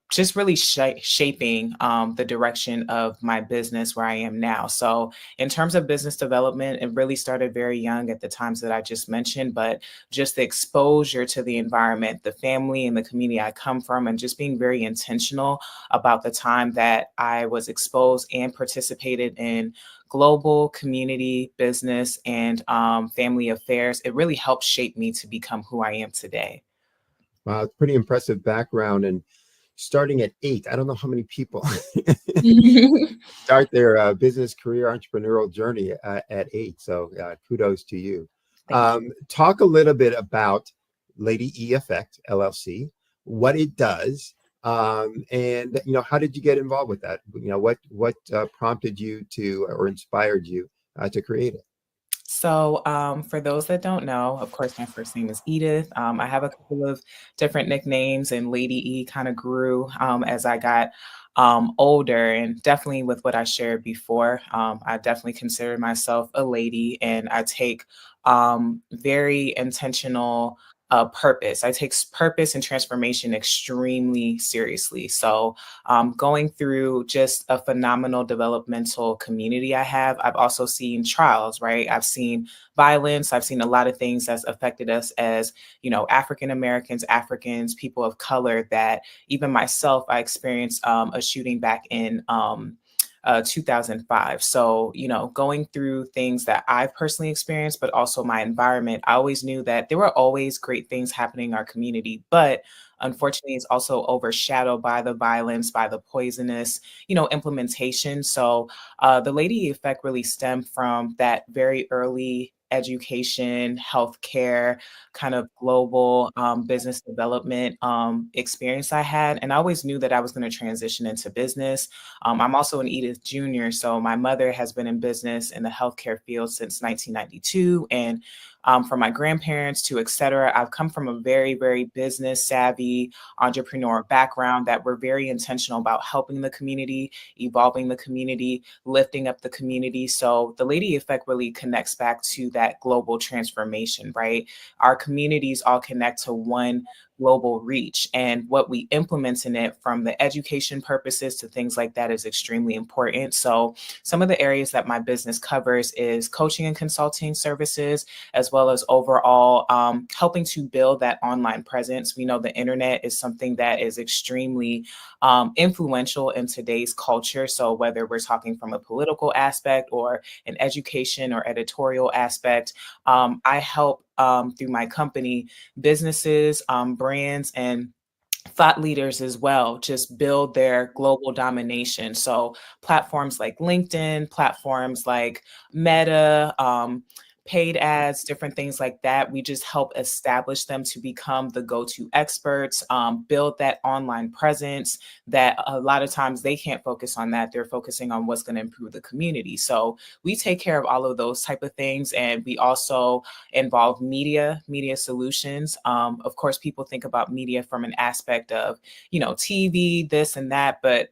[SPEAKER 16] just really shaping the direction of my business where I am now. So in terms of business development, it really started very young at the times that I just mentioned, but just the exposure to the environment, the family and the community I come from, and just being very intentional about the time that I was exposed and participated in global community, business, and family affairs. It really helped shape me to become who I am today.
[SPEAKER 7] Wow, it's pretty impressive background. And starting at 8, I don't know how many people start their business career, entrepreneurial journey at 8. So kudos to you. Talk a little bit about Lady E Effect LLC, what it does, and how did you get involved with that? What prompted you to, or inspired you to create it?
[SPEAKER 16] So for those that don't know, of course, my first name is Edith. I have a couple of different nicknames, and Lady E kind of grew as I got older, and definitely with what I shared before, I definitely consider myself a lady, and I take very intentional purpose. I take purpose and transformation extremely seriously. So going through just a phenomenal developmental community I have, I've also seen trials, right? I've seen violence. I've seen a lot of things that's affected us as, African Americans, Africans, people of color, that even myself, I experienced a shooting back in 2005. So, going through things that I've personally experienced, but also my environment, I always knew that there were always great things happening in our community, but unfortunately, it's also overshadowed by the violence, by the poisonous, implementation. So the Lady Effect really stemmed from that very early education, healthcare, kind of global business development experience I had. And I always knew that I was going to transition into business. I'm also an Edith Jr., so my mother has been in business in the healthcare field since 1992. And from my grandparents to et cetera, I've come from a very, very business savvy entrepreneur background that we're very intentional about helping the community, evolving the community, lifting up the community. So the Lady Effect really connects back to that global transformation, right? Our communities all connect to one global reach, and what we implement in it, from the education purposes to things like that, is extremely important. So some of the areas that my business covers is coaching and consulting services, as well as overall helping to build that online presence. We know the internet is something that is extremely influential in today's culture. So whether we're talking from a political aspect or an education or editorial aspect, I help through my company businesses, brands, and thought leaders as well just build their global domination. So platforms like LinkedIn, platforms like Meta, paid ads, different things like that. We just help establish them to become the go-to experts, build that online presence that a lot of times they can't focus on that. They're focusing on what's going to improve the community. So we take care of all of those type of things. And we also involve media solutions. Of course, people think about media from an aspect of, TV, this and that, but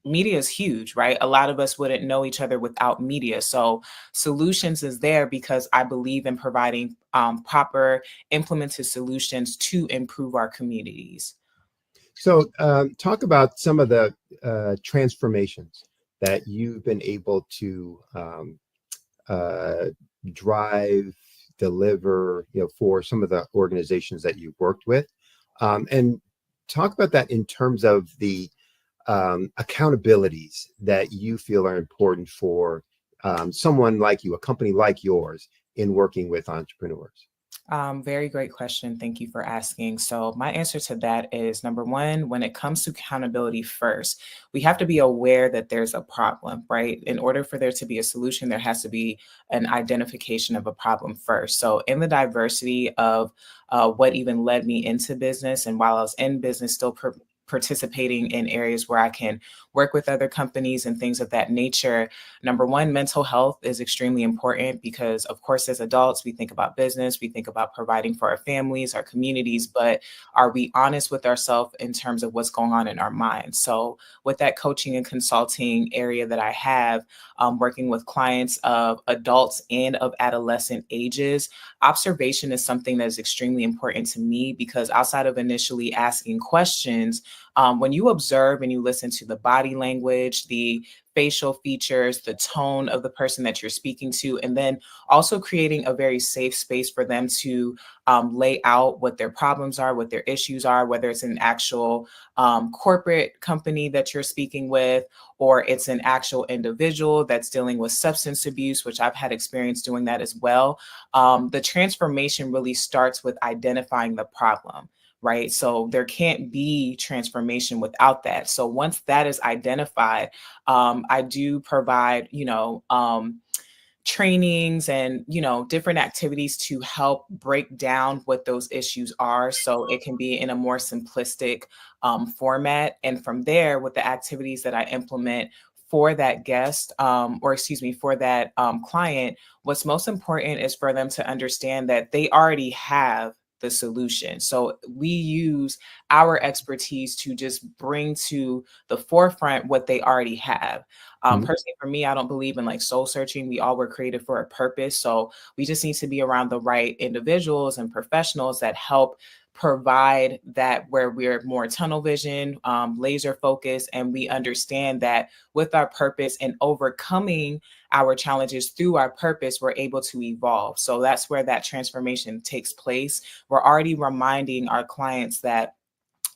[SPEAKER 16] media is huge, right? A lot of us wouldn't know each other without media. So solutions is there because I believe in providing proper implemented solutions to improve our communities.
[SPEAKER 7] So talk about some of the transformations that you've been able to drive, deliver, for some of the organizations that you've worked with. And talk about that in terms of the accountabilities that you feel are important for someone like you, a company like yours, in working with entrepreneurs.
[SPEAKER 16] Very great question. Thank you for asking. So my answer to that is, number one, when it comes to accountability first, we have to be aware that there's a problem, right? In order for there to be a solution, there has to be an identification of a problem first. So in the diversity of what even led me into business, and while I was in business, still participating in areas where I can work with other companies and things of that nature. Number one, mental health is extremely important because, of course, as adults, we think about business, we think about providing for our families, our communities, but are we honest with ourselves in terms of what's going on in our minds? So with that coaching and consulting area that I have, working with clients of adults and of adolescent ages, observation is something that is extremely important to me because outside of initially asking questions, when you observe and you listen to the body language, the facial features, the tone of the person that you're speaking to, and then also creating a very safe space for them to lay out what their problems are, what their issues are, whether it's an actual corporate company that you're speaking with, or it's an actual individual that's dealing with substance abuse, which I've had experience doing that as well. The transformation really starts with identifying the problem. Right. So there can't be transformation without that. So once that is identified, I do provide, trainings and, different activities to help break down what those issues are. So it can be in a more simplistic format. And from there, with the activities that I implement for that guest, for that client, what's most important is for them to understand that they already have the solution. So we use our expertise to just bring to the forefront what they already have. Personally, for me, I don't believe in like soul searching. We all were created for a purpose. So we just need to be around the right individuals and professionals that help provide that, where we're more tunnel vision, laser focused, and we understand that with our purpose and overcoming our challenges through our purpose, we're able to evolve. So that's where that transformation takes place. We're already reminding our clients that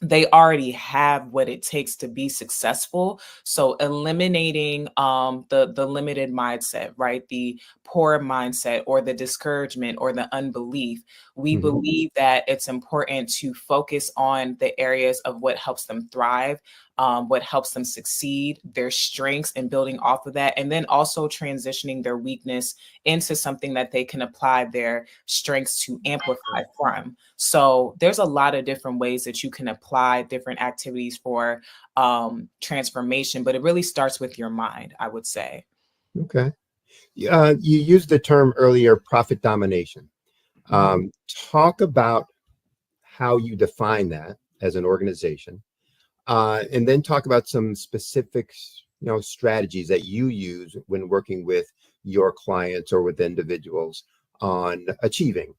[SPEAKER 16] they already have what it takes to be successful. So eliminating the limited mindset, right? The poor mindset or the discouragement or the unbelief. We believe that it's important to focus on the areas of what helps them thrive, what helps them succeed, their strengths, and building off of that. And then also transitioning their weakness into something that they can apply their strengths to amplify from. So there's a lot of different ways that you can apply different activities for transformation, but it really starts with your mind, I would say.
[SPEAKER 7] Okay. You used the term earlier, profit domination. Talk about how you define that as an organization, and then talk about some specific, strategies that you use when working with your clients or with individuals on achieving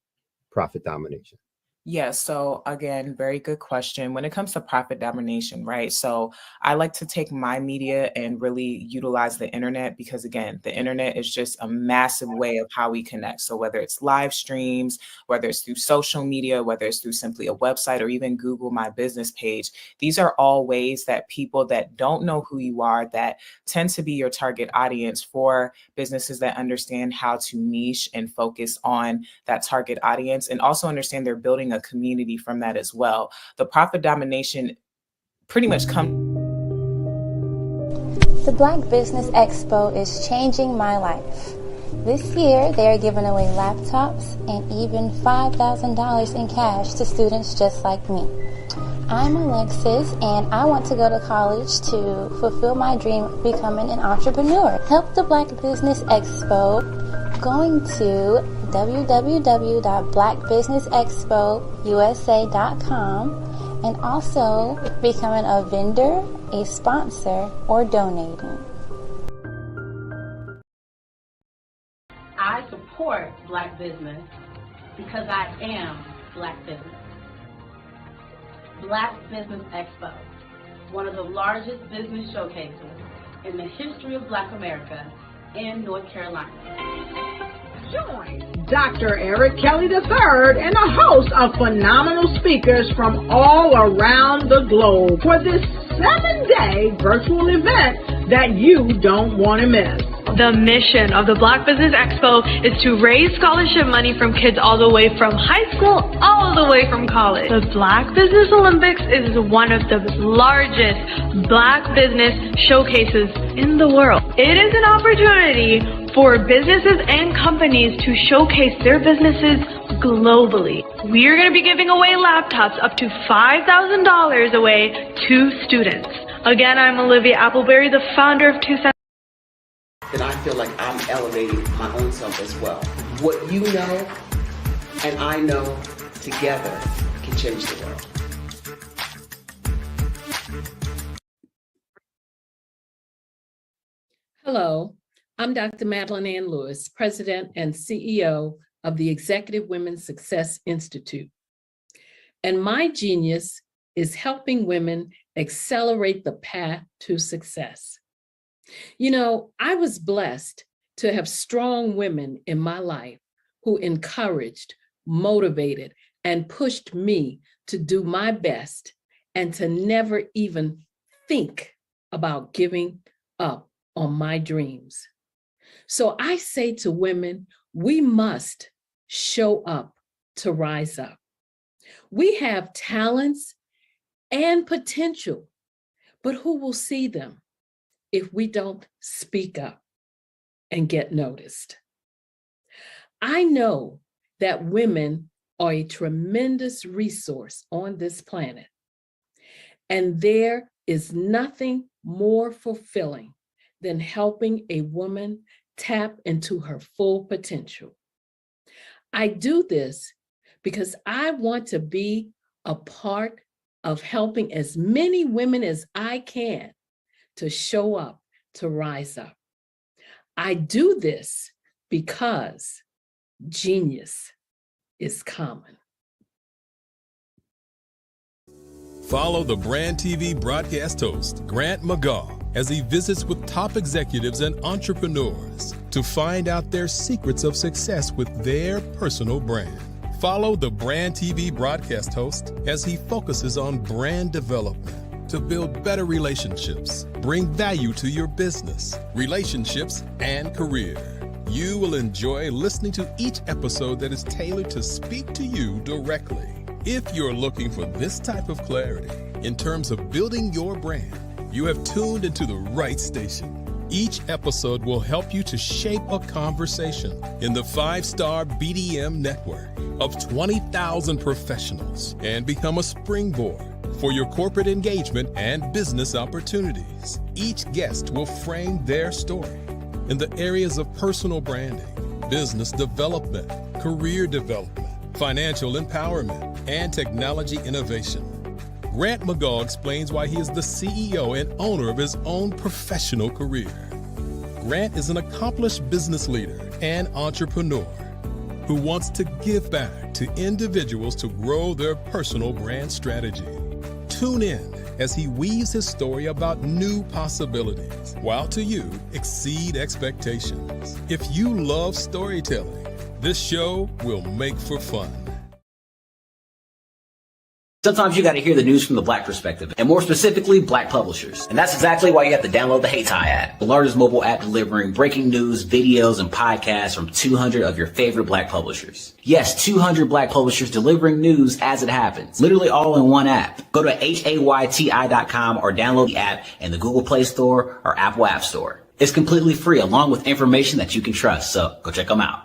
[SPEAKER 7] profit domination.
[SPEAKER 16] Yeah, so again, very good question. When it comes to profit domination, right? So I like to take my media and really utilize the internet because, again, the internet is just a massive way of how we connect. So whether it's live streams, whether it's through social media, whether it's through simply a website or even Google My Business page, these are all ways that people that don't know who you are, that tend to be your target audience for businesses that understand how to niche and focus on that target audience, and also understand they're building a community from that as well. The profit domination pretty much comes.
[SPEAKER 17] The Black Business Expo is changing my life. This year, they are giving away laptops and even $5,000 in cash to students just like me. I'm Alexis, and I want to go to college to fulfill my dream of becoming an entrepreneur. Help the Black Business Expo going to www.blackbusinessexpousa.com and also becoming a vendor, a sponsor, or donating.
[SPEAKER 4] I support Black business because I am Black business. Black Business Expo, one of the largest business showcases in the history of Black America in North Carolina.
[SPEAKER 1] Join Dr. Eric Kelly III and a host of phenomenal speakers from all around the globe for this 7-day virtual event that you don't want to miss.
[SPEAKER 2] The mission of the Black Business Expo is to raise scholarship money from kids all the way from high school, all the way from college. The Black Business Olympics is one of the largest Black business showcases in the world. It is an opportunity for businesses and companies to showcase their businesses globally. We are going to be giving away laptops up to $5,000 away to students. Again, I'm Olivia Appleberry, the founder of 2 Cents.
[SPEAKER 18] Then I feel like I'm elevating my own self as well. What you know and I know together can change the world.
[SPEAKER 19] Hello, I'm Dr. Madeline Ann Lewis, President and CEO of the Executive Women's Success Institute. And my genius is helping women accelerate the path to success. You know, I was blessed to have strong women in my life who encouraged, motivated, and pushed me to do my best and to never even think about giving up on my dreams. So I say to women, we must show up to rise up. We have talents and potential, but who will see them if we don't speak up and get noticed? I know that women are a tremendous resource on this planet, and there is nothing more fulfilling than helping a woman tap into her full potential. I do this because I want to be a part of helping as many women as I can to show up, to rise up. I do this because genius is common.
[SPEAKER 3] Follow the Brand TV broadcast host, Grant McGaugh, as he visits with top executives and entrepreneurs to find out their secrets of success with their personal brand. Follow the Brand TV broadcast host as he focuses on brand development to build better relationships, bring value to your business, relationships, and career. You will enjoy listening to each episode that is tailored to speak to you directly. If you're looking for this type of clarity in terms of building your brand, you have tuned into the right station. Each episode will help you to shape a conversation in the 5-star BDM network of 20,000 professionals and become a springboard for your corporate engagement and business opportunities. Each guest will frame their story in the areas of personal branding, business development, career development, financial empowerment, and technology innovation. Grant McGaugh explains why he is the CEO and owner of his own professional career. Grant is an accomplished business leader and entrepreneur who wants to give back to individuals to grow their personal brand strategy. Tune in as he weaves his story about new possibilities, while to you exceed expectations. If you love storytelling, this show will make for fun.
[SPEAKER 20] Sometimes you got to hear the news from the Black perspective, and more specifically, Black publishers. And that's exactly why you have to download the HeyTie app, the largest mobile app delivering breaking news, videos, and podcasts from 200 of your favorite Black publishers. Yes, 200 Black publishers delivering news as it happens, literally all in one app. Go to HAYTI.com or download the app in the Google Play Store or Apple App Store. It's completely free, along with information that you can trust, so go check them out.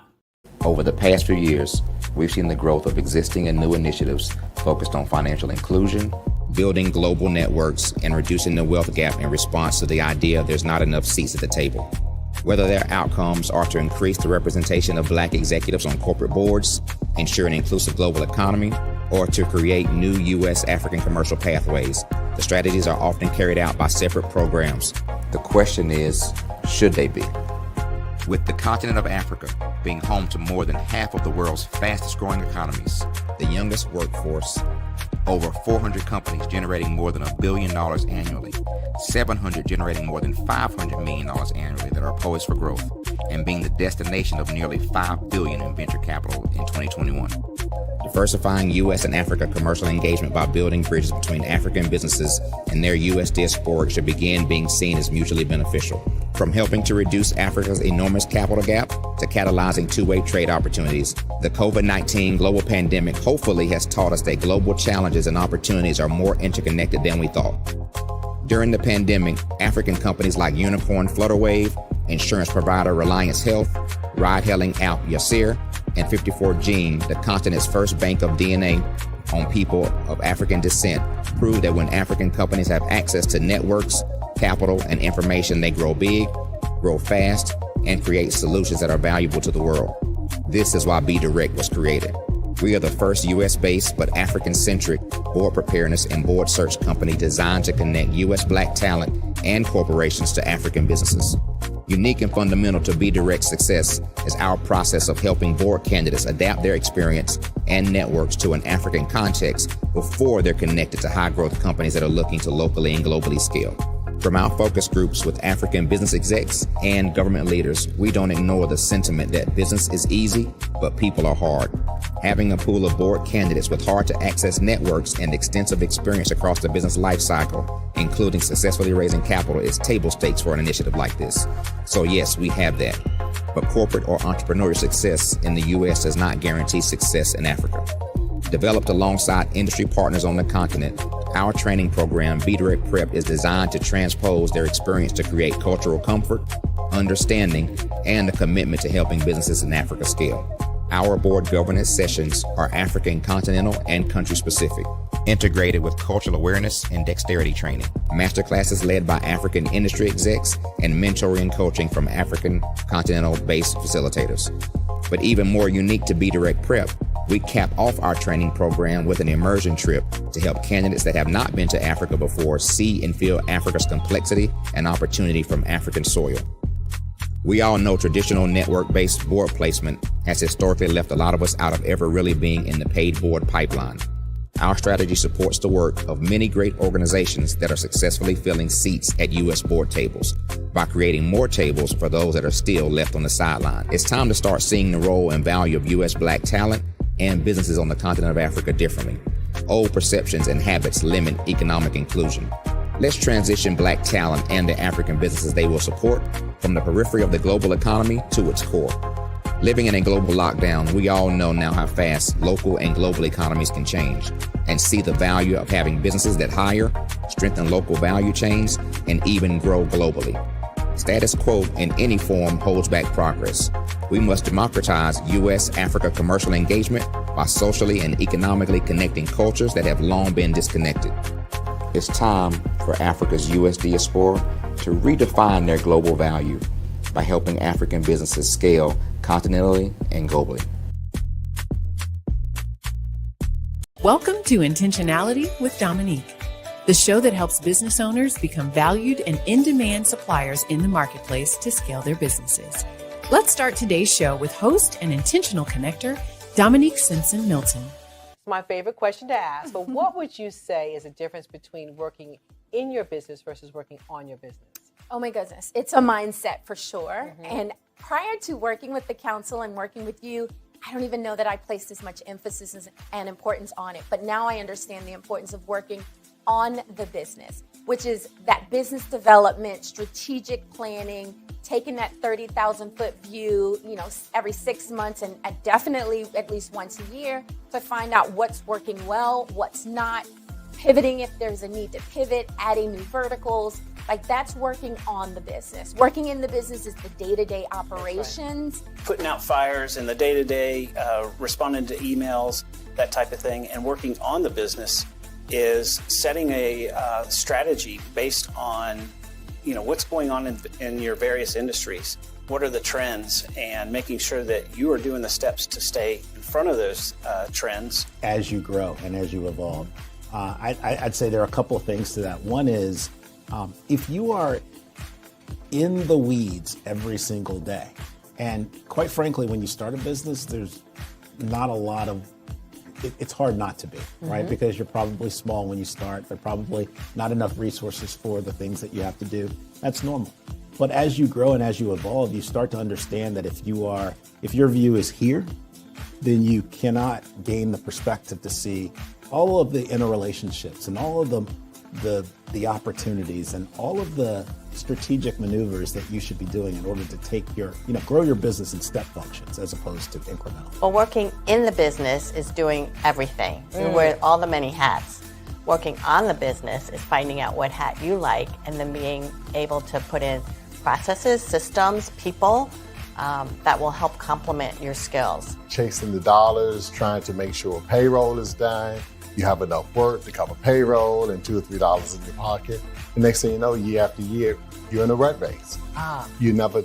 [SPEAKER 6] Over the past few years, we've seen the growth of existing and new initiatives focused on financial inclusion, building global networks, and reducing the wealth gap in response to the idea there's not enough seats at the table. Whether their outcomes are to increase the representation of Black executives on corporate boards, ensure an inclusive global economy, or to create new U.S. African commercial pathways, the strategies are often carried out by separate programs. The question is, should they be? With the continent of Africa being home to more than half of the world's fastest growing economies, the youngest workforce, over 400 companies generating more than $1 billion annually, 700 generating more than $500 million annually that are poised for growth, and being the destination of nearly $5 billion in venture capital in 2021. Diversifying U.S. and Africa commercial engagement by building bridges between African businesses and their U.S. diaspora should begin being seen as mutually beneficial. From helping to reduce Africa's enormous capital gap to catalyzing two-way trade opportunities, the COVID-19 global pandemic hopefully has taught us that global challenges and opportunities are more interconnected than we thought. During the pandemic, African companies like Unicorn Flutterwave, insurance provider Reliance Health, ride-hailing app Yasir, and 54Gene, the continent's first bank of DNA on people of African descent, proved that when African companies have access to networks, capital, and information, they grow big, grow fast, and create solutions that are valuable to the world. This is why Be Direct was created. We are the first U.S.-based but African-centric board preparedness and board search company designed to connect U.S. Black talent and corporations to African businesses. Unique and fundamental to Be Direct's success is our process of helping board candidates adapt their experience and networks to an African context before they're connected to high-growth companies that are looking to locally and globally scale. From our focus groups with African business execs and government leaders, we don't ignore the sentiment that business is easy, but people are hard. Having a pool of board candidates with hard-to-access networks and extensive experience across the business life cycle, including successfully raising capital, is table stakes for an initiative like this. So yes, we have that. But corporate or entrepreneurial success in the U.S. does not guarantee success in Africa. Developed alongside industry partners on the continent, our training program, Be Direct Prep, is designed to transpose their experience to create cultural comfort, understanding, and a commitment to helping businesses in Africa scale. Our board governance sessions are African continental and country specific, integrated with cultural awareness and dexterity training, masterclasses led by African industry execs, and mentoring and coaching from African continental based facilitators. But even more unique to Be Direct Prep, We cap off our training program with an immersion trip to help candidates that have not been to Africa before see and feel Africa's complexity and opportunity from African soil. We all know traditional network-based board placement has historically left a lot of us out of ever really being in the paid board pipeline. Our strategy supports the work of many great organizations that are successfully filling seats at U.S. board tables by creating more tables for those that are still left on the sideline. It's time to start seeing the role and value of U.S. Black talent and businesses on the continent of Africa differently. Old perceptions and habits limit economic inclusion. Let's transition Black talent and the African businesses they will support from the periphery of the global economy to its core. Living in a global lockdown, we all know now how fast local and global economies can change and see the value of having businesses that hire, strengthen local value chains, and even grow globally. Status quo in any form holds back progress. We must democratize U.S.-Africa commercial engagement by socially and economically connecting cultures that have long been disconnected. It's time for Africa's U.S. diaspora to redefine their global value by helping African businesses scale continentally and globally.
[SPEAKER 21] Welcome to Intentionality with Dominique, the show that helps business owners become valued and in-demand suppliers in the marketplace to scale their businesses. Let's start today's show with host and intentional connector, Dominique Simpson-Milton.
[SPEAKER 22] My favorite question to ask, but what would you say is the difference between working in your business versus working on your business?
[SPEAKER 23] Oh my goodness, it's a mindset for sure. And prior to working with the council and working with you, I don't even know that I placed as much emphasis and importance on it. But now I understand the importance of working on the business, which is that business development, strategic planning, taking that 30,000 foot view, every 6 months and definitely at least once a year to find out what's working well, what's not, pivoting if there's a need to pivot, adding new verticals. Like that's working on the business. Working in the business is the day-to-day operations.
[SPEAKER 24] Right. Putting out fires in the day-to-day, responding to emails, that type of thing. And working on the business is setting a strategy based on, what's going on in your various industries. What are the trends, and making sure that you are doing the steps to stay in front of those trends.
[SPEAKER 25] As you grow and as you evolve, I'd say there are a couple of things to that. One is, if you are in the weeds every single day, and quite frankly, when you start a business, there's not a lot of, it's hard not to be, right? Because you're probably small when you start. There are probably not enough resources for the things that you have to do. That's normal. But as you grow and as you evolve, you start to understand that if your view is here, then you cannot gain the perspective to see all of the interrelationships and all of the opportunities and all of the strategic maneuvers that you should be doing in order to grow your business in step functions as opposed to incremental.
[SPEAKER 26] Well, working in the business is doing everything. You wear all the many hats. Working on the business is finding out what hat you like and then being able to put in processes, systems, people that will help complement your skills.
[SPEAKER 27] Chasing the dollars, trying to make sure payroll is done. You have enough work to cover payroll and $2 or $3 in your pocket. The next thing you know, year after year, you're in a rat race. You've never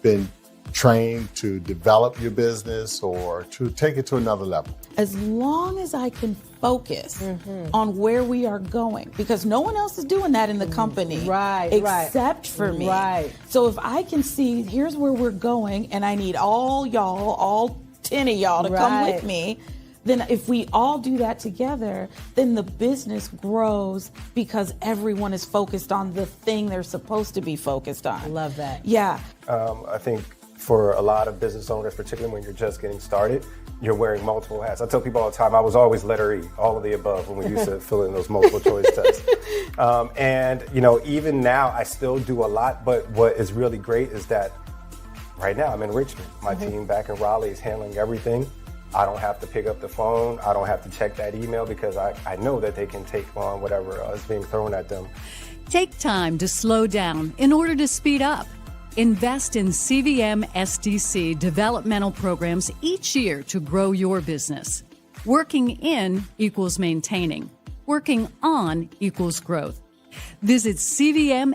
[SPEAKER 27] been trained to develop your business or to take it to another level.
[SPEAKER 28] As long as I can focus on where we are going, because no one else is doing that in the company except for me. So if I can see, here's where we're going, and I need all 10 of y'all to come with me, then if we all do that together, then the business grows because everyone is focused on the thing they're supposed to be focused on.
[SPEAKER 22] I love that.
[SPEAKER 28] Yeah.
[SPEAKER 29] I think for a lot of business owners, particularly when you're just getting started, you're wearing multiple hats. I tell people all the time, I was always letter E, all of the above, when we used to fill in those multiple choice tests. And even now, I still do a lot, but what is really great is that right now I'm in Richmond. My team back in Raleigh is handling everything. I don't have to pick up the phone. I don't have to check that email because I know that they can take on whatever is being thrown at them.
[SPEAKER 30] Take time to slow down in order to speed up. Invest in CVM SDC developmental programs each year to grow your business. Working in equals maintaining. Working on equals growth. Visit cvmsdc.org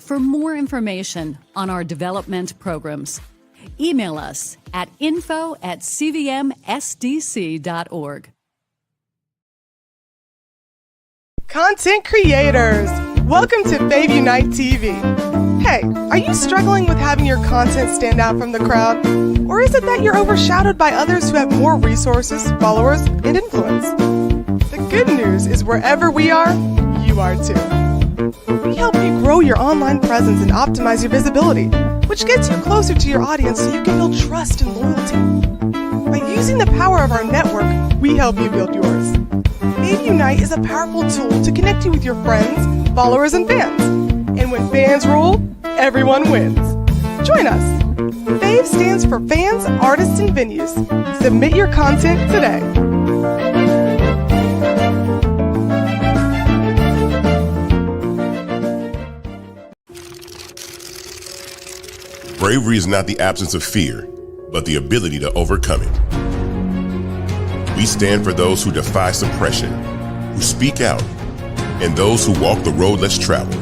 [SPEAKER 30] for more information on our development programs. email us at info@cvmsdc.org.
[SPEAKER 5] Content creators, welcome to Fave Unite TV. Hey, are you struggling with having your content stand out from the crowd? Or is it that you're overshadowed by others who have more resources, followers, and influence? The good news is wherever we are, you are too. We help you grow your online presence and optimize your visibility, which gets you closer to your audience so you can build trust and loyalty. By using the power of our network, we help you build yours. Fave Unite is a powerful tool to connect you with your friends, followers, and fans. And when fans rule, everyone wins. Join us. Fave stands for Fans, Artists, and Venues. Submit your content today.
[SPEAKER 7] Bravery is not the absence of fear, but the ability to overcome it. We stand for those who defy suppression, who speak out, and those who walk the road less traveled.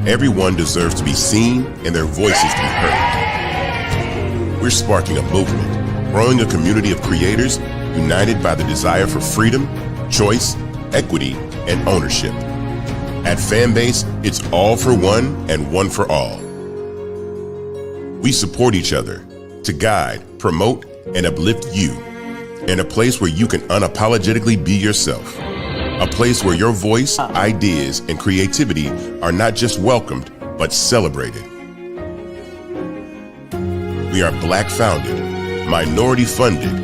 [SPEAKER 7] Everyone deserves to be seen and their voices to be heard. We're sparking a movement, growing a community of creators united by the desire for freedom, choice, equity, and ownership. At Fanbase, it's all for one and one for all. We support each other to guide, promote, and uplift you in a place where you can unapologetically be yourself. A place where your voice, ideas, and creativity are not just welcomed, but celebrated. We are Black founded, minority funded,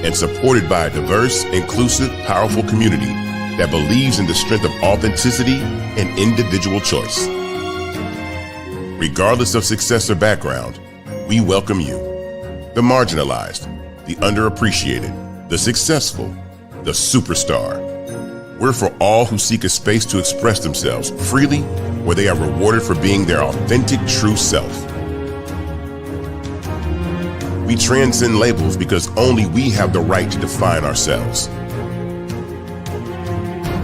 [SPEAKER 7] and supported by a diverse, inclusive, powerful community that believes in the strength of authenticity and individual choice. Regardless of success or background, we welcome you. The marginalized, the underappreciated, the successful, the superstar. We're for all who seek a space to express themselves freely, where they are rewarded for being their authentic, true self. We transcend labels because only we have the right to define ourselves.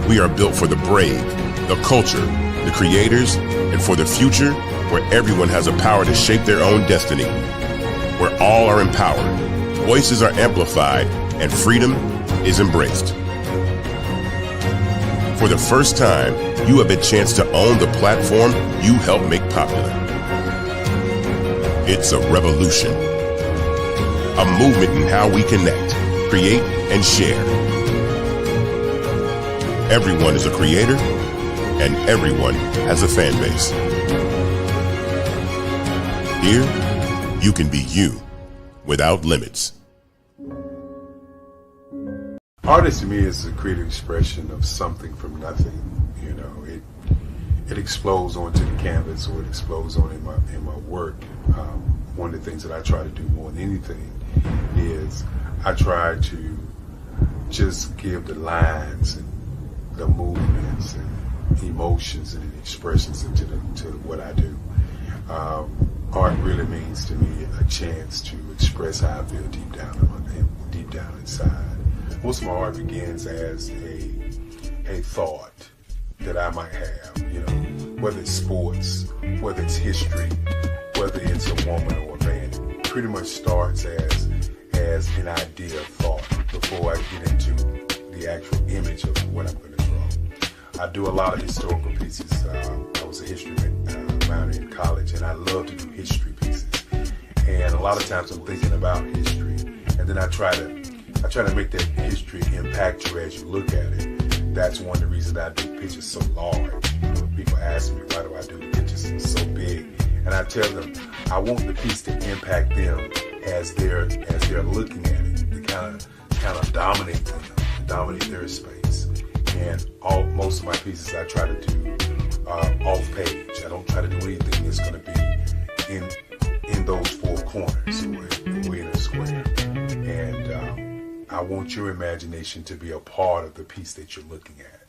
[SPEAKER 7] We are built for the brave, the culture, the creators, and for the future where everyone has the power to shape their own destiny. Where all are empowered, voices are amplified, and freedom is embraced. For the first time, you have a chance to own the platform you helped make popular. It's a revolution, a movement in how we connect, create, and share. Everyone is a creator, and everyone has a fan base. Here, you can be you without limits.
[SPEAKER 27] Artist to me is a creative expression of something from nothing. You know, it explodes onto the canvas, or it explodes on in my work. One of the things that I try to do more than anything is I try to just give the lines and the movements and emotions and expressions into what I do. Art really means to me a chance to express how I feel deep down inside. Most of my art begins as a thought that I might have, you know, whether it's sports, whether it's history, whether it's a woman or a man. It pretty much starts as an idea of thought before I get into the actual image of what I'm going to draw. I do a lot of historical pieces. I was a history minor in college, and I love to do history pieces. And a lot of times I'm thinking about history, and then I try to make that history impact you as you look at it. That's one of the reasons I do pictures so large. People ask me, why do I do the pictures so big? And I tell them, I want the piece to impact them as they're looking at it, to kind of dominate them, dominate their space. And most of my pieces I try to do off page. I don't try to do anything that's going to be in those four corners or in a square. And I want your imagination to be a part of the piece that you're looking at.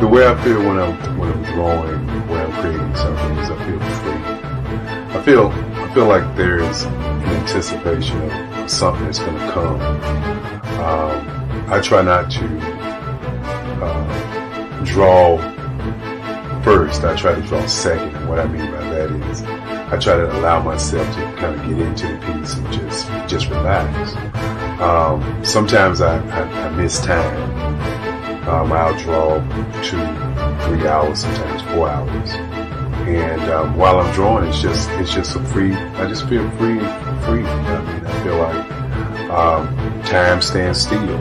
[SPEAKER 27] The way I feel when I'm drawing, when I'm creating something, is I feel free.
[SPEAKER 8] I feel like there's an anticipation of something that's going to come. I try not to draw first. I try to draw second. And what I mean by that is I try to allow myself to kind of get into the piece and just relax. Sometimes I miss time. I'll draw 2-3 hours, sometimes 4 hours. And while I'm drawing, it's just a free. I just feel free. I mean, I feel like time stands still.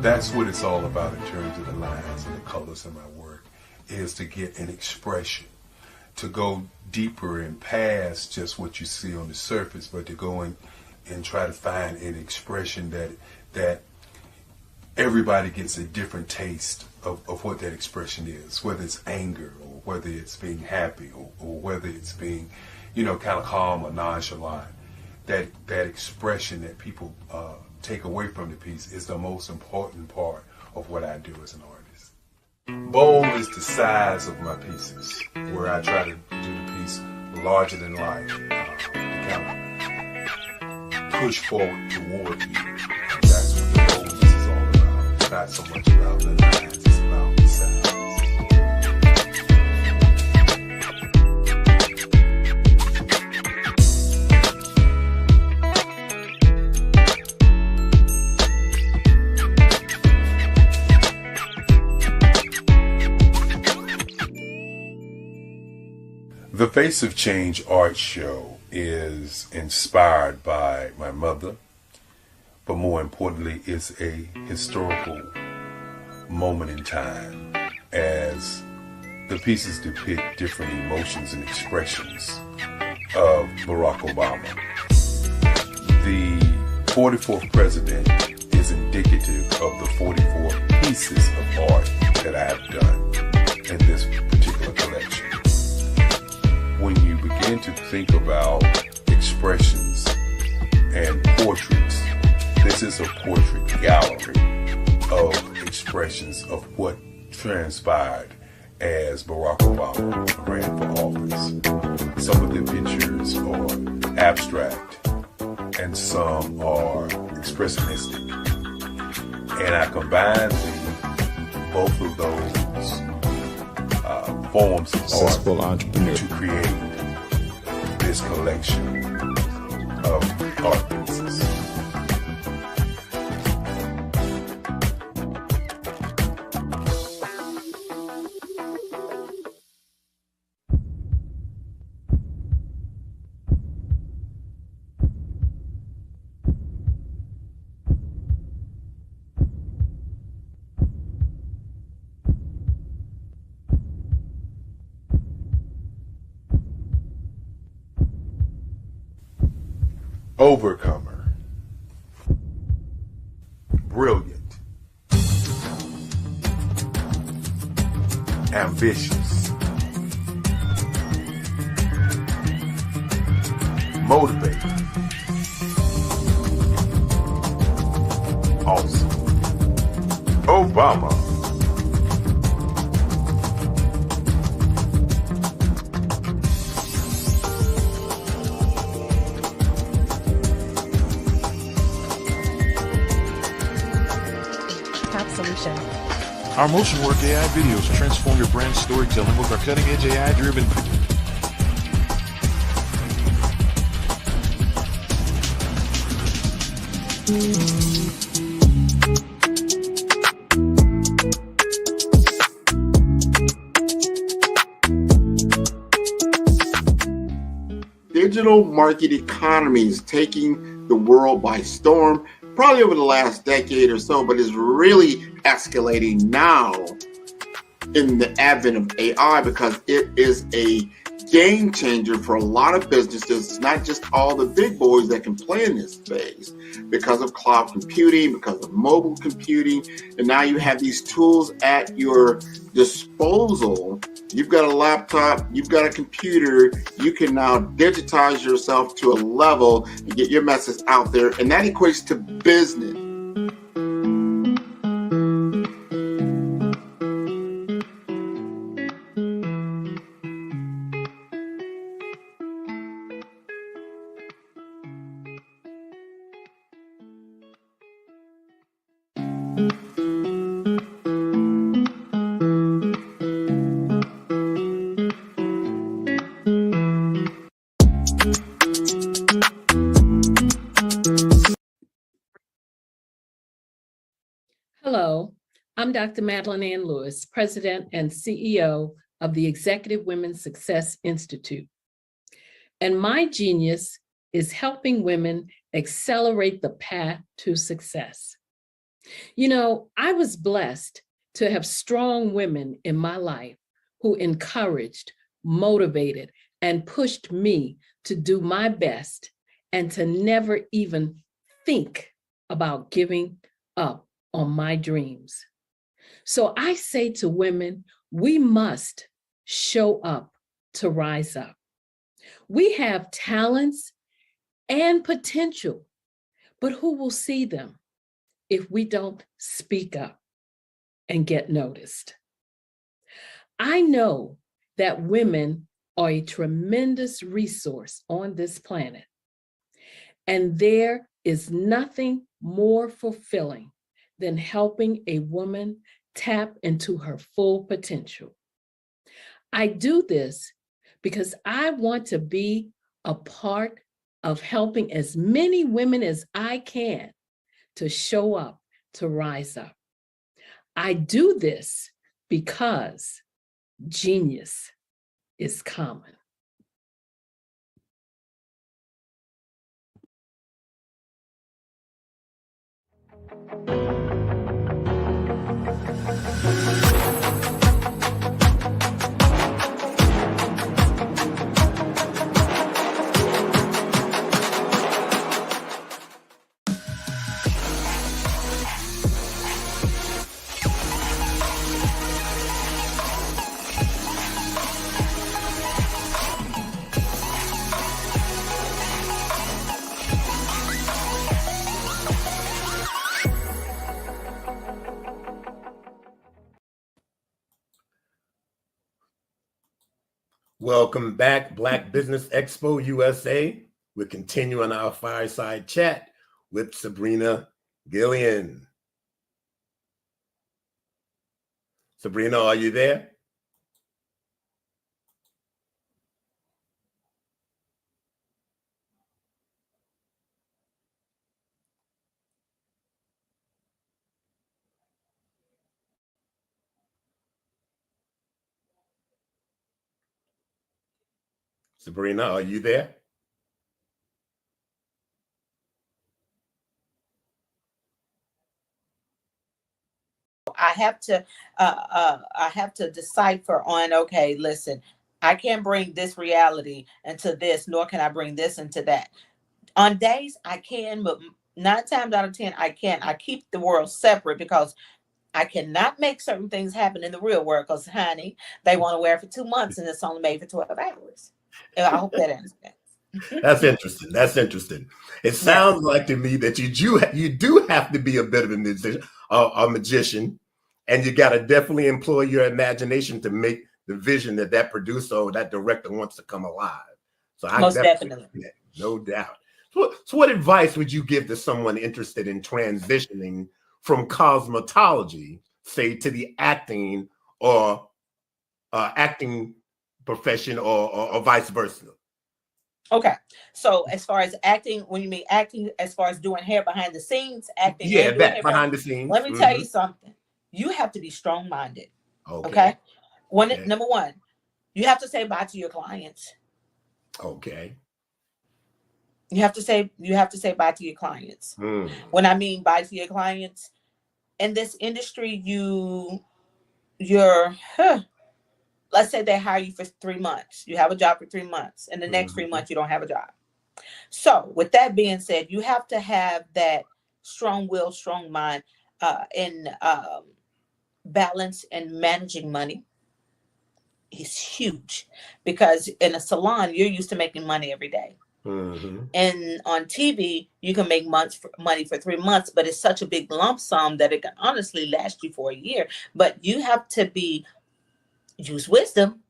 [SPEAKER 8] That's what it's all about in terms of the lines and the colors in my work, is to get an expression, to go deeper and past just what you see on the surface, but to go and try to find an expression that everybody gets a different taste of what that expression is, whether it's anger or whether it's being happy or whether it's being, kind of calm or nonchalant. That expression that people take away from the piece is the most important part of what I do as an artist. Bold is the size of my pieces, where I try to do the piece larger than life, to kind of push forward toward you. That's what the boldness is all about. It's not so much about the lines, it's about the size. The Face of Change art show is inspired by my mother, but more importantly, it's a historical moment in time as the pieces depict different emotions and expressions of Barack Obama. The 44th president is indicative of the 44 pieces of art that I have done in this particular collection. When you begin to think about expressions and portraits, this is a portrait gallery of expressions of what transpired as Barack Obama ran for office. Some of the pictures are abstract and some are expressionistic. And I combine both of those forms of
[SPEAKER 6] Successful
[SPEAKER 8] art
[SPEAKER 6] entrepreneur
[SPEAKER 8] to create this collection of art pieces. Overcomer, brilliant, ambitious, motivated, awesome. Obama.
[SPEAKER 9] Our motion work AI videos transform your brand storytelling with our cutting-edge AI-driven
[SPEAKER 10] Digital market economy is taking the world by storm, probably over the last decade or so, but is really escalating now in the advent of AI, because it is a game changer for a lot of businesses. It's not just all the big boys that can play in this space because of cloud computing, because of mobile computing, and now you have these tools at your disposal. You've got a laptop, you've got a computer, you can now digitize yourself to a level and get your message out there, and that equates to business.
[SPEAKER 19] Hello, I'm Dr. Madeline Ann Lewis, President and CEO of the Executive Women's Success Institute. And my genius is helping women accelerate the path to success. You know, I was blessed to have strong women in my life who encouraged, motivated, and pushed me to do my best and to never even think about giving up on my dreams. So I say to women, we must show up to rise up. We have talents and potential, but who will see them if we don't speak up and get noticed? I know that women are a tremendous resource on this planet, and there is nothing more fulfilling than helping a woman tap into her full potential. I do this because I want to be a part of helping as many women as I can to show up, to rise up. I do this because genius is common.
[SPEAKER 1] Welcome back, Black Business Expo USA. We're continuing our fireside chat with Sabrina Gillian. Sabrina, are you there? Sabrina, are you there?
[SPEAKER 2] I have to decipher on, okay, listen, I can't bring this reality into this, nor can I bring this into that. On days I can, but 9 times out of 10, I can't. I keep the world separate because I cannot make certain things happen in the real world because, honey, they want to wear it for 2 months and it's only made for 12 hours. I hope that answers that.
[SPEAKER 1] That's interesting. That's interesting. It sounds like to me that you do have to be a bit of a magician, and you got to definitely employ your imagination to make the vision that producer or that director wants to come alive. So I definitely. No doubt. So what advice would you give to someone interested in transitioning from cosmetology, say, to the acting or acting profession or vice versa?
[SPEAKER 2] Okay, so as far as acting, when you mean acting, as far as doing hair behind the scenes, acting,
[SPEAKER 1] yeah, that behind the scenes.
[SPEAKER 2] Let me tell you something. You have to be strong-minded. Okay. Number one, you have to say bye to your clients.
[SPEAKER 1] Okay.
[SPEAKER 2] You have to say bye to your clients. When I mean bye to your clients, in this industry, you let's say they hire you for 3 months. You have a job for 3 months, and the next 3 months you don't have a job. So with that being said, you have to have that strong will, strong mind, in balance and managing money is huge, because in a salon, you're used to making money every day. And on TV, you can make money for 3 months, but it's such a big lump sum that it can honestly last you for a year. But you have to use wisdom.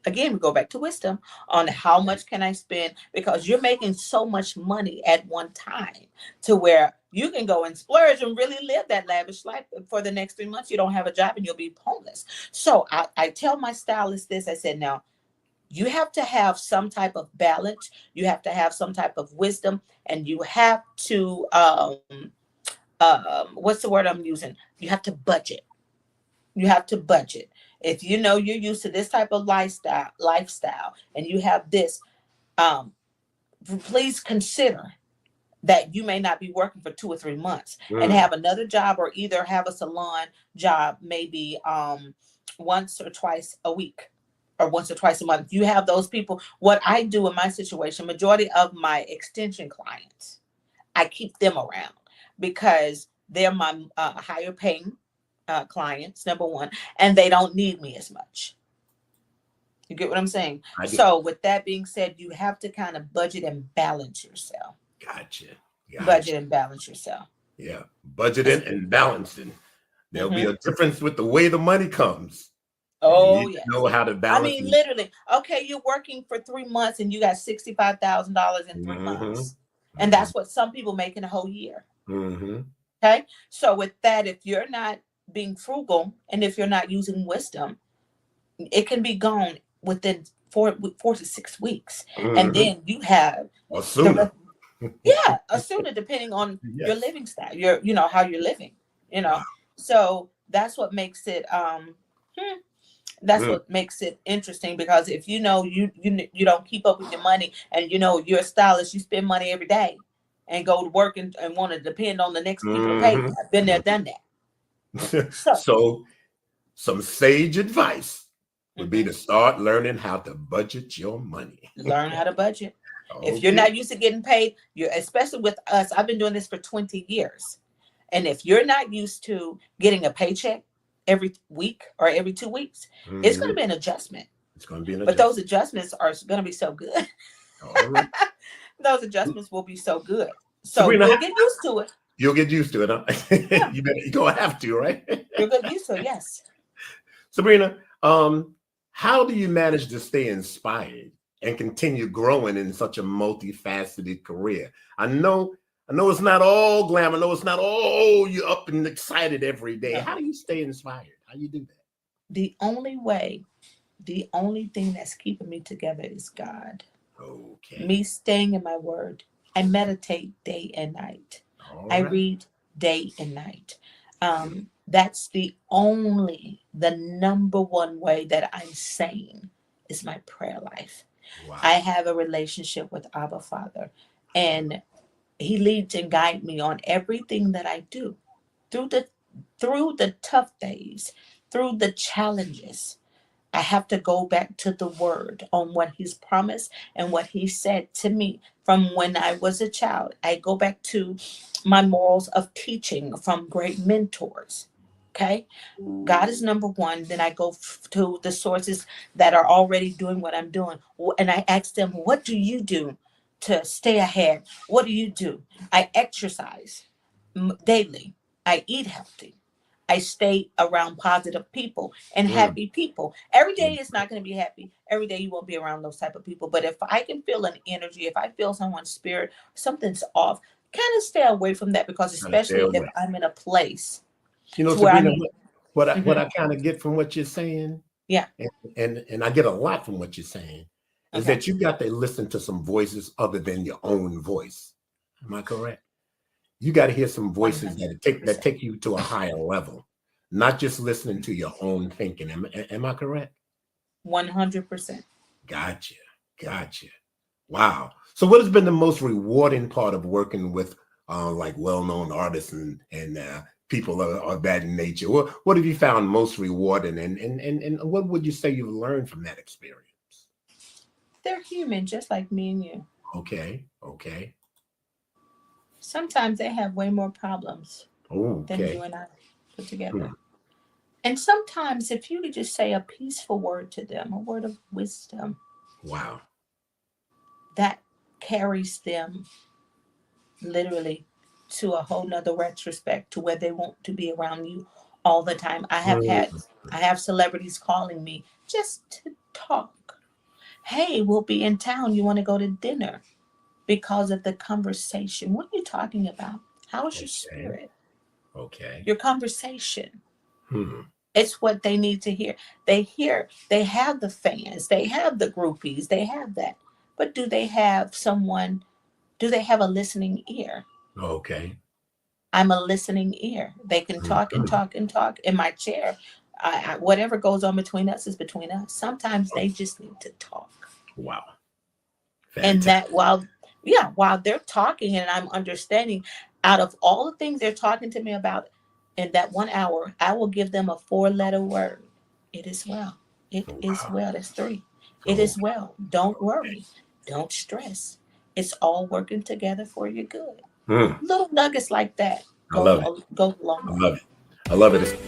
[SPEAKER 2] Again, we go back to wisdom on how much can I spend, because you're making so much money at one time to where you can go and splurge and really live that lavish life. For the next 3 months, you don't have a job and you'll be homeless. So I tell my stylist this. I said, now, you have to have some type of balance. You have to have some type of wisdom, and you have to, what's the word I'm using? You have to budget. You have to budget. If you know you're used to this type of lifestyle, and you have this, please consider that you may not be working for 2 or 3 months and have another job, or either have a salon job maybe once or twice a week, or once or twice a month. You have those people. What I do in my situation, majority of my extension clients, I keep them around because they're my higher paying clients, number one, and they don't need me as much. You get what I'm saying? So with that being said, you have to kind of budget and balance yourself.
[SPEAKER 1] Gotcha.
[SPEAKER 2] Budget and balance yourself.
[SPEAKER 1] Yeah, budgeting and balancing. There'll be a difference with the way the money comes.
[SPEAKER 2] Oh,
[SPEAKER 1] yeah. Know how to balance.
[SPEAKER 2] I mean, literally, okay, you're working for 3 months and you got $65,000 in 3 months. And that's what some people make in a whole year. Okay. So with that, if you're not being frugal, and if you're not using wisdom, it can be gone within 4 to 6 weeks. And then you have
[SPEAKER 1] a sooner.
[SPEAKER 2] A sooner, depending on your living style, how you're living, So that's what makes it what makes it interesting, because if you don't keep up with your money, and you're a stylist, you spend money every day and go to work and want to depend on the next people to pay. I've been there, done that.
[SPEAKER 1] So some sage advice would be to start learning how to budget your money.
[SPEAKER 2] Learn how to budget. If you're not used to getting paid, especially with us, I've been doing this for 20 years. And if you're not used to getting a paycheck every week or every 2 weeks, it's going to be an adjustment.
[SPEAKER 1] It's going to be an
[SPEAKER 2] adjustment. But those adjustments are going to be so good.
[SPEAKER 1] All right.
[SPEAKER 2] Those adjustments will be so good. So Sabrina, you'll get used to it.
[SPEAKER 1] You'll get used to it, huh? Yeah. You're going to have to, right?
[SPEAKER 2] You'll get used to it, yes.
[SPEAKER 1] Sabrina, how do you manage to stay inspired and continue growing in such a multifaceted career? I know it's not all glamour. I know it's not all you're up and excited every day. How do you stay inspired? How do you do that?
[SPEAKER 2] The only thing that's keeping me together is God.
[SPEAKER 1] Okay.
[SPEAKER 2] Me staying in my word. I meditate day and night. Right. I read day and night. That's the number one way that I'm sane is my prayer life. Wow. I have a relationship with Abba Father, and He leads and guides me on everything that I do, through the tough days, through the challenges. I have to go back to the word on what He's promised and what He said to me from when I was a child. I go back to my morals of teaching from great mentors. Okay. God is number one. Then I go to the sources that are already doing what I'm doing. And I ask them, what do you do to stay ahead? What do you do? I exercise daily. I eat healthy. I stay around positive people and happy people. Every day is not going to be happy. Every day you won't be around those type of people. But if I can feel an energy, if I feel someone's spirit, something's off, kind of stay away from that, because especially if I'm in a place.
[SPEAKER 1] Sabrina, what I kind of get from what you're saying, and I get a lot from what you're saying, is that you got to listen to some voices other than your own voice. Am I correct? You got to hear some voices that take you to a higher level, not just listening to your own thinking. Am I correct?
[SPEAKER 2] 100%.
[SPEAKER 1] Gotcha. Wow. So what has been the most rewarding part of working with like well-known artists and people of that nature? What have you found most rewarding, and what would you say you've learned from that experience?
[SPEAKER 2] They're human, just like me and you.
[SPEAKER 1] Okay.
[SPEAKER 2] Sometimes they have way more problems than you and I put together. And sometimes if you could just say a peaceful word to them, a word of wisdom.
[SPEAKER 1] Wow.
[SPEAKER 2] That carries them literally to a whole nother retrospect, to where they want to be around you all the time. I have celebrities calling me just to talk. Hey, we'll be in town. You want to go to dinner? Because of the conversation. What are you talking about? How is your spirit?
[SPEAKER 1] Okay.
[SPEAKER 2] Your conversation. It's what they need to hear. They have the fans, they have the groupies, they have that. But do they have a listening ear?
[SPEAKER 1] Okay.
[SPEAKER 2] I'm a listening ear. They can talk and talk and talk in my chair. Whatever goes on between us is between us. Sometimes they just need to talk.
[SPEAKER 1] Wow.
[SPEAKER 2] And that while they're talking and I'm understanding, out of all the things they're talking to me about in that 1 hour, I will give them a 4-letter word. It is well. It is well. That's 3. It is well. Don't worry. Don't stress. It's all working together for your good. Little nuggets like that go along.
[SPEAKER 1] I love it.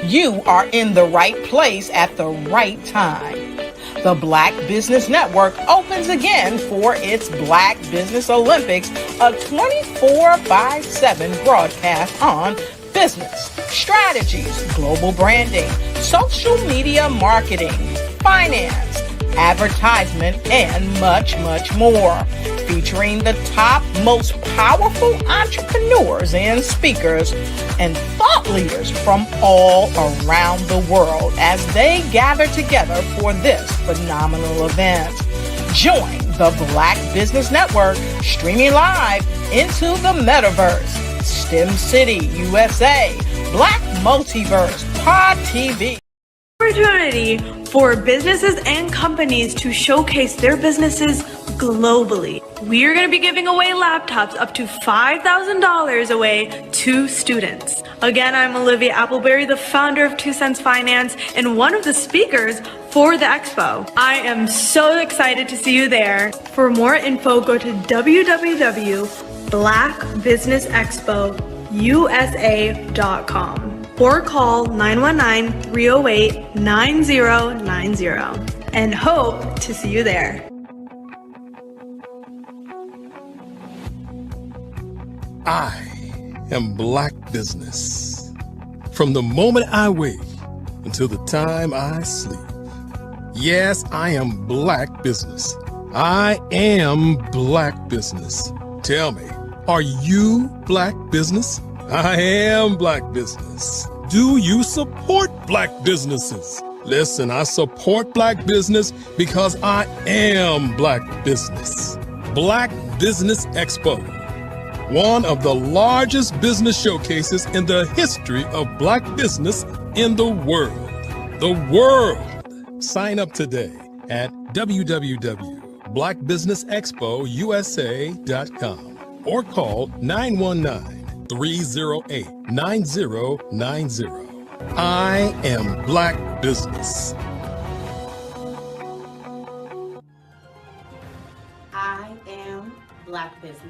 [SPEAKER 3] You are in the right place at the right time. The Black Business Network opens again for its Black Business Olympics, a 24/7 broadcast on business, strategies, global branding, social media marketing, finance, advertisement, and much, much more. Featuring the top, most powerful entrepreneurs and speakers and thought leaders from all around the world as they gather together for this phenomenal event. Join the Black Business Network streaming live into the metaverse, STEM City, USA, Black Multiverse, Pod TV.
[SPEAKER 4] Opportunity for businesses and companies to showcase their businesses globally. We are going to be giving away laptops up to $5,000 away to students. Again, I'm Olivia Appleberry, the founder of 2 Cents Finance and one of the speakers for the expo. I am so excited to see you there. For more info, go to www.blackbusinessexpousa.com or call 919-308-9090 and hope to see you there.
[SPEAKER 11] I am Black Business. From the moment I wake until the time I sleep. Yes, I am Black Business. I am Black Business. Tell me, are you Black Business? I am Black Business. Do you support Black businesses? Listen, I support Black business because I am Black Business. Black Business Expo, one of the largest business showcases in the history of Black business in the world. The world! Sign up today at www.blackbusinessexpousa.com or call 919-308-9090. I am Black Business.
[SPEAKER 12] I am Black Business.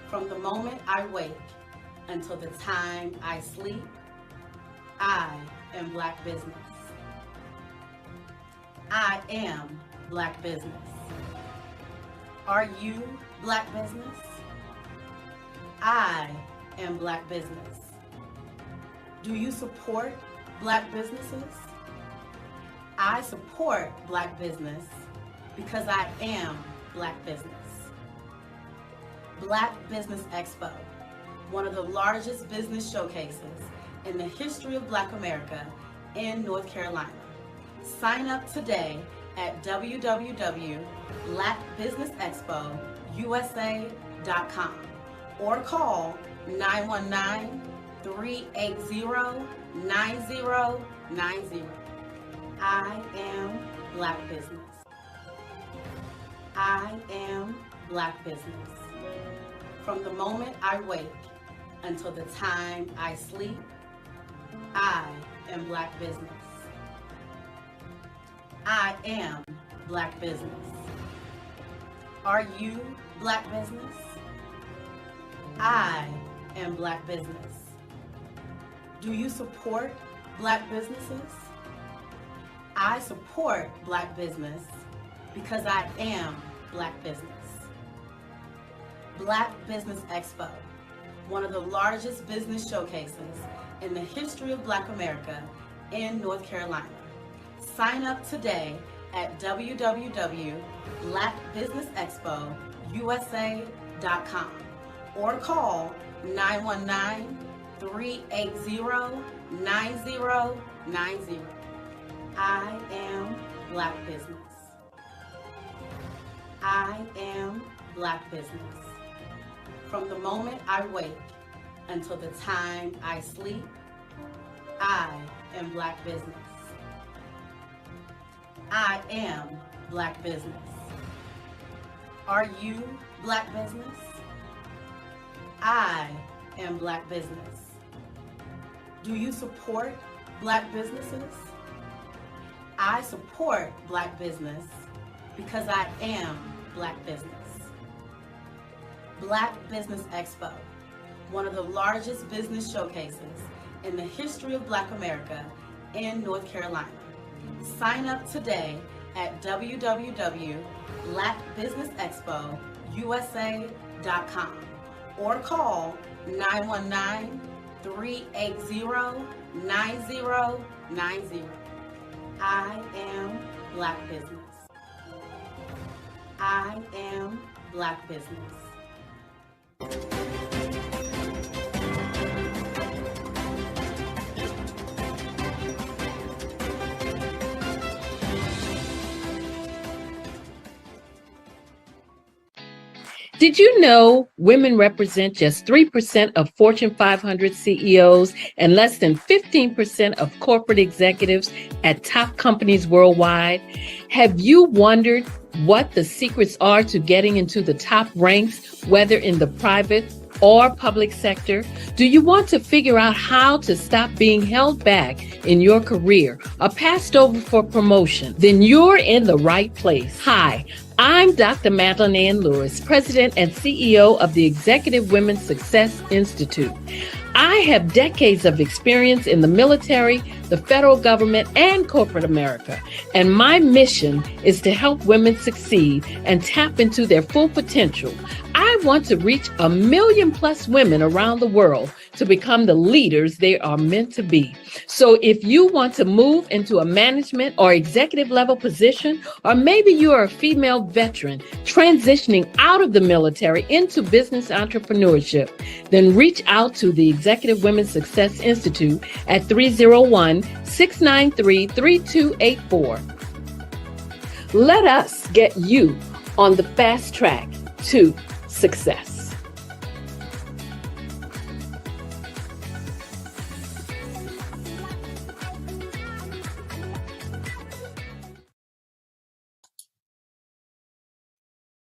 [SPEAKER 12] From the moment I wake until the time I sleep, I am Black Business. I am Black Business. Are you Black Business? I am Black Business. Do you support Black businesses? I support Black business because I am Black business. Black Business Expo, one of the largest business showcases in the history of Black America in North Carolina. Sign up today at www.blackbusinessexpousa.com or call 919-380-9090. I am Black Business. I am Black Business. From the moment I wake until the time I sleep. I am Black business. I am Black business. Are you Black business? I am Black business. Do you support Black businesses? I support Black business because I am Black business. Black Business Expo, one of the largest business showcases in the history of Black America in North Carolina. Sign up today at www.blackbusinessexpousa.com or call 919-380-9090. I am Black business. I am Black business. From the moment I wake until the time I sleep, I am Black business. I am Black business. Are you Black business? I am Black business. Do you support Black businesses? I support Black business because I am Black business. Black Business Expo, one of the largest business showcases in the history of Black America in North Carolina. Sign up today at www.blackbusinessexpousa.com or call 919-380-9090. I am Black business. I am Black business.
[SPEAKER 19] Did you know women represent just 3% of Fortune 500 CEOs and less than 15% of corporate executives at top companies worldwide? Have you wondered what the secrets are to getting into the top ranks, whether in the private or public sector? Do you want to figure out how to stop being held back in your career or passed over for promotion? Then you're in the right place. Hi, I'm Dr. Madeline Ann Lewis, President and CEO of the Executive Women's Success Institute. I have decades of experience in the military, the federal government, and corporate America, and my mission is to help women succeed and tap into their full potential. I want to reach 1 million plus women around the world to become the leaders they are meant to be. So if you want to move into a management or executive level position, or maybe you are a female veteran transitioning out of the military into business entrepreneurship, then reach out to the Executive Women's Success Institute at 301-693-3284. Let us get you on the fast track to success.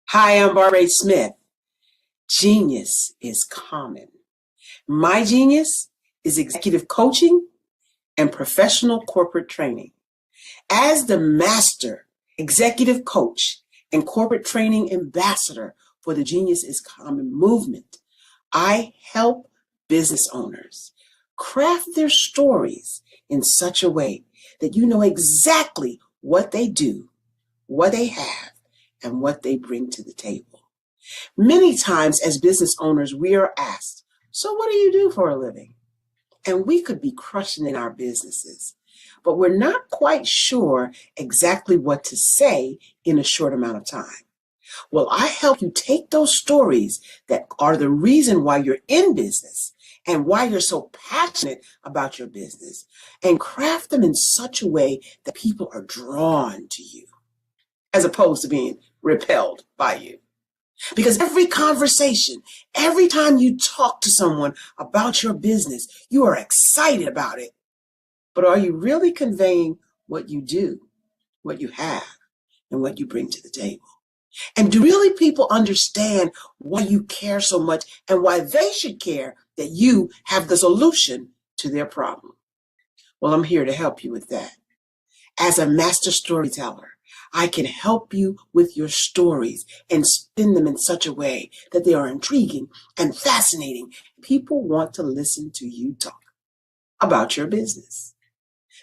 [SPEAKER 13] Hi, I'm Barbara Smith. Genius is common. My genius is executive coaching and professional corporate training. As the master executive coach and corporate training ambassador for the Genius is Common movement, I help business owners craft their stories in such a way that you know exactly what they do, what they have, and what they bring to the table. Many times as business owners, we are asked, so what do you do for a living? And we could be crushing in our businesses, but we're not quite sure exactly what to say in a short amount of time. Well, I help you take those stories that are the reason why you're in business and why you're so passionate about your business and craft them in such a way that people are drawn to you as opposed to being repelled by you. Because every conversation, every time you talk to someone about your business, you are excited about it. But are you really conveying what you do, what you have, and what you bring to the table? And do really people understand why you care so much and why they should care that you have the solution to their problem. Well, I'm here to help you with that. As a master storyteller, I can help you with your stories and spin them in such a way that they are intriguing and fascinating. People want to listen to you talk about your business.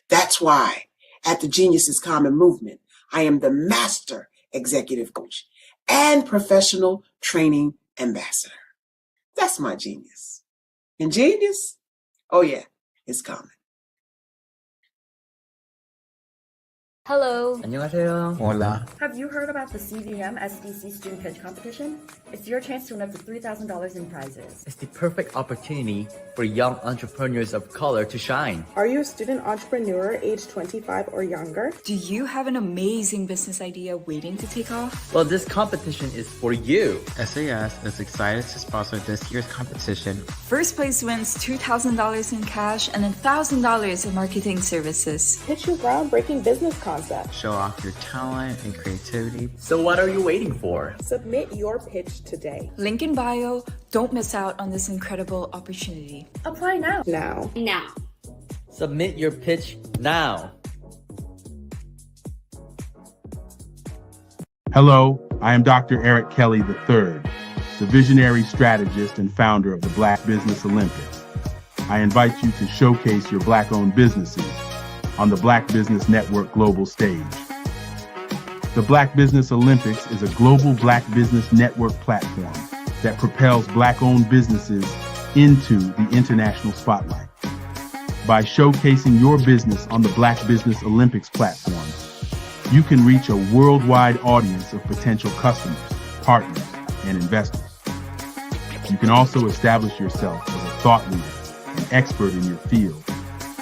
[SPEAKER 13] That's why at the Genius is Common movement, I am the master executive coach and professional training ambassador. That's my genius. And genius? Oh yeah, it's common.
[SPEAKER 14] Hello.
[SPEAKER 15] 안녕하세요. Hola.
[SPEAKER 14] Have you heard about the CVM SDC Student Pitch Competition? It's your chance to win up to $3,000 in prizes.
[SPEAKER 15] It's the perfect opportunity for young entrepreneurs of color to shine.
[SPEAKER 16] Are you a student entrepreneur age 25 or younger?
[SPEAKER 17] Do you have an amazing business idea waiting to take off?
[SPEAKER 15] Well, this competition is for you.
[SPEAKER 18] SAS is excited to sponsor this year's competition.
[SPEAKER 17] First place wins $2,000 in cash and $1,000 in marketing services.
[SPEAKER 16] Pitch your groundbreaking business concept.
[SPEAKER 18] Show off your talent and creativity.
[SPEAKER 15] So what are you waiting for?
[SPEAKER 16] Submit your pitch today.
[SPEAKER 17] Link in bio. Don't miss out on this incredible opportunity.
[SPEAKER 16] Apply now. Now.
[SPEAKER 15] Submit your pitch now.
[SPEAKER 20] Hello, I am Dr. Eric Kelly III, the visionary strategist and founder of the Black Business Olympics. I invite you to showcase your Black-owned businesses on the Black Business Network global stage. The Black Business Olympics is a global Black Business Network platform that propels Black-owned businesses into the international spotlight. By showcasing your business on the Black Business Olympics platform, you can reach a worldwide audience of potential customers, partners, and investors. You can also establish yourself as a thought leader and expert in your field,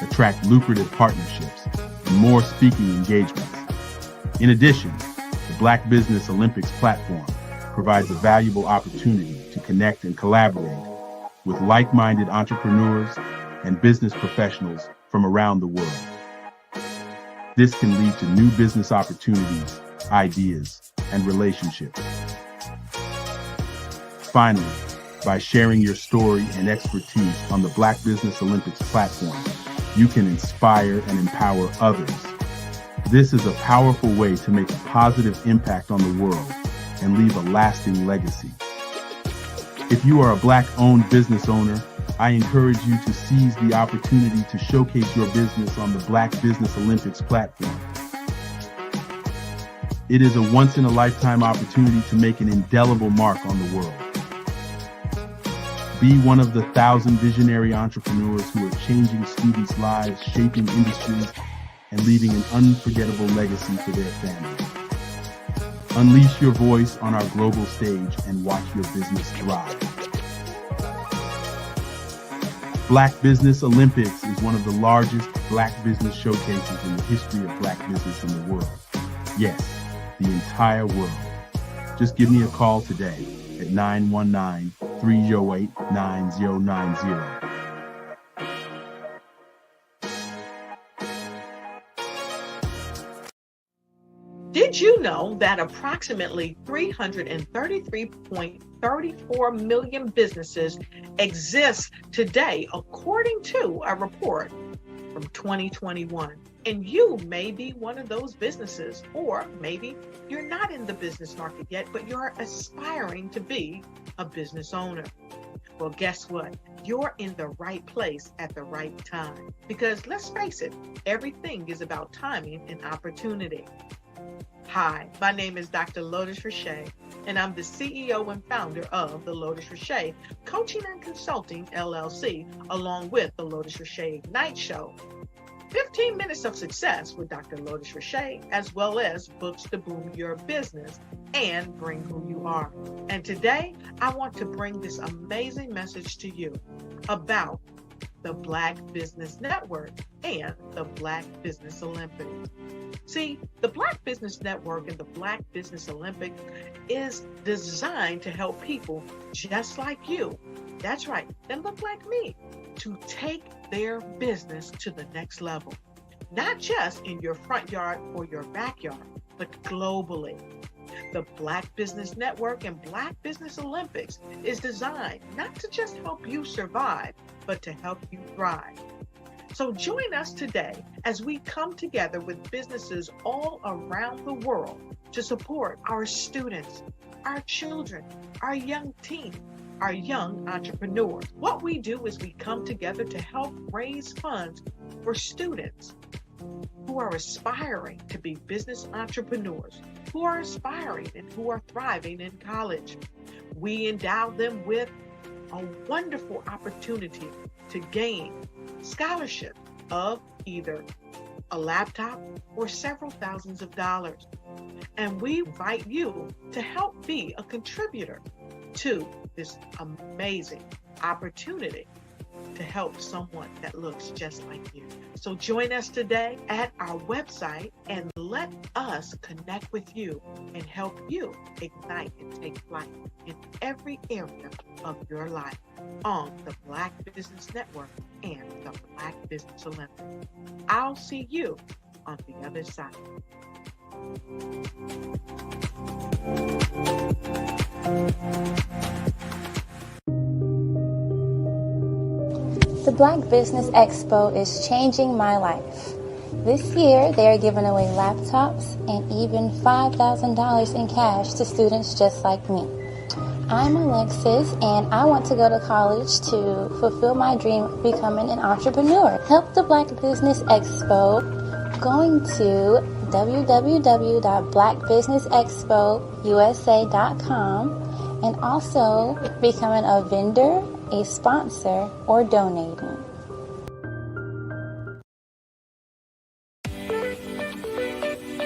[SPEAKER 20] attract lucrative partnerships, and more speaking engagements. In addition, the Black Business Olympics platform provides a valuable opportunity to connect and collaborate with like-minded entrepreneurs and business professionals from around the world. This can lead to new business opportunities, ideas, and relationships. Finally, by sharing your story and expertise on the Black Business Olympics platform, you can inspire and empower others. This is a powerful way to make a positive impact on the world and leave a lasting legacy. If you are a Black-owned business owner, I encourage you to seize the opportunity to showcase your business on the Black Business Olympics platform. It is a once-in-a-lifetime opportunity to make an indelible mark on the world. Be one of the 1,000 visionary entrepreneurs who are changing students' lives, shaping industries, and leaving an unforgettable legacy for their families. Unleash your voice on our global stage and watch your business thrive. Black Business Olympics is one of the largest Black business showcases in the history of Black business in the world. Yes, the entire world. Just give me a call today at 919-308-9090.
[SPEAKER 3] Did you know that approximately 333.34 million businesses exist today, according to a report from 2021? And you may be one of those businesses, or maybe you're not in the business market yet, but you're aspiring to be a business owner. Well, guess what? You're in the right place at the right time. Because let's face it, everything is about timing and opportunity. Hi, my name is Dr. Lotus Richey, and I'm the CEO and founder of the Lotus Richey Coaching and Consulting LLC, along with the Lotus Richey Ignite Show. 15 minutes of success with Dr. Lotus Richey, as well as books to boom your business and bring who you are. And today, I want to bring this amazing message to you about the Black Business Network and the Black Business Olympics. See, the Black Business Network and the Black Business Olympics is designed to help people just like you, that's right, that look like me, to take their business to the next level. Not just in your front yard or your backyard, but globally.
[SPEAKER 5] The Black Business Network and Black Business Olympics is designed not to just help you survive, but to help you thrive. So join us today as we come together with businesses all around the world to support our students, our children, our young teens, our young entrepreneurs. What we do is we come together to help raise funds for students who are aspiring to be business entrepreneurs, who are aspiring and who are thriving in college. We endow them with a wonderful opportunity to gain scholarship of either a laptop or several thousands of dollars. And we invite you to help be a contributor to this amazing opportunity to help someone that looks just like you. So join us today at our website and let us connect with you and help you ignite and take flight in every area of your life on the Black Business Network and the Black Business Olympics. I'll see you on the other side.
[SPEAKER 21] The Black Business Expo is changing my life. This year, they are giving away laptops and even $5,000 in cash to students just like me. I'm Alexis, and I want to go to college to fulfill my dream of becoming an entrepreneur. Help the Black Business Expo going to www.blackbusinessexpousa.com and also becoming a vendor, a sponsor, or donating.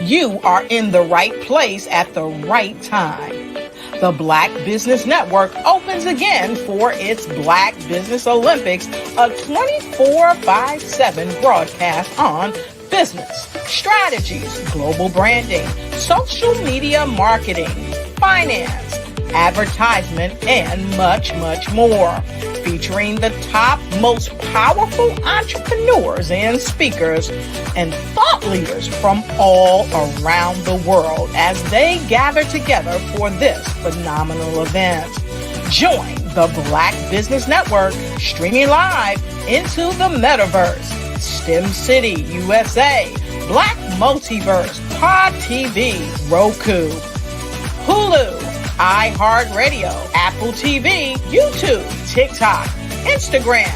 [SPEAKER 3] You are in the right place at the right time. The Black Business Network opens again for its Black Business Olympics, a 24/7 broadcast on business, strategies, global branding, social media marketing, finance, advertisement, and much, much more. Featuring the top, most powerful entrepreneurs and speakers and thought leaders from all around the world as they gather together for this phenomenal event. Join the Black Business Network streaming live into the metaverse, STEM City USA, Black Multiverse, Pod TV, Roku, Hulu, iHeartRadio, Apple TV, YouTube, TikTok, Instagram,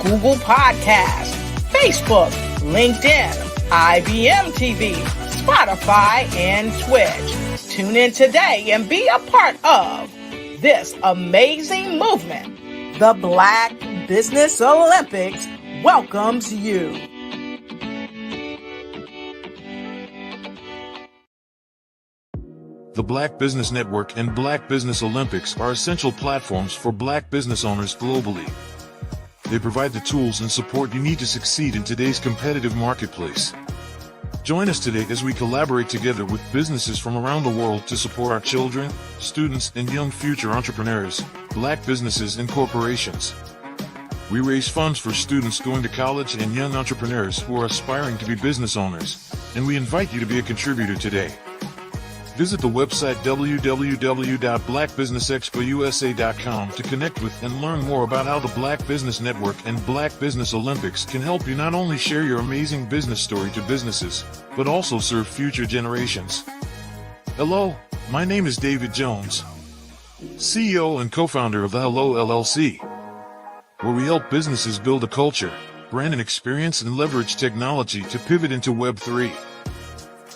[SPEAKER 3] Google Podcasts, Facebook, LinkedIn, IBM TV, Spotify, and Twitch. Tune in today and be a part of this amazing movement. The Black Business Olympics welcomes you.
[SPEAKER 9] The Black Business Network and Black Business Olympics are essential platforms for Black business owners globally. They provide the tools and support you need to succeed in today's competitive marketplace. Join us today as we collaborate together with businesses from around the world to support our children, students, and young future entrepreneurs, Black businesses and corporations. We raise funds for students going to college and young entrepreneurs who are aspiring to be business owners, and we invite you to be a contributor today. Visit the website www.blackbusinessexpousa.com to connect with and learn more about how the Black Business Network and Black Business Olympics can help you not only share your amazing business story to businesses, but also serve future generations. Hello, my name is David Jones, CEO and co-founder of the Hello LLC, where we help businesses build a culture, brand an experience, and leverage technology to pivot into Web3.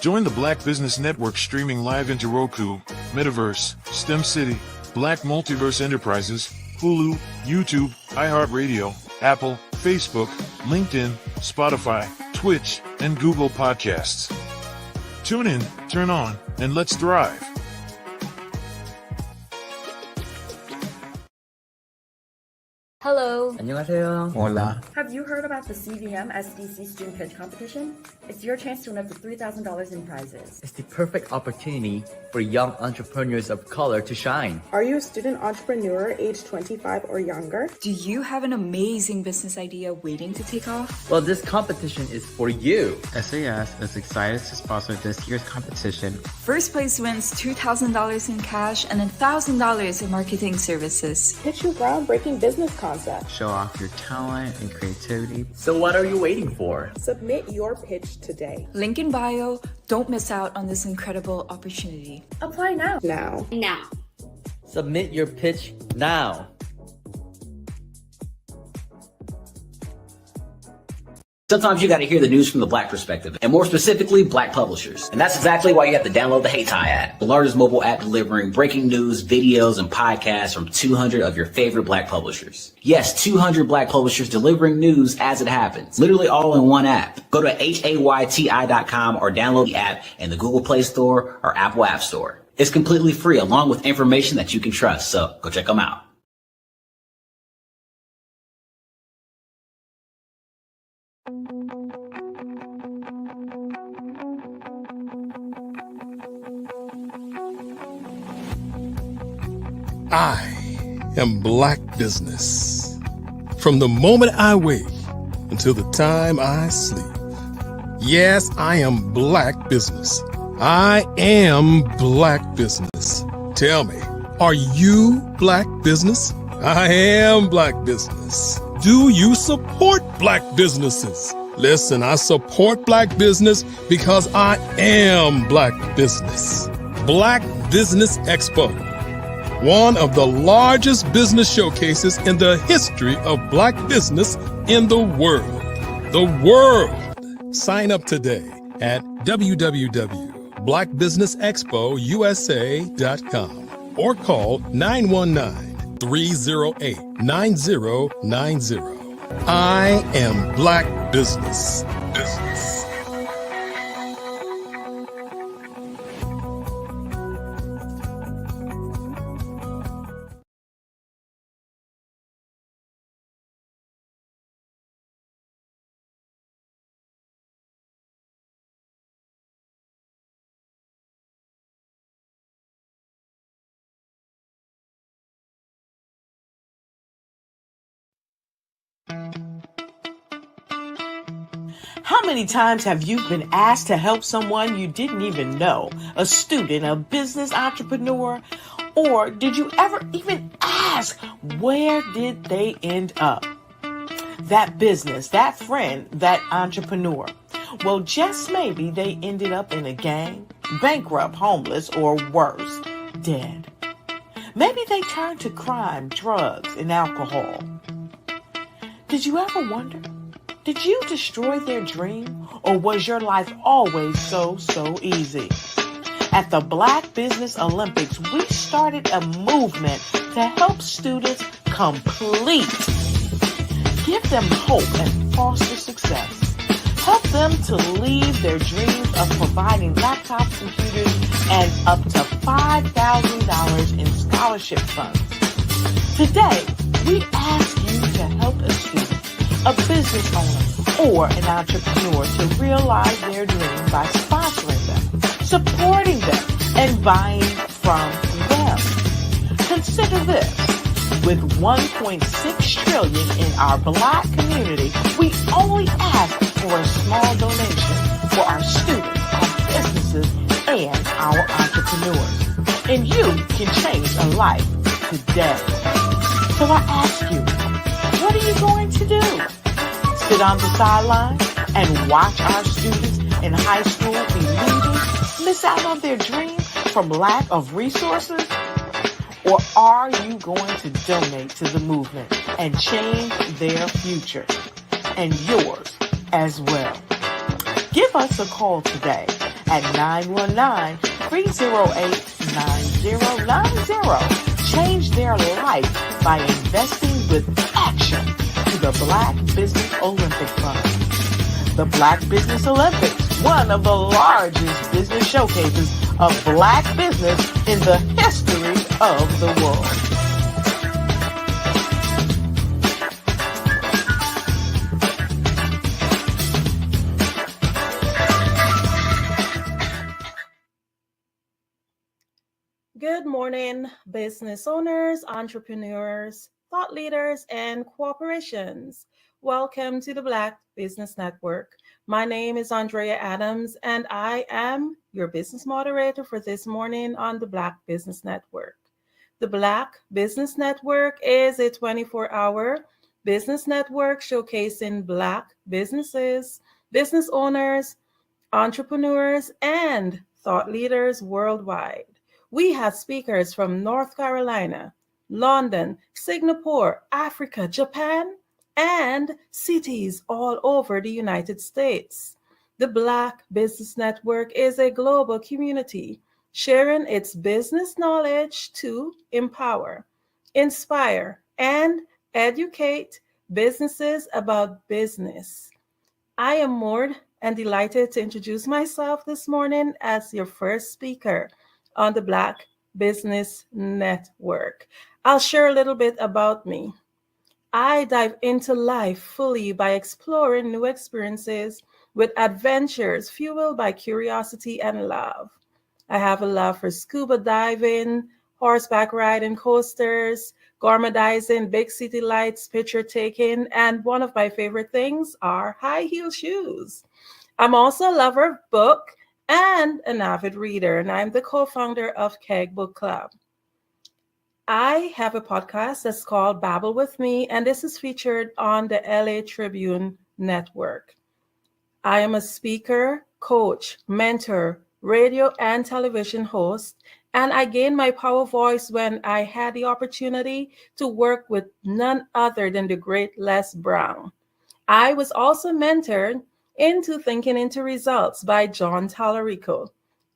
[SPEAKER 9] Join the Black Business Network streaming live into Roku, Metaverse, STEM City, Black Multiverse Enterprises, Hulu, YouTube, iHeartRadio, Apple, Facebook, LinkedIn, Spotify, Twitch, and Google Podcasts. Tune in, turn on, and let's thrive.
[SPEAKER 22] Hello,
[SPEAKER 15] 안녕하세요.
[SPEAKER 18] Hola.
[SPEAKER 14] Have you heard about the CVM SDC Student Pitch Competition? It's your chance to win up to $3,000 in prizes.
[SPEAKER 15] It's the perfect opportunity for young entrepreneurs of color to shine.
[SPEAKER 16] Are you a student entrepreneur age 25 or younger?
[SPEAKER 17] Do you have an amazing business idea waiting to take off?
[SPEAKER 15] Well, this competition is for you.
[SPEAKER 18] SAS is excited to sponsor this year's competition.
[SPEAKER 17] First place wins $2,000 in cash and $1,000 in marketing services.
[SPEAKER 16] Pitch your groundbreaking business concept.
[SPEAKER 18] Show off your talent and creativity.
[SPEAKER 15] So what are you waiting for?
[SPEAKER 16] Submit your pitch today.
[SPEAKER 17] Link in bio. Don't miss out on this incredible opportunity.
[SPEAKER 14] Apply now.
[SPEAKER 16] Now.
[SPEAKER 15] Submit your pitch now.
[SPEAKER 7] Sometimes you got to hear the news from the Black perspective, and more specifically, Black publishers. And that's exactly why you have to download the Hey Tie app, the largest mobile app delivering breaking news, videos, and podcasts from 200 of your favorite Black publishers. Yes, 200 Black publishers delivering news as it happens, literally all in one app. Go to hayti.com or download the app in the Google Play Store or Apple App Store. It's completely free, along with information that you can trust, so go check them out.
[SPEAKER 11] I am Black Business. From the moment I wake until the time I sleep. Yes, I am Black Business. I am Black Business. Tell me, are you Black Business? I am Black Business. Do you support Black businesses? Listen, I support Black business because I am Black Business. Black Business Expo, one of the largest business showcases in the history of Black business in the world. The world! Sign up today at www.blackbusinessexpousa.com or call 919-308-9090. I am Black Business.
[SPEAKER 5] How many times have you been asked to help someone you didn't even know, a student, a business entrepreneur? Or did you ever even ask, where did they end up? That business, that friend, that entrepreneur. Well, just maybe they ended up in a gang, bankrupt, homeless, or worse, dead. Maybe they turned to crime, drugs, and alcohol. Did you ever wonder? Did you destroy their dream, or was your life always so easy? At the Black Business Olympics, we started a movement to help students complete. Give them hope and foster success. Help them to leave their dreams of providing laptops, computers, and up to $5,000 in scholarship funds. Today, we ask you to help a student, a business owner, or an entrepreneur to realize their dream by sponsoring them, supporting them, and buying from them. Consider this. With $1.6 trillion in our Black community, we only ask for a small donation for our students, our businesses, and our entrepreneurs. And you can change a life today. So I ask you, what are you going to do? Sit on the sideline and watch our students in high school be leaders, miss out on their dreams from lack of resources? Or are you going to donate to the movement and change their future and yours as well? Give us a call today at 919-308-9090. Change their life by investing with action to the Black Business Olympic Fund. The Black Business Olympics, one of the largest business showcases of Black business in the history of the world.
[SPEAKER 16] Good morning, business owners, entrepreneurs, thought leaders, and corporations. Welcome to the Black Business Network. My name is Andrea Adams, and I am your business moderator for this morning on the Black Business Network. The Black Business Network is a 24-hour business network showcasing Black businesses, business owners, entrepreneurs, and thought leaders worldwide. We have speakers from North Carolina, London, Singapore, Africa, Japan, and cities all over the United States. The Black Business Network is a global community sharing its business knowledge to empower, inspire, and educate businesses about business. I am moored and delighted to introduce myself this morning as your first speaker on the Black Business Network. I'll share a little bit about me. I dive into life fully by exploring new experiences with adventures fueled by curiosity and love. I have a love for scuba diving, horseback riding, coasters, gourmetizing, big city lights, picture taking, and one of my favorite things are high heel shoes. I'm also a lover of book and an avid reader, and I'm the co-founder of Keg Book Club. I have a podcast that's called Babble with Me, and this is featured on the LA Tribune Network. I am a speaker, coach, mentor, radio and television host, and I gained my power voice when I had the opportunity to work with none other than the great Les Brown. I was also mentored into Thinking into Results by John Tallarico,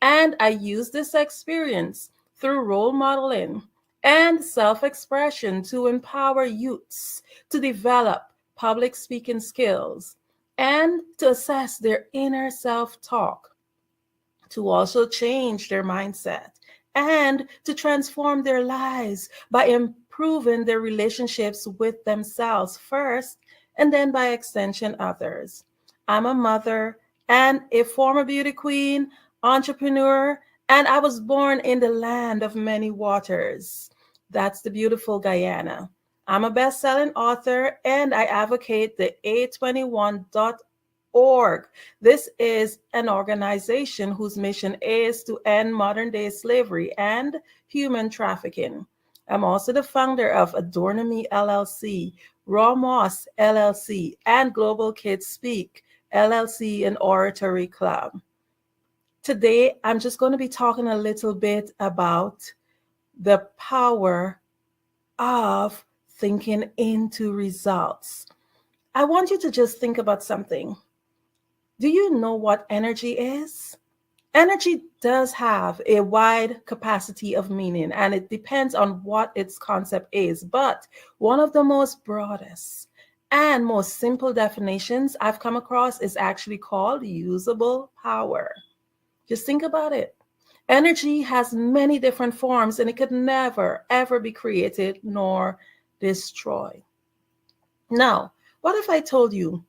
[SPEAKER 16] and I used this experience through role modeling and self-expression to empower youths to develop public speaking skills and to assess their inner self-talk, to also change their mindset, and to transform their lives by improving their relationships with themselves first, and then by extension, others. I'm a mother and a former beauty queen, entrepreneur, and I was born in the land of many waters. That's the beautiful Guyana. I'm a best-selling author and I advocate the A21.org. This is an organization whose mission is to end modern-day slavery and human trafficking. I'm also the founder of Adornomy LLC, Raw Moss LLC, and Global Kids Speak LLC and Oratory Club. Today, I'm just going to be talking a little bit about the power of thinking into results. I want you to just think about something. Do you know what energy is? Energy does have a wide capacity of meaning, and it depends on what its concept is. But one of the most broadest and most simple definitions I've come across is actually called usable power. Just think about it. Energy has many different forms, and it could never, ever be created nor destroyed. Now, what if I told you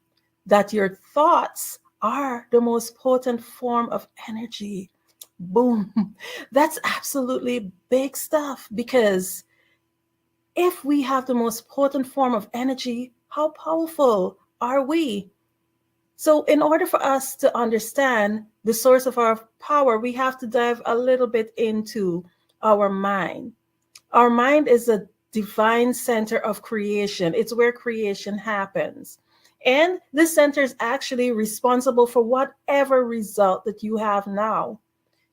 [SPEAKER 16] that your thoughts are the most potent form of energy? Boom. That's absolutely big stuff, because if we have the most potent form of energy, how powerful are we? So in order for us to understand the source of our power, we have to dive a little bit into our mind. Our mind is a divine center of creation. It's where creation happens. And this center is actually responsible for whatever result that you have now.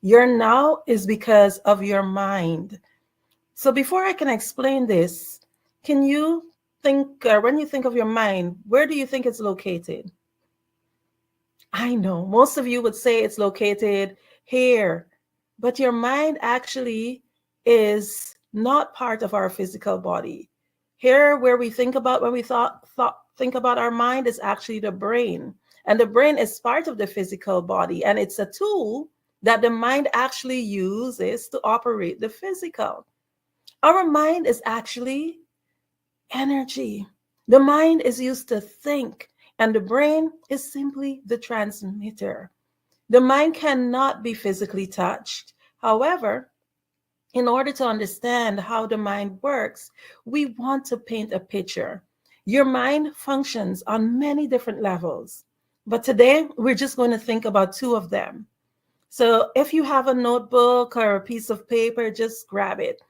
[SPEAKER 16] Your now is because of your mind. So before I can explain this, can you think, when you think of your mind, where do you think it's located? I know most of you would say it's located here, but your mind actually is not part of our physical body. Here, where we think about, when we think about our mind, is actually the brain. And the brain is part of the physical body, and it's a tool that the mind actually uses to operate the physical. Our mind is actually energy. The mind is used to think, and the brain is simply the transmitter. The mind cannot be physically touched. However, In order to understand how the mind works, we want to paint a picture. Your mind functions on many different levels, but today we're just going to think about two of them. So if you have a notebook or a piece of paper, just grab it.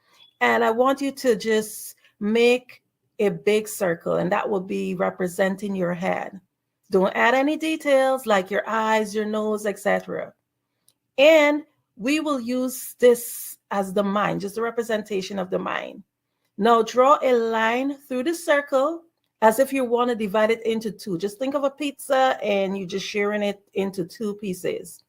[SPEAKER 16] And I want you to just make a big circle, and that will be representing your head. Don't add any details like your eyes, your nose, etc. And we will use this as the mind, just a representation of the mind. Now draw a line through the circle as if you want to divide it into two. Just think of a pizza and you're just sharing it into two pieces.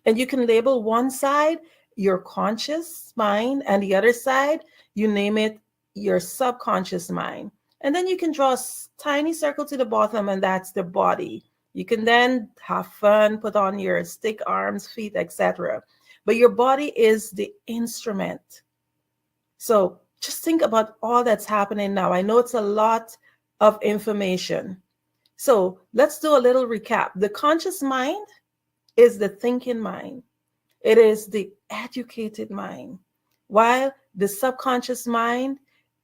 [SPEAKER 16] And you can label one side your conscious mind and the other side, you name it your subconscious mind. And then you can draw a tiny circle to the bottom, and that's the body. You can then have fun, put on your stick arms, feet, etc. But your body is the instrument. So just think about all that's happening now. I know it's a lot of information. So let's do a little recap. The conscious mind is the thinking mind. It is the educated mind, while the subconscious mind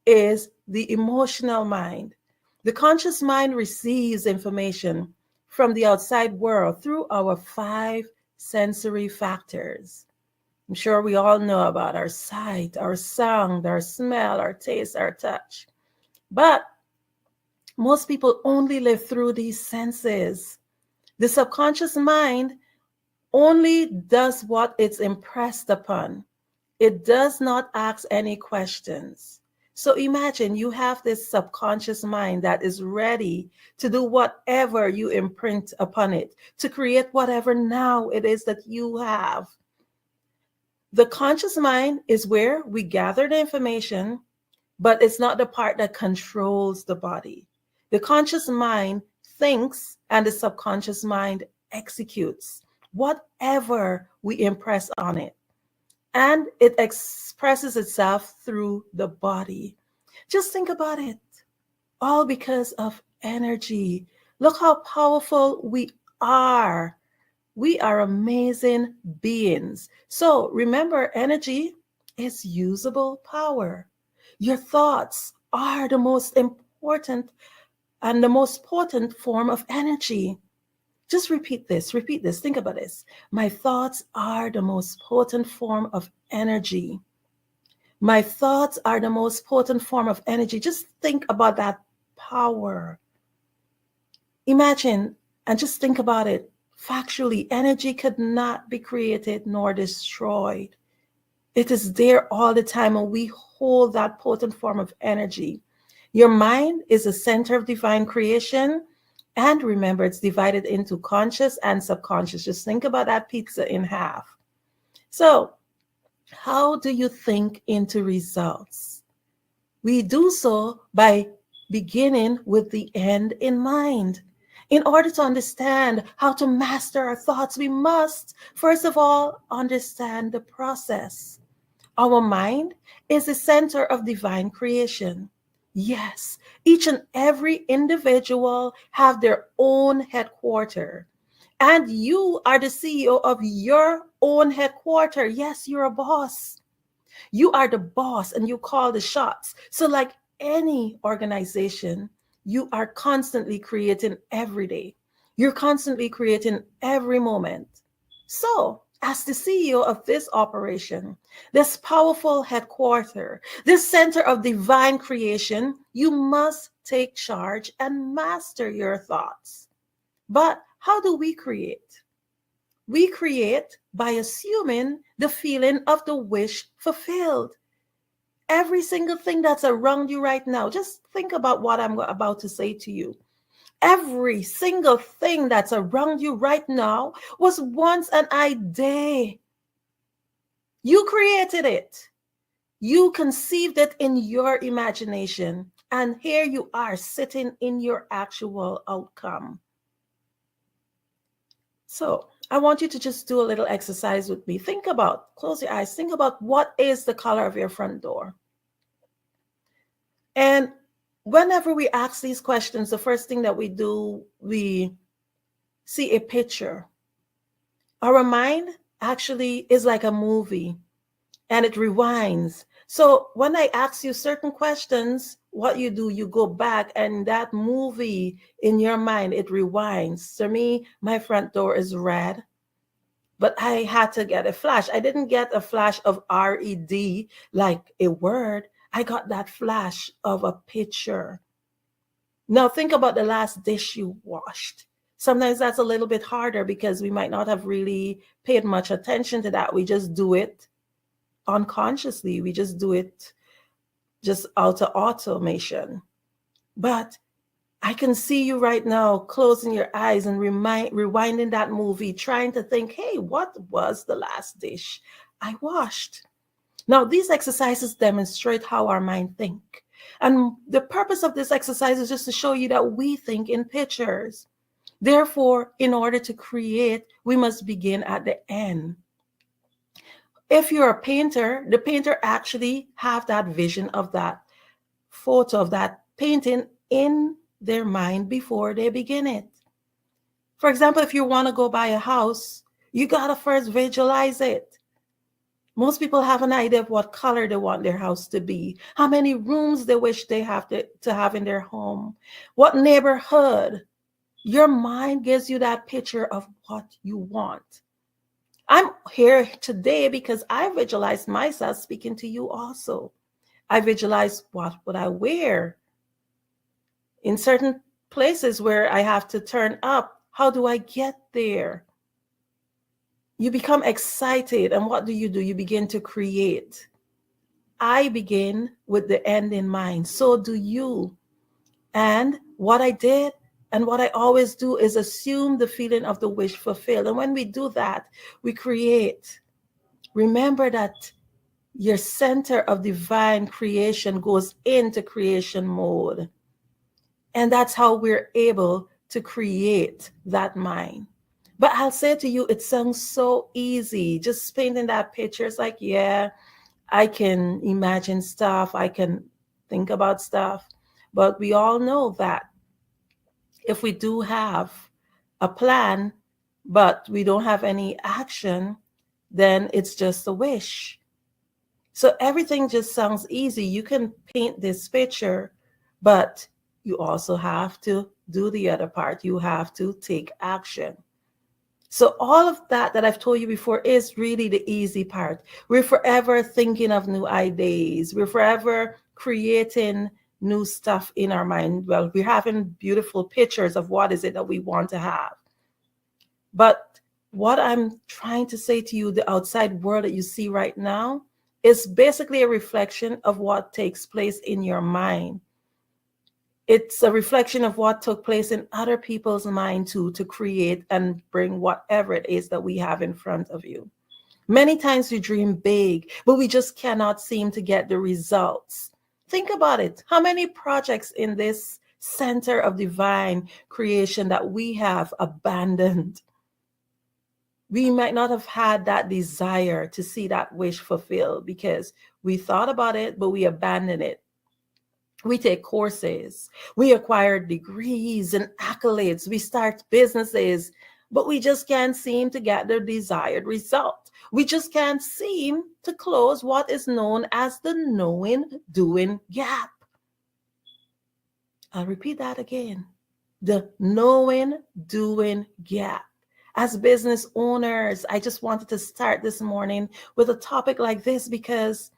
[SPEAKER 16] is the emotional mind. The conscious mind receives information from the outside world through our 5 sensory factors. I'm sure we all know about our sight, our sound, our smell, our taste, our touch. But most people only live through these senses. The subconscious mind only does what it's impressed upon. It does not ask any questions. So imagine you have this subconscious mind that is ready to do whatever you imprint upon it, to create whatever now it is that you have. The conscious mind is where we gather the information, but it's not the part that controls the body. The conscious mind thinks and the subconscious mind executes whatever we impress on it. And it expresses itself through the body. Just think about it. All because of energy. Look how powerful we are. We are amazing beings. So remember, energy is usable power. Your thoughts are the most important and the most potent form of energy. Just repeat this, think about this. My thoughts are the most potent form of energy. My thoughts are the most potent form of energy. Just think about that power. Imagine and just think about it. Factually, energy could not be created nor destroyed. It is there all the time, and we hold that potent form of energy. Your mind is a center of divine creation. And remember, it's divided into conscious and subconscious. Just think about that pizza in half. So, how do you think into results? We do so by beginning with the end in mind. In order to understand how to master our thoughts, we must, first of all, understand the process. Our mind is the center of divine creation. Yes, each and every individual have their own headquarters. And you are the CEO of your own headquarters. Yes, you're a boss. You are the boss and you call the shots. So like any organization, you are constantly creating every day. You're constantly creating every moment. So as the CEO of this operation, this powerful headquarters, this center of divine creation, you must take charge and master your thoughts. But how do we create? We create by assuming the feeling of the wish fulfilled. Every single thing that's around you right now, just think about what I'm about to say to you. Every single thing that's around you right now was once an idea. You created it. You conceived it in your imagination. And here you are sitting in your actual outcome. So I want you to just do a little exercise with me. Close your eyes. Think about what is the color of your front door. And whenever we ask these questions, the first thing that we do, we see a picture. Our mind actually is like a movie. and it rewinds. So when I ask you certain questions, what you do, you go back, and that movie in your mind, it rewinds. To me, my front door is red, but I had to get a flash. I didn't get a flash of RED like a word. I got that flash of a picture. Now think about the last dish you washed. Sometimes that's a little bit harder because we might not have really paid much attention to that. We just do it unconsciously. We just do it just out of automation. But I can see you right now closing your eyes and rewinding that movie, trying to think, hey, what was the last dish I washed? Now, these exercises demonstrate how our mind think. And the purpose of this exercise is just to show you that we think in pictures. Therefore, in order to create, we must begin at the end. If you're a painter, the painter actually have that vision of that photo of that painting in their mind before they begin it. For example, if you want to go buy a house, you got to first visualize it. Most people have an idea of what color they want their house to be, how many rooms they wish they have to have in their home, what neighborhood. Your mind gives you that picture of what you want. I'm here today because I visualized myself speaking to you also. I visualize what would I wear in certain places where I have to turn up. How do I get there? You become excited, and what do? You begin to create. I begin with the end in mind. So do you. And what I did and what I always do is assume the feeling of the wish fulfilled. And when we do that, we create. Remember that your center of divine creation goes into creation mode. And that's how we're able to create that mind. But I'll say to you, it sounds so easy. Just painting that picture, it's like, yeah, I can imagine stuff. I can think about stuff. But we all know that if we do have a plan, but we don't have any action, then it's just a wish. So everything just sounds easy. You can paint this picture, but you also have to do the other part. You have to take action. So all of that I've told you before is really the easy part. We're forever thinking of new ideas. We're forever creating new stuff in our mind. Well, we're having beautiful pictures of what is it that we want to have. But what I'm trying to say to you, the outside world that you see right now, is basically a reflection of what takes place in your mind. It's a reflection of what took place in other people's mind too, to create and bring whatever it is that we have in front of you. Many times we dream big, but we just cannot seem to get the results. Think about it. How many projects in this center of divine creation that we have abandoned? We might not have had that desire to see that wish fulfilled because we thought about it, but we abandoned it. We take courses, we acquire degrees and accolades, we start businesses, but we just can't seem to get the desired result. We just can't seem to close what is known as the knowing-doing gap. I'll repeat that again. The knowing-doing gap. As business owners, I just wanted to start this morning with a topic like this because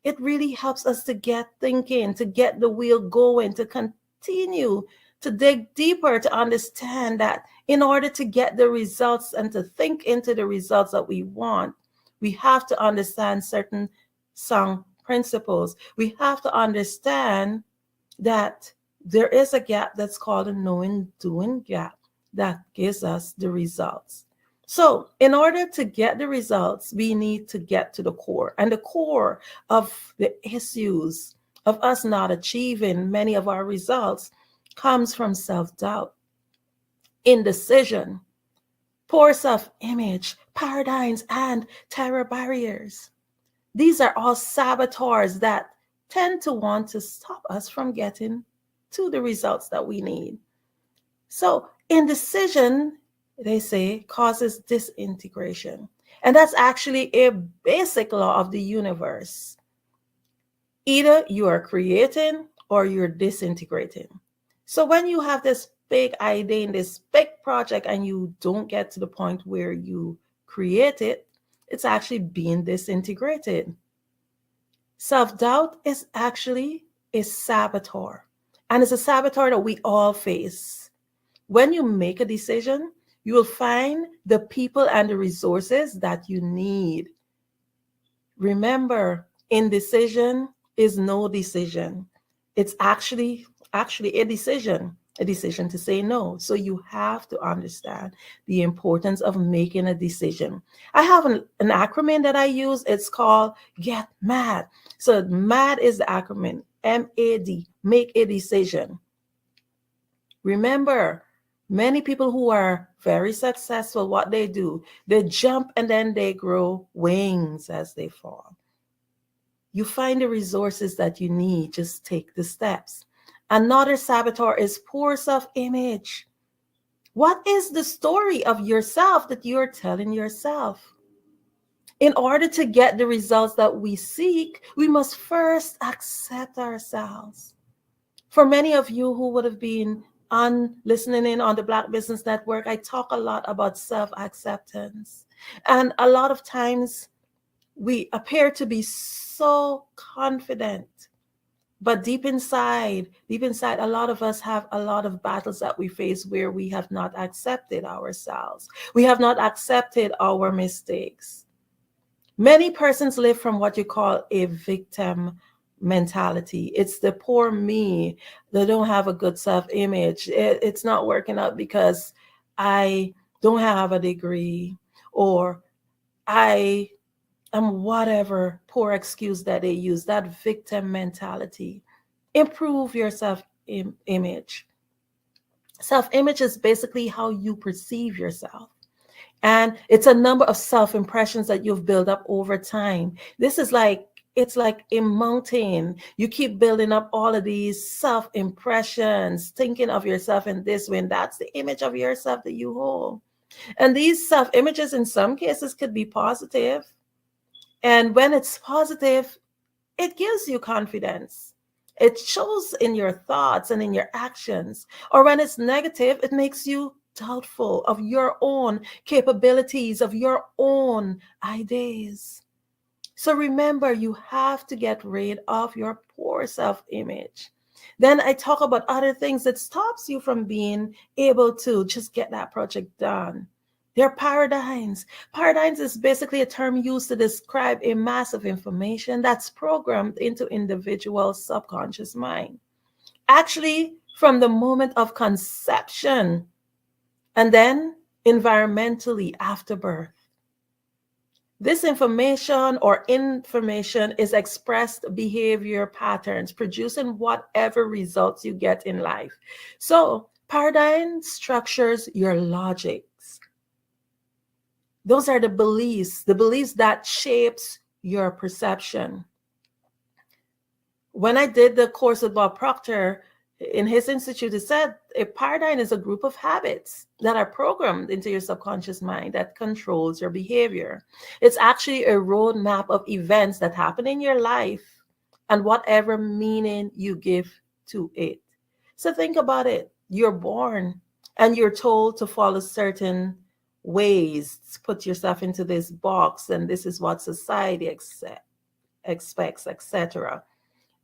[SPEAKER 16] it really helps us to get thinking, to get the wheel going, to continue to dig deeper, to understand that in order to get the results and to think into the results that we want, we have to understand certain sound principles. We have to understand that there is a gap that's called a knowing-doing gap that gives us the results. So in order to get the results, we need to get to the core. And the core of the issues of us not achieving many of our results comes from self-doubt, indecision, poor self-image, paradigms, and terror barriers. These are all saboteurs that tend to want to stop us from getting to the results that we need. So indecision they say, causes disintegration. And that's actually a basic law of the universe. Either you are creating or you're disintegrating. So when you have this big idea in this big project and you don't get to the point where you create it, it's actually being disintegrated. Self-doubt is actually a saboteur. And it's a saboteur that we all face. When you make a decision, you will find the people and the resources that you need. Remember, indecision is no decision. It's actually a decision to say no. So you have to understand the importance of making a decision. I have an acronym that I use. It's called Get MAD. So MAD is the acronym, MAD, make a decision. Remember, many people who are very successful, what they do, they jump and then they grow wings as they fall. You find the resources that you need, just take the steps. Another saboteur is poor self-image. What is the story of yourself that you're telling yourself? In order to get the results that we seek, we must first accept ourselves. For many of you who would have been listening in on the Black Business Network, I talk a lot about self-acceptance. And a lot of times we appear to be so confident, but deep inside, a lot of us have a lot of battles that we face where we have not accepted ourselves. We have not accepted our mistakes. Many persons live from what you call a victim mentality. It's the poor me. They don't have a good self-image. It's not working out because I don't have a degree, or I am whatever poor excuse that they use, that victim mentality. Improve your self-image. Self-image is basically how you perceive yourself. And it's a number of self-impressions that you've built up over time. It's like a mountain. You keep building up all of these self-impressions, thinking of yourself in this way, and that's the image of yourself that you hold. And these self-images in some cases could be positive. And when it's positive, it gives you confidence. It shows in your thoughts and in your actions. Or when it's negative, it makes you doubtful of your own capabilities, of your own ideas. So remember, you have to get rid of your poor self-image. Then I talk about other things that stops you from being able to just get that project done. They're paradigms. Paradigms is basically a term used to describe a mass of information that's programmed into individual's subconscious mind. Actually, from the moment of conception, and then environmentally after birth. This information is expressed behavior patterns, producing whatever results you get in life. So paradigm structures your logics. Those are the beliefs that shapes your perception. When I did the course with Bob Proctor, in his institute, it said a paradigm is a group of habits that are programmed into your subconscious mind that controls your behavior. It's actually a roadmap of events that happen in your life and whatever meaning you give to it. So think about it. You're born and you're told to follow certain ways, to put yourself into this box, and this is what society expects, etc.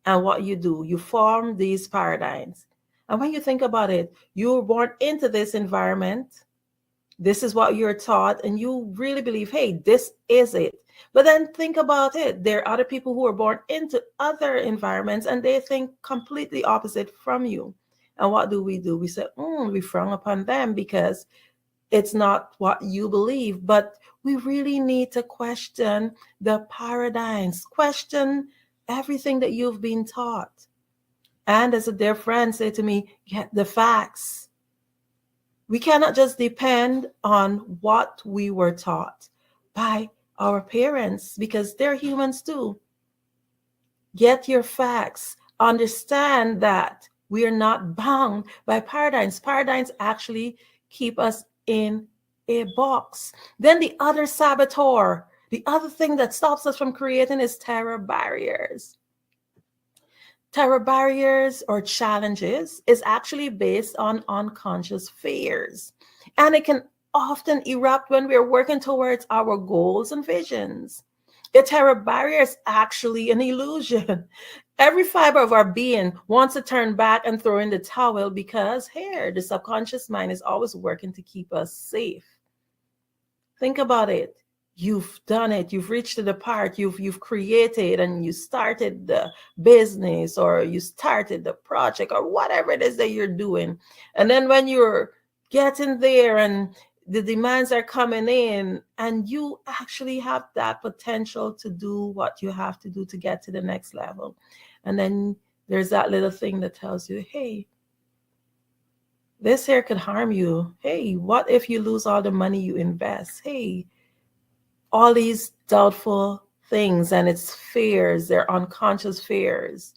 [SPEAKER 16] And what you do, you form these paradigms. And when you think about it, you were born into this environment. This is what you're taught, and you really believe, hey, this is it. But then think about it. There are other people who are born into other environments, and they think completely opposite from you. And what do? We say, we frown upon them because it's not what you believe. But we really need to question the paradigms, question everything that you've been taught. And as a dear friend said to me, get the facts. We cannot just depend on what we were taught by our parents because they're humans too. Get your facts. Understand that we are not bound by paradigms. Paradigms actually keep us in a box. Then the other saboteur, the other thing that stops us from creating is terror barriers. Terror barriers or challenges is actually based on unconscious fears. And it can often erupt when we're working towards our goals and visions. A terror barrier is actually an illusion. Every fiber of our being wants to turn back and throw in the towel because here, the subconscious mind is always working to keep us safe. Think about it. You've done it. You've reached the part. You've created and you started the business or you started the project or whatever it is that you're doing. And then when you're getting there and the demands are coming in and you actually have that potential to do what you have to do to get to the next level. And then there's that little thing that tells you, hey, this here could harm you. Hey, what if you lose all the money you invest? Hey, all these doubtful things, and it's fears, they're unconscious fears.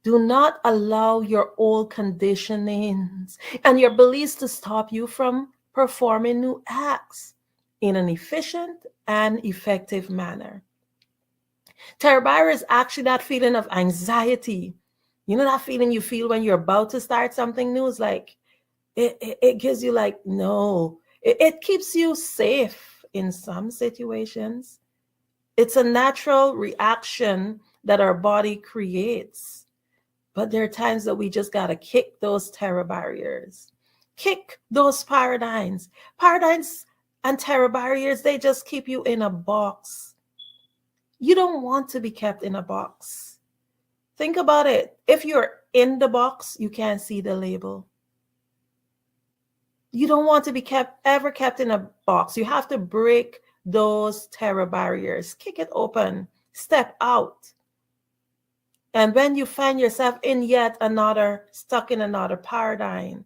[SPEAKER 16] Do not allow your old conditionings and your beliefs to stop you from performing new acts in an efficient and effective manner. Terror barrier is actually that feeling of anxiety. You know that feeling you feel when you're about to start something new? It's like, it gives you like, no. It keeps you safe in some situations. It's a natural reaction that our body creates. But there are times that we just got to kick those terror barriers, kick those paradigms. Paradigms and terror barriers, they just keep you in a box. You don't want to be kept in a box. Think about it. If you're in the box, you can't see the label. You don't want to be ever kept in a box. You have to break those terror barriers, kick it open, step out. And when you find yourself in yet another, stuck in another paradigm,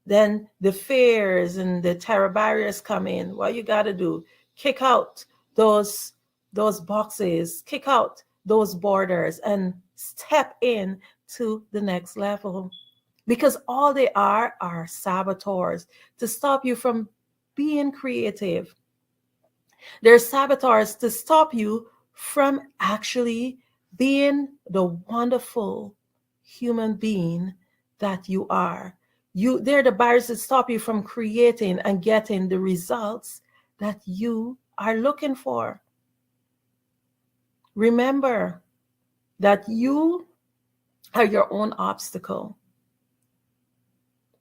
[SPEAKER 16] then the fears and the terror barriers come in. What you got to do, kick out those boxes, kick out those borders and step in to the next level. Because all they are saboteurs to stop you from being creative. They're saboteurs to stop you from actually being the wonderful human being that you are. They're the barriers that stop you from creating and getting the results that you are looking for. Remember that you are your own obstacle.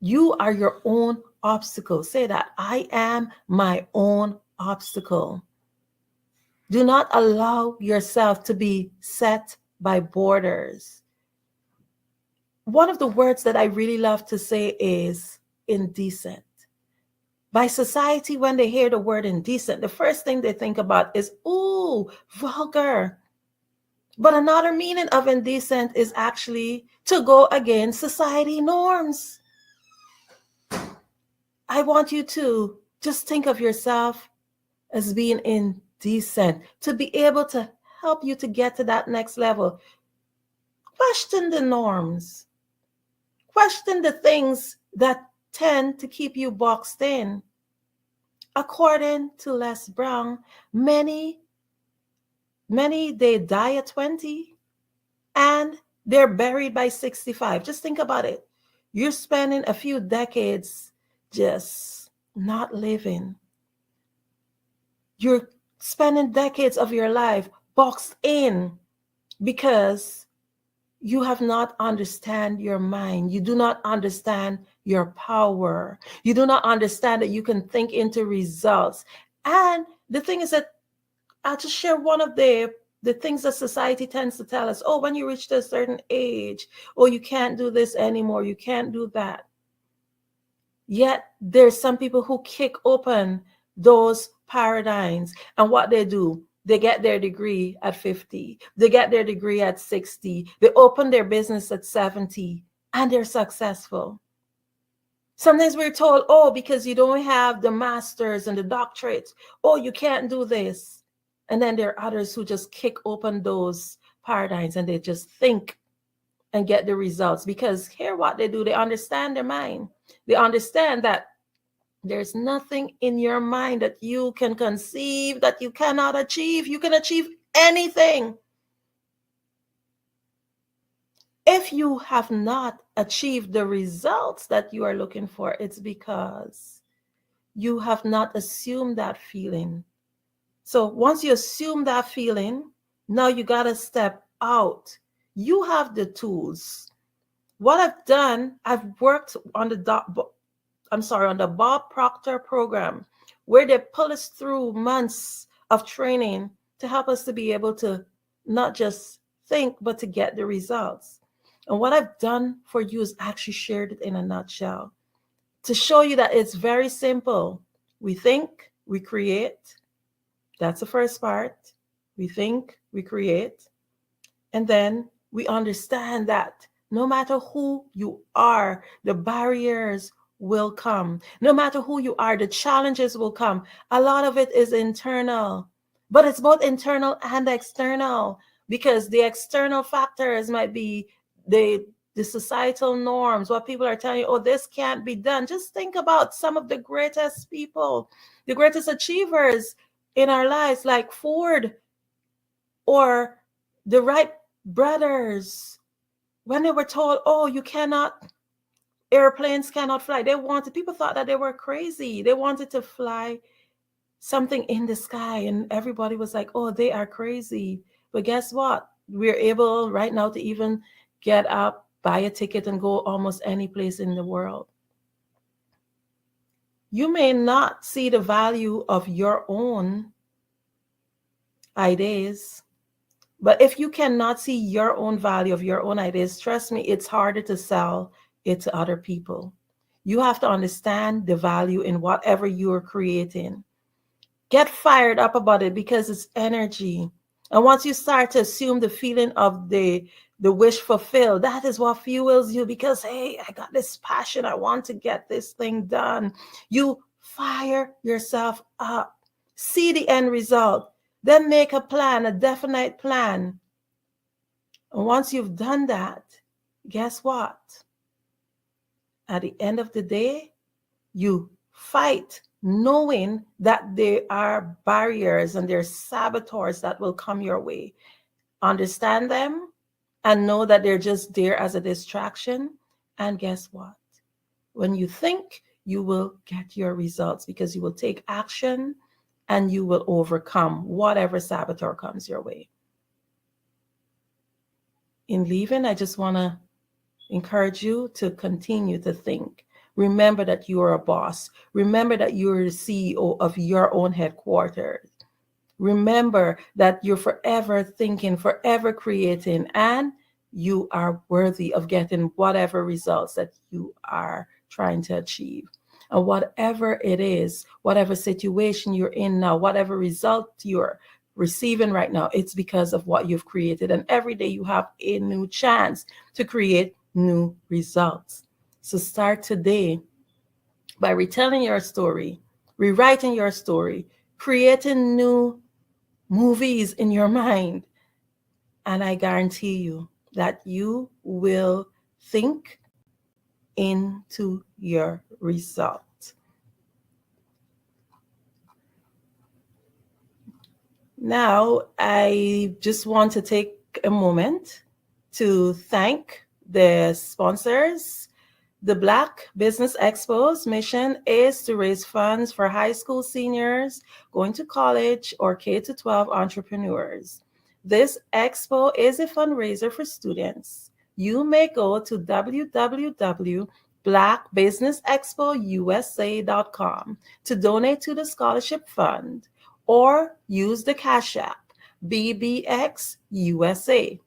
[SPEAKER 16] You are your own obstacle. Say that. I am my own obstacle. Do not allow yourself to be set by borders. One of the words that I really love to say is indecent. By society, when they hear the word indecent, the first thing they think about is, ooh, vulgar. But another meaning of indecent is actually to go against society norms. I want you to just think of yourself as being indecent, to be able to help you to get to that next level. Question the norms. Question the things that tend to keep you boxed in. According to Les Brown, many they die at 20 and they're buried by 65. Just think about it. You're spending a few decades just not living. You're spending decades of your life boxed in because you have not understand your mind. You do not understand your power. You do not understand that you can think into results. And the thing is that I'll just share one of the things that society tends to tell us. Oh, when you reach a certain age, oh, you can't do this anymore. You can't do that. Yet there's some people who kick open those paradigms, and what they do, they get their degree at 50, they get their degree at 60, they open their business at 70, and they're successful. Sometimes we're told, oh, because you don't have the masters and the doctorates, oh, you can't do this. And then there are others who just kick open those paradigms and they just think and get the results, because here what they do, they understand their mind. They understand that There's nothing in your mind that you can conceive that you cannot achieve. You can achieve anything. If you have not achieved the results that you are looking for, it's because you have not assumed that feeling. So once you assume that feeling, now you got to step out. You have the tools. What I've done, I've worked on the Bob Proctor program, where they pull us through months of training to help us to be able to not just think, but to get the results. And what I've done for you is actually shared it in a nutshell to show you that it's very simple. We think, we create. That's the first part. We think, we create. And then we understand that no matter who you are, the barriers will come. No matter who you are, the challenges will come. A lot of it is internal, but it's both internal and external, because the external factors might be the societal norms, what people are telling you, oh, this can't be done. Just think about some of the greatest people, the greatest achievers in our lives, like Ford or the Wright brothers. When they were told, oh, airplanes cannot fly, people thought that they were crazy. They wanted to fly something in the sky, and everybody was like, oh, they are crazy. But guess what? We're able right now to even get up, buy a ticket, and go almost any place in the world. You may not see the value of your own ideas, but if you cannot see your own value of your own ideas, trust me, it's harder to sell it to other people. You have to understand the value in whatever you're creating. Get fired up about it, because it's energy. And once you start to assume the feeling of the wish fulfilled, that is what fuels you, because, hey, I got this passion. I want to get this thing done. You fire yourself up. See the end result. Then make a plan, a definite plan. And once you've done that, guess what? At the end of the day, you fight knowing that there are barriers and there are saboteurs that will come your way. Understand them and know that they're just there as a distraction. And guess what? When you think, you will get your results, because you will take action and you will overcome whatever saboteur comes your way. In leaving, I just want to encourage you to continue to think. Remember that you are a boss. Remember that you are the CEO of your own headquarters. Remember that you're forever thinking, forever creating, and you are worthy of getting whatever results that you are trying to achieve. And whatever it is, whatever situation you're in now, whatever result you're receiving right now, it's because of what you've created. And every day you have a new chance to create new results. So start today by retelling your story, rewriting your story, creating new movies in your mind. And I guarantee you that you will think into your result. Now, I just want to take a moment to thank the sponsors. The Black Business Expo's mission is to raise funds for high school seniors going to college or K-12 entrepreneurs. This expo is a fundraiser for students. You may go to www.blackbusinessexpousa.com to donate to the scholarship fund, or use the Cash App, BBXUSA.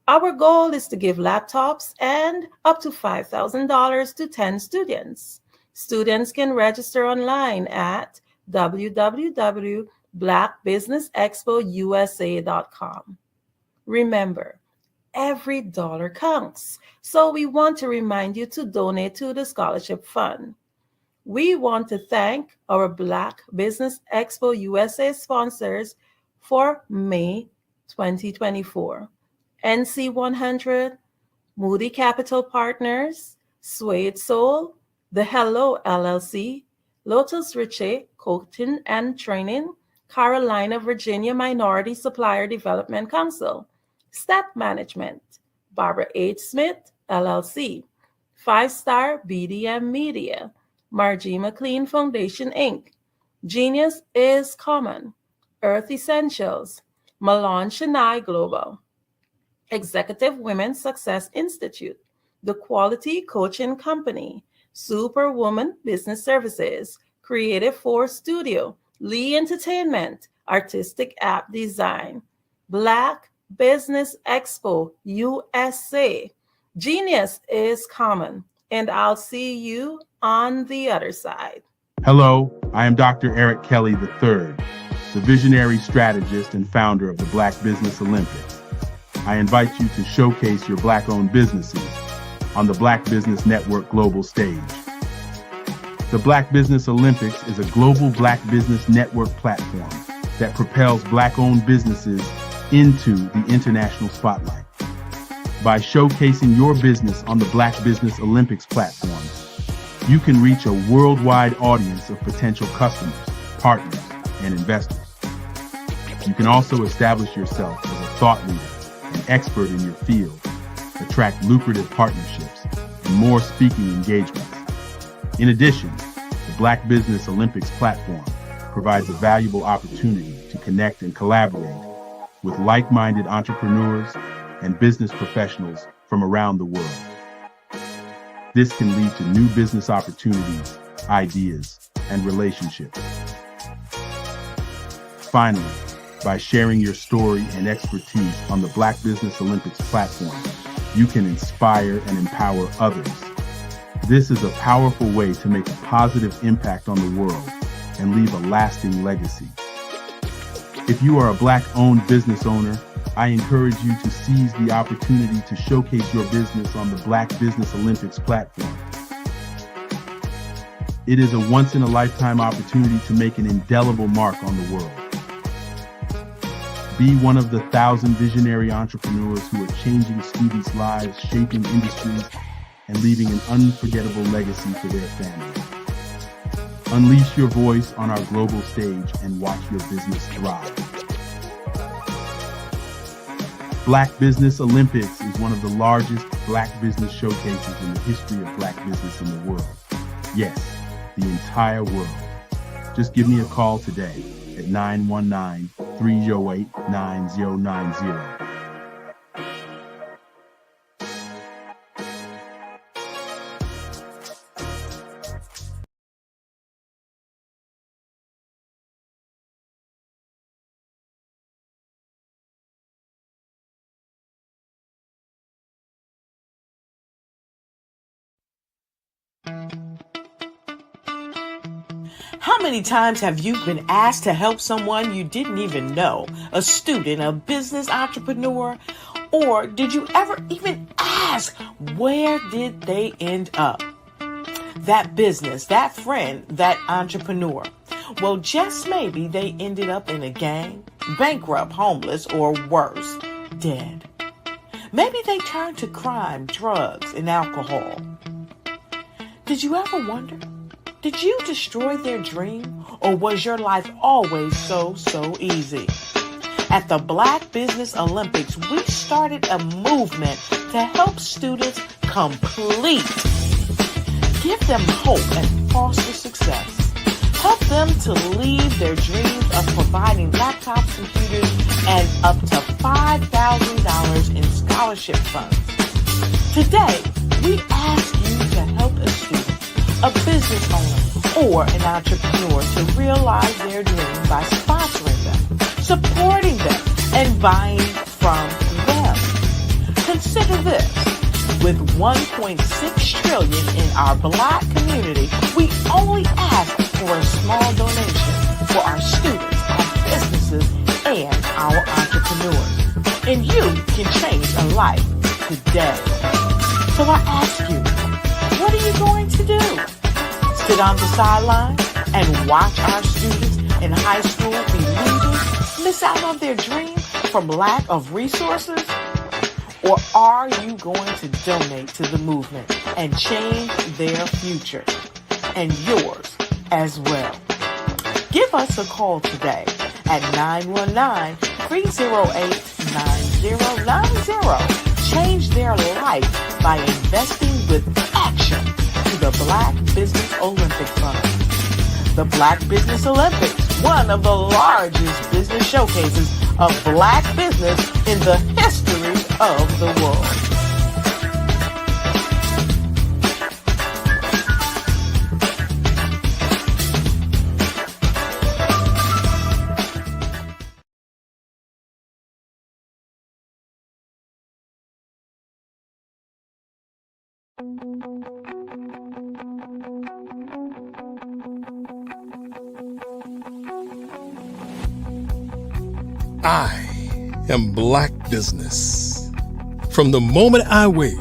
[SPEAKER 16] Our goal is to give laptops and up to $5,000 to 10 students. Students can register online at www.blackbusinessexpousa.com. Remember, every dollar counts, so we want to remind you to donate to the scholarship fund. We want to thank our Black Business Expo USA sponsors for May 2024. NC100, Moody Capital Partners, Suede Soul, The Hello LLC, Lotus Riche Coaching and Training, Carolina, Virginia Minority Supplier Development Council, Step Management, Barbara H. Smith, LLC, 5-Star BDM Media, Margie McLean Foundation, Inc., Genius is Common, Earth Essentials, Milan Chennai Global, Executive Women's Success Institute, The Quality Coaching Company, Superwoman Business Services, Creative Force Studio, Lee Entertainment, Artistic App Design, Black Business Expo USA. Genius is Common, and I'll see you on the other side.
[SPEAKER 20] Hello, I am Dr. Eric Kelly III, the visionary strategist and founder of the Black Business Olympics. I invite you to showcase your Black-owned businesses on the Black Business Network global stage. The Black Business Olympics is a global Black Business Network platform that propels Black-owned businesses into the international spotlight. By showcasing your business on the Black Business Olympics platform, you can reach a worldwide audience of potential customers, partners, and investors. You can also establish yourself as a thought leader and expert in your field, attract lucrative partnerships, and more speaking engagements. In addition, the Black Business Olympics platform provides a valuable opportunity to connect and collaborate with like-minded entrepreneurs and business professionals from around the world. This can lead to new business opportunities, ideas, and relationships. Finally, by sharing your story and expertise on the Black Business Olympics platform, you can inspire and empower others. This is a powerful way to make a positive impact on the world and leave a lasting legacy. If you are a Black-owned business owner, I encourage you to seize the opportunity to showcase your business on the Black Business Olympics platform. It is a once-in-a-lifetime opportunity to make an indelible mark on the world. Be one of the 1,000 visionary entrepreneurs who are changing students' lives, shaping industries, and leaving an unforgettable legacy for their families. Unleash your voice on our global stage and watch your business thrive. Black Business Olympics is one of the largest Black business showcases in the history of Black business in the world. Yes, the entire world. Just give me a call today at 919-308-9090.
[SPEAKER 6] How many times have you been asked to help someone you didn't even know, a student, a business entrepreneur, or did you ever even ask, where did they end up? That business, that friend, that entrepreneur. Well, just maybe they ended up in a gang, bankrupt, homeless, or worse, dead. Maybe they turned to crime, drugs, and alcohol. Did you ever wonder? Did you destroy their dream, or was your life always so easy? At the Black Business Olympics, we started a movement to help students complete. Give them hope and foster success. Help them to leave their dreams of providing laptops, computers, and up to $5,000 in scholarship funds. Today, we ask you to help a student, a business owner, or an entrepreneur to realize their dream by sponsoring them, supporting them, and buying from them. Consider this. With $1.6 trillion in our Black community, we only ask for a small donation for our students, our businesses, and our entrepreneurs. And you can change a life today. So I ask you, what are you going to do? Sit on the sideline and watch our students in high school be losers, miss out on their dream from lack of resources? Or are you going to donate to the movement and change their future and yours as well. Give us a call today at 919-308-9090. Change their life by investing with action to the Black Business Olympic Fund. The Black Business Olympics, one of the largest business showcases of Black business in the history of the world.
[SPEAKER 11] I am Black Business. From the moment I wake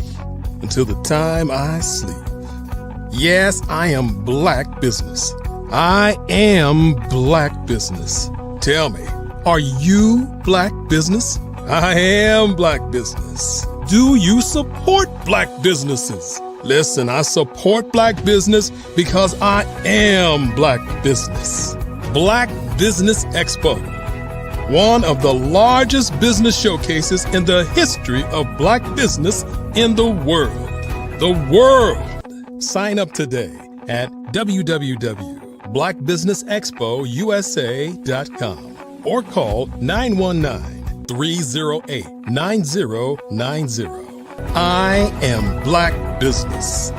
[SPEAKER 11] until the time I sleep. Yes, I am Black Business. I am Black Business. Tell me, are you Black Business? I am Black Business. Do you support Black businesses? Listen, I support Black business because I am Black Business. Black Business Expo, one of the largest business showcases in the history of Black business in the world. The world! Sign up today at www.blackbusinessexpousa.com or call 919-308-9090. I am Black Business.